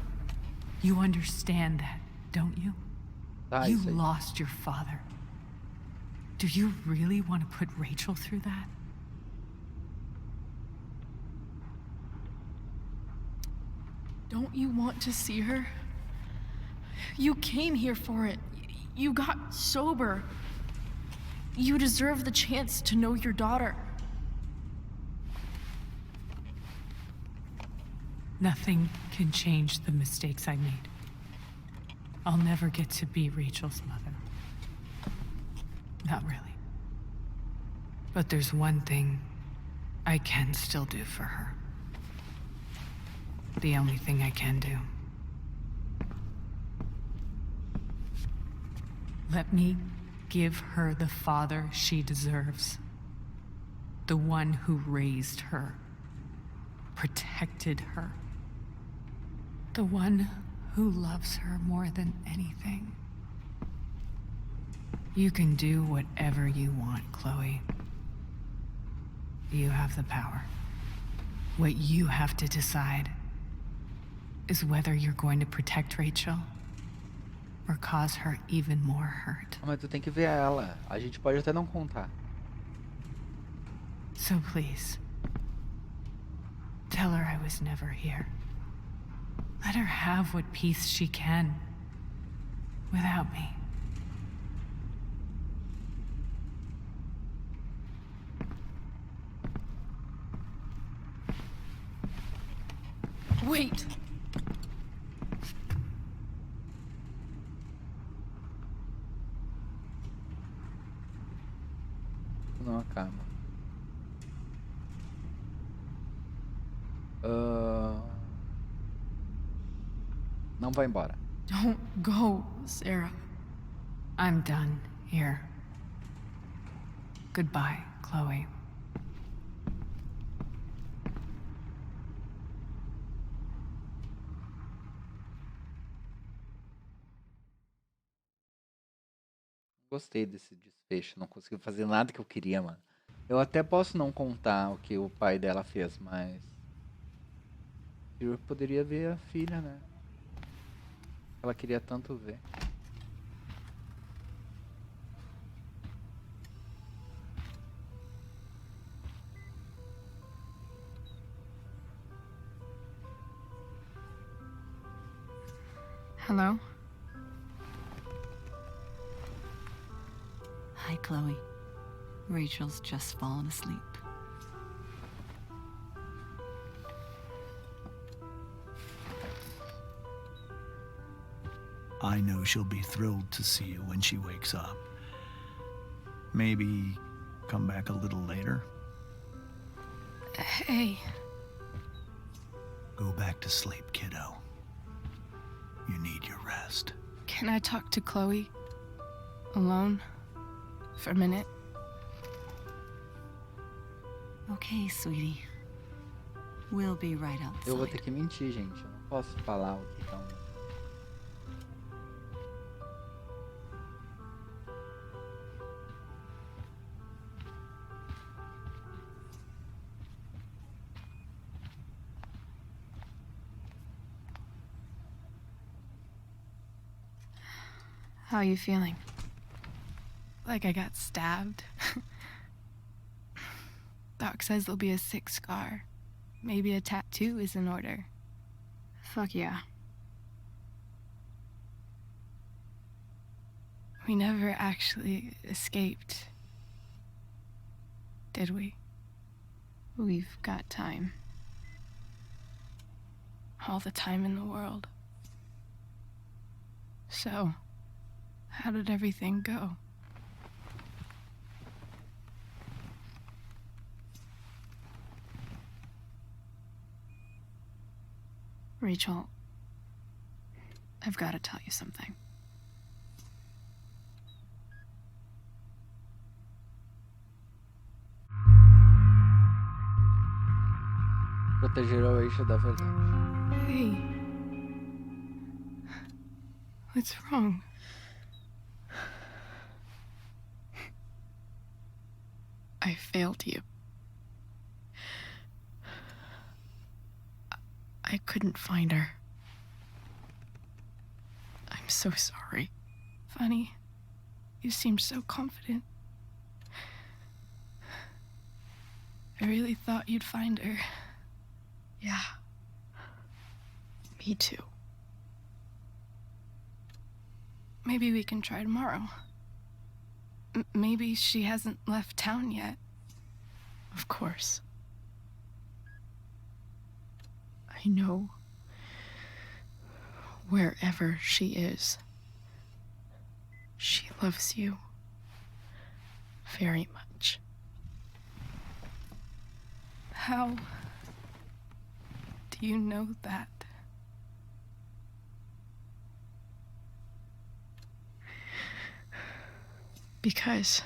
You understand that, don't you? You lost your father. Do you really want to put Rachel through that? Don't you want to see her? You came here for it. You got sober. You deserve the chance to know your daughter. Nothing can change the mistakes I made. I'll never get to be Rachel's mother. Not really. But there's one thing I can still do for her. The only thing I can do. Let me give her the father she deserves. The one who raised her, protected her. The one who loves her more than anything. You can do whatever you want, Chloe. You have the power. What you have to decide is whether you're going to protect Rachel or cause her even more hurt. Mas tu tem que ver ela. A gente pode até não contar. So please, tell her I was never here. Let her have what peace she can without me. Wait! Não acaba. Não vai embora. Don't go, Sarah. I'm done here. Goodbye, Chloe. Gostei desse desfecho. Não consegui fazer nada que eu queria, mano. Eu até posso não contar o que o pai dela fez, mas eu poderia ver a filha, né? Ela queria tanto ver. Hello? Hi, Chloe. Rachel's just fallen asleep. I know she'll be thrilled to see you when she wakes up. Maybe come back a little later? Hey. Go back to sleep, kiddo. You need your rest. Can I talk to Chloe? Alone? For a minute? Okay, sweetie. We'll be right outside. Eu vou ter que mentir, gente. Eu não posso falar o que tá. How are you feeling? Like I got stabbed? Doc says there'll be a sick scar. Maybe a tattoo is in order. Fuck yeah. We never actually escaped, did we? We've got time. All the time in the world. So, how did everything go? Rachel, I've got to tell you something. Proteger a Rachel da verdade. Hey. What's wrong? I failed you. I couldn't find her. I'm so sorry. Funny. You seemed so confident. I really thought you'd find her. Yeah. Me too. Maybe we can try tomorrow. Maybe she hasn't left town yet. Of course. I know. Wherever she is, she loves you very much. How do you know that? Because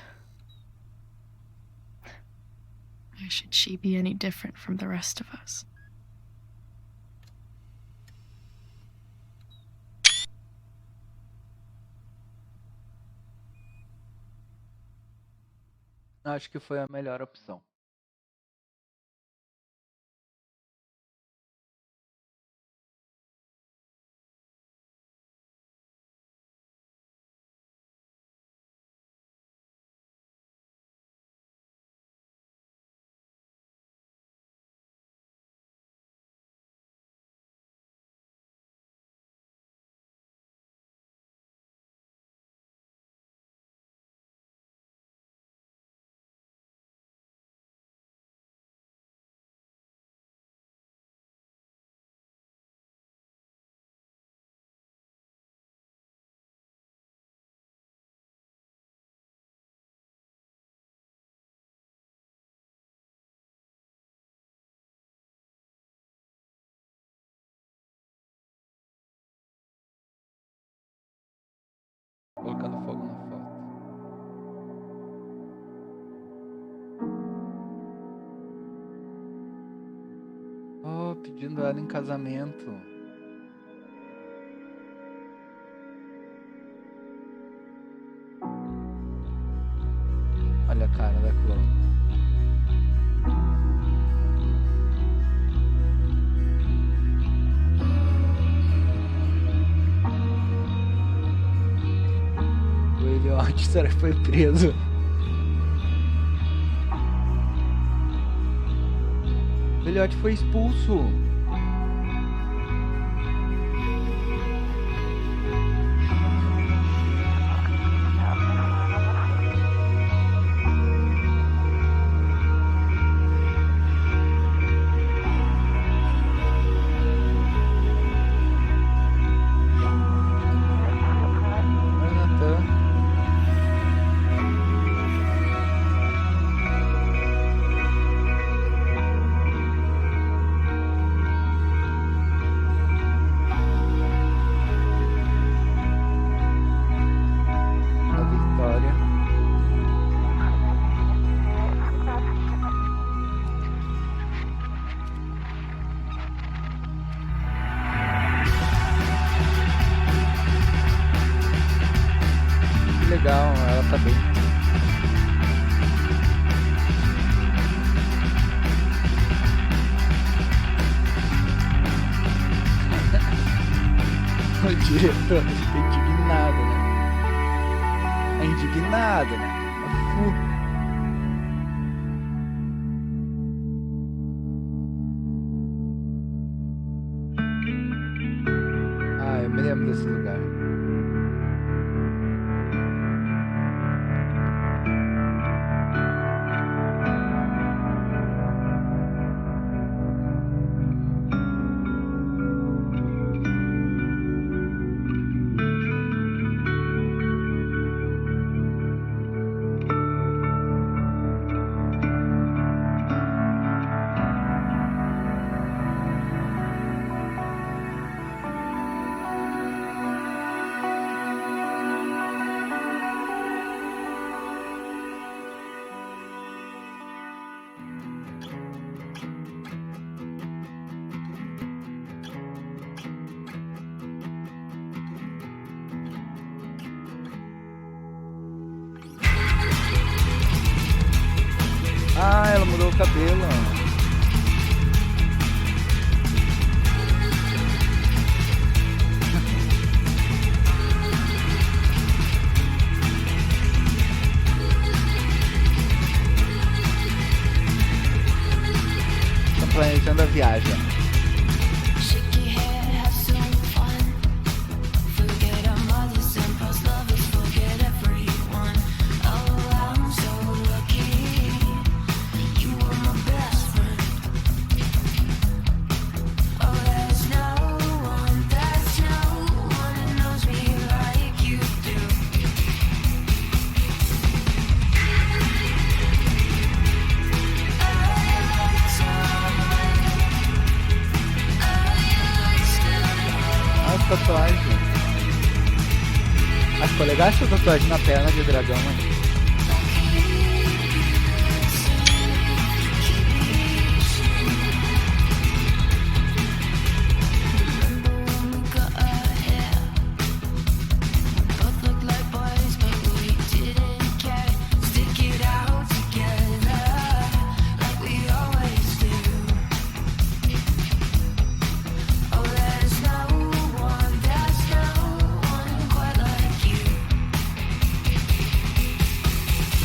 why should she be any different from the rest of us? Acho que foi a melhor opção. Colocando fogo na foto. Oh, pedindo ela em casamento. Olha a cara da Chloe. Será que foi preso? O filhote foi expulso. tá bem. O diretor fica indignado, né? É indignado, né? É fu. Ah, eu me lembro desse lugar. Ah, ela mudou o cabelo. Estão planejando a viagem. Tatuagem. Acho que ficou legal essa tatuagem na perna de dragão, hein?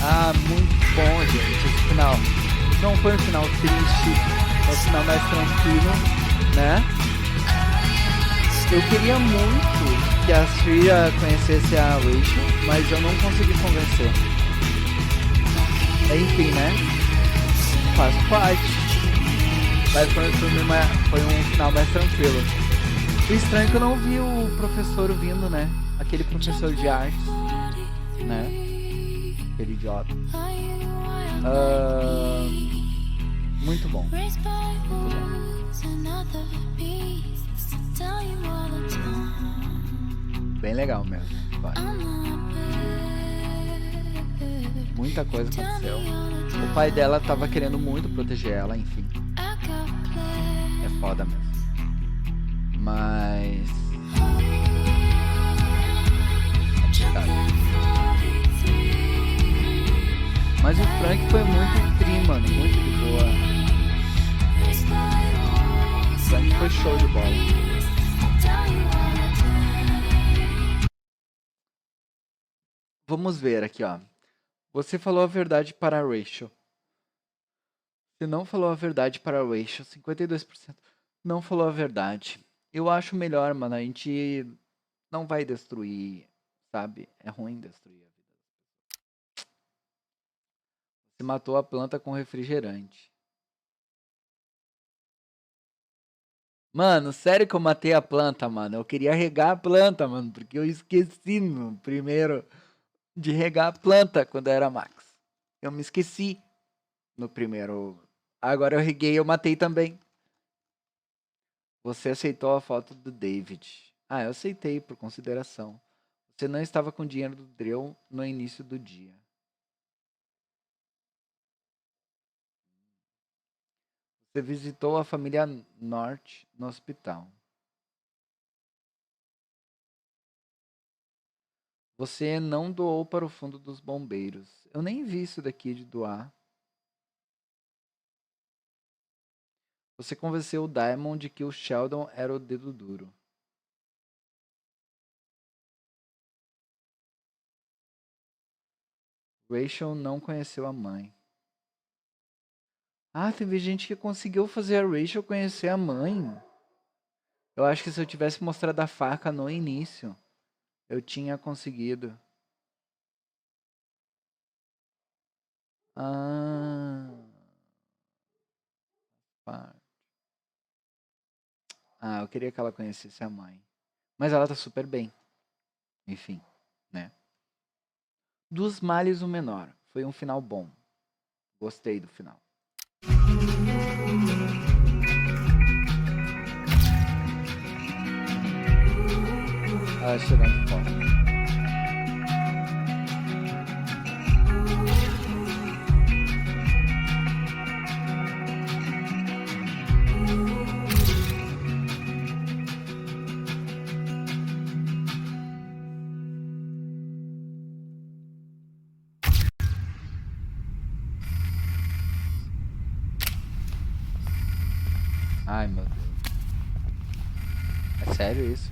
Ah, muito bom, gente, esse final. Não foi um final triste, é um final mais tranquilo, né? Eu queria muito que a Cia conhecesse a Rachel, mas eu não consegui convencer. Enfim, né? Faz parte. Mas foi um final mais tranquilo. O estranho é que eu não vi o professor vindo, né? Aquele professor de artes, né? Aquele idiota. Muito bom. Bem legal mesmo. Vai. Muita coisa aconteceu. O pai dela tava querendo muito proteger ela, enfim. É foda mesmo. Mas... Mas o Frank foi muito tri, mano. Muito de boa. O Frank foi show de bola. Vamos ver aqui, ó. Você falou a verdade para a Rachel. Você não falou a verdade para a Rachel. 52% não falou a verdade. Eu acho melhor, mano. A gente não vai destruir, sabe? É ruim destruir. Você matou a planta com refrigerante. Mano, sério que eu matei a planta, mano? Eu queria regar a planta, mano. Porque eu esqueci no primeiro de regar a planta quando eu era Max. Eu me esqueci no primeiro. Agora eu reguei e eu matei também. Você aceitou a foto do David. Ah, eu aceitei por consideração. Você não estava com dinheiro do Drill no início do dia. Você visitou a família Norte no hospital. Você não doou para o fundo dos bombeiros. Eu nem vi isso daqui de doar. Você convenceu o Diamond de que o Sheldon era o dedo duro. Rachel não conheceu a mãe. Ah, teve gente que conseguiu fazer a Rachel conhecer a mãe. Eu acho que se eu tivesse mostrado a faca no início, eu tinha conseguido. Ah, eu queria que ela conhecesse a mãe. Mas ela tá super bem. Enfim, né? Dos males o menor. Foi um final bom. Gostei do final. Ela chegando fora. Ai, meu Deus. É sério isso?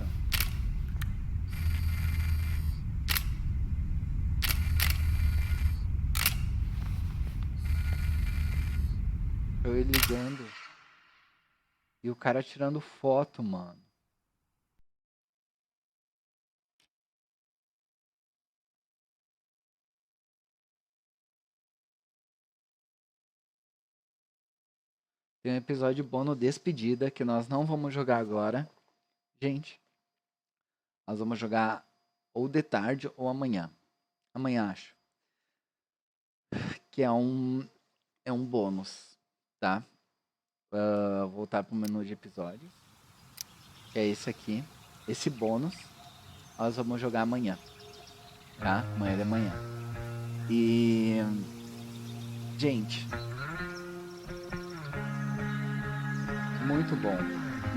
Eu ia ligando. E o cara tirando foto, mano. Tem um episódio bom no Despedida que nós não vamos jogar agora. Gente, nós vamos jogar ou de tarde ou amanhã. Amanhã, acho. Que é um bônus, tá? Voltar pro menu de episódios. Que é esse aqui. Esse bônus nós vamos jogar amanhã. Tá? Amanhã de manhã. E... gente... muito bom.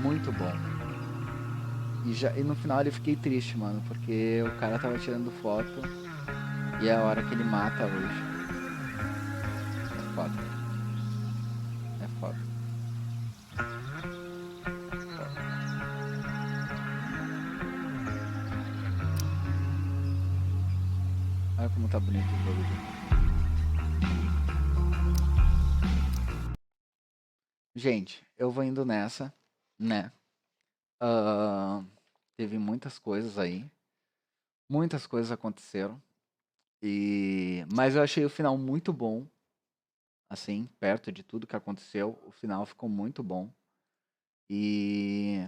Muito bom. E no final eu fiquei triste, mano. Porque o cara tava tirando foto. E é a hora que ele mata hoje. É foda. É foda. Olha como tá bonito o jogo, gente. Eu vou indo nessa, né? Teve muitas coisas aí. Muitas coisas aconteceram. Mas eu achei o final muito bom. Assim, perto de tudo que aconteceu, o final ficou muito bom. E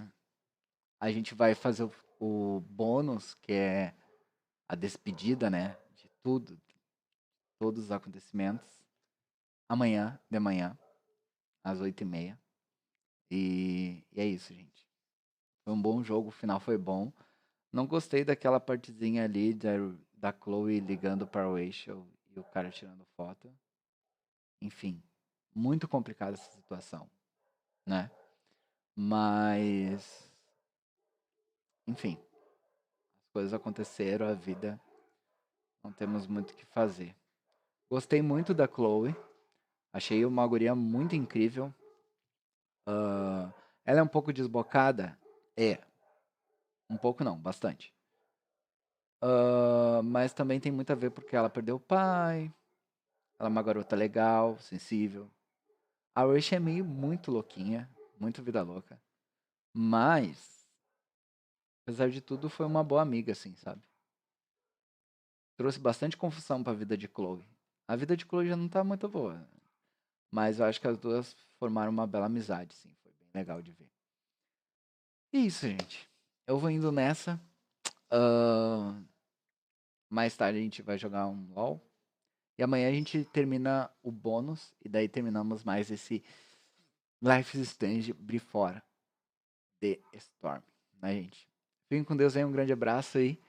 a gente vai fazer o bônus, que é a despedida, né? De tudo, todos os acontecimentos. Amanhã, de manhã, às 8h30. E é isso, gente. Foi um bom jogo, o final foi bom. Não gostei daquela partezinha ali da Chloe ligando para o Rachel e o cara tirando foto. Enfim, muito complicada essa situação, né? Mas, enfim, as coisas aconteceram, a vida, não temos muito o que fazer. Gostei muito da Chloe, achei uma guria muito incrível. Ela é um pouco desbocada? É. Um pouco não, bastante. Mas também tem muito a ver porque ela perdeu o pai. Ela é uma garota legal, sensível. A Rachel é meio muito louquinha, muito vida louca. Mas, apesar de tudo, foi uma boa amiga, assim, sabe? Trouxe bastante confusão pra vida de Chloe. A vida de Chloe já não tá muito boa. Mas eu acho que as duas formaram uma bela amizade, sim. Foi bem legal de ver. E isso, gente. Eu vou indo nessa. Mais tarde a gente vai jogar um LOL. E amanhã a gente termina o bônus. E daí terminamos mais esse Life is Strange Before the Storm. Né, gente? Fiquem com Deus aí. Um grande abraço e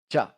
tchau.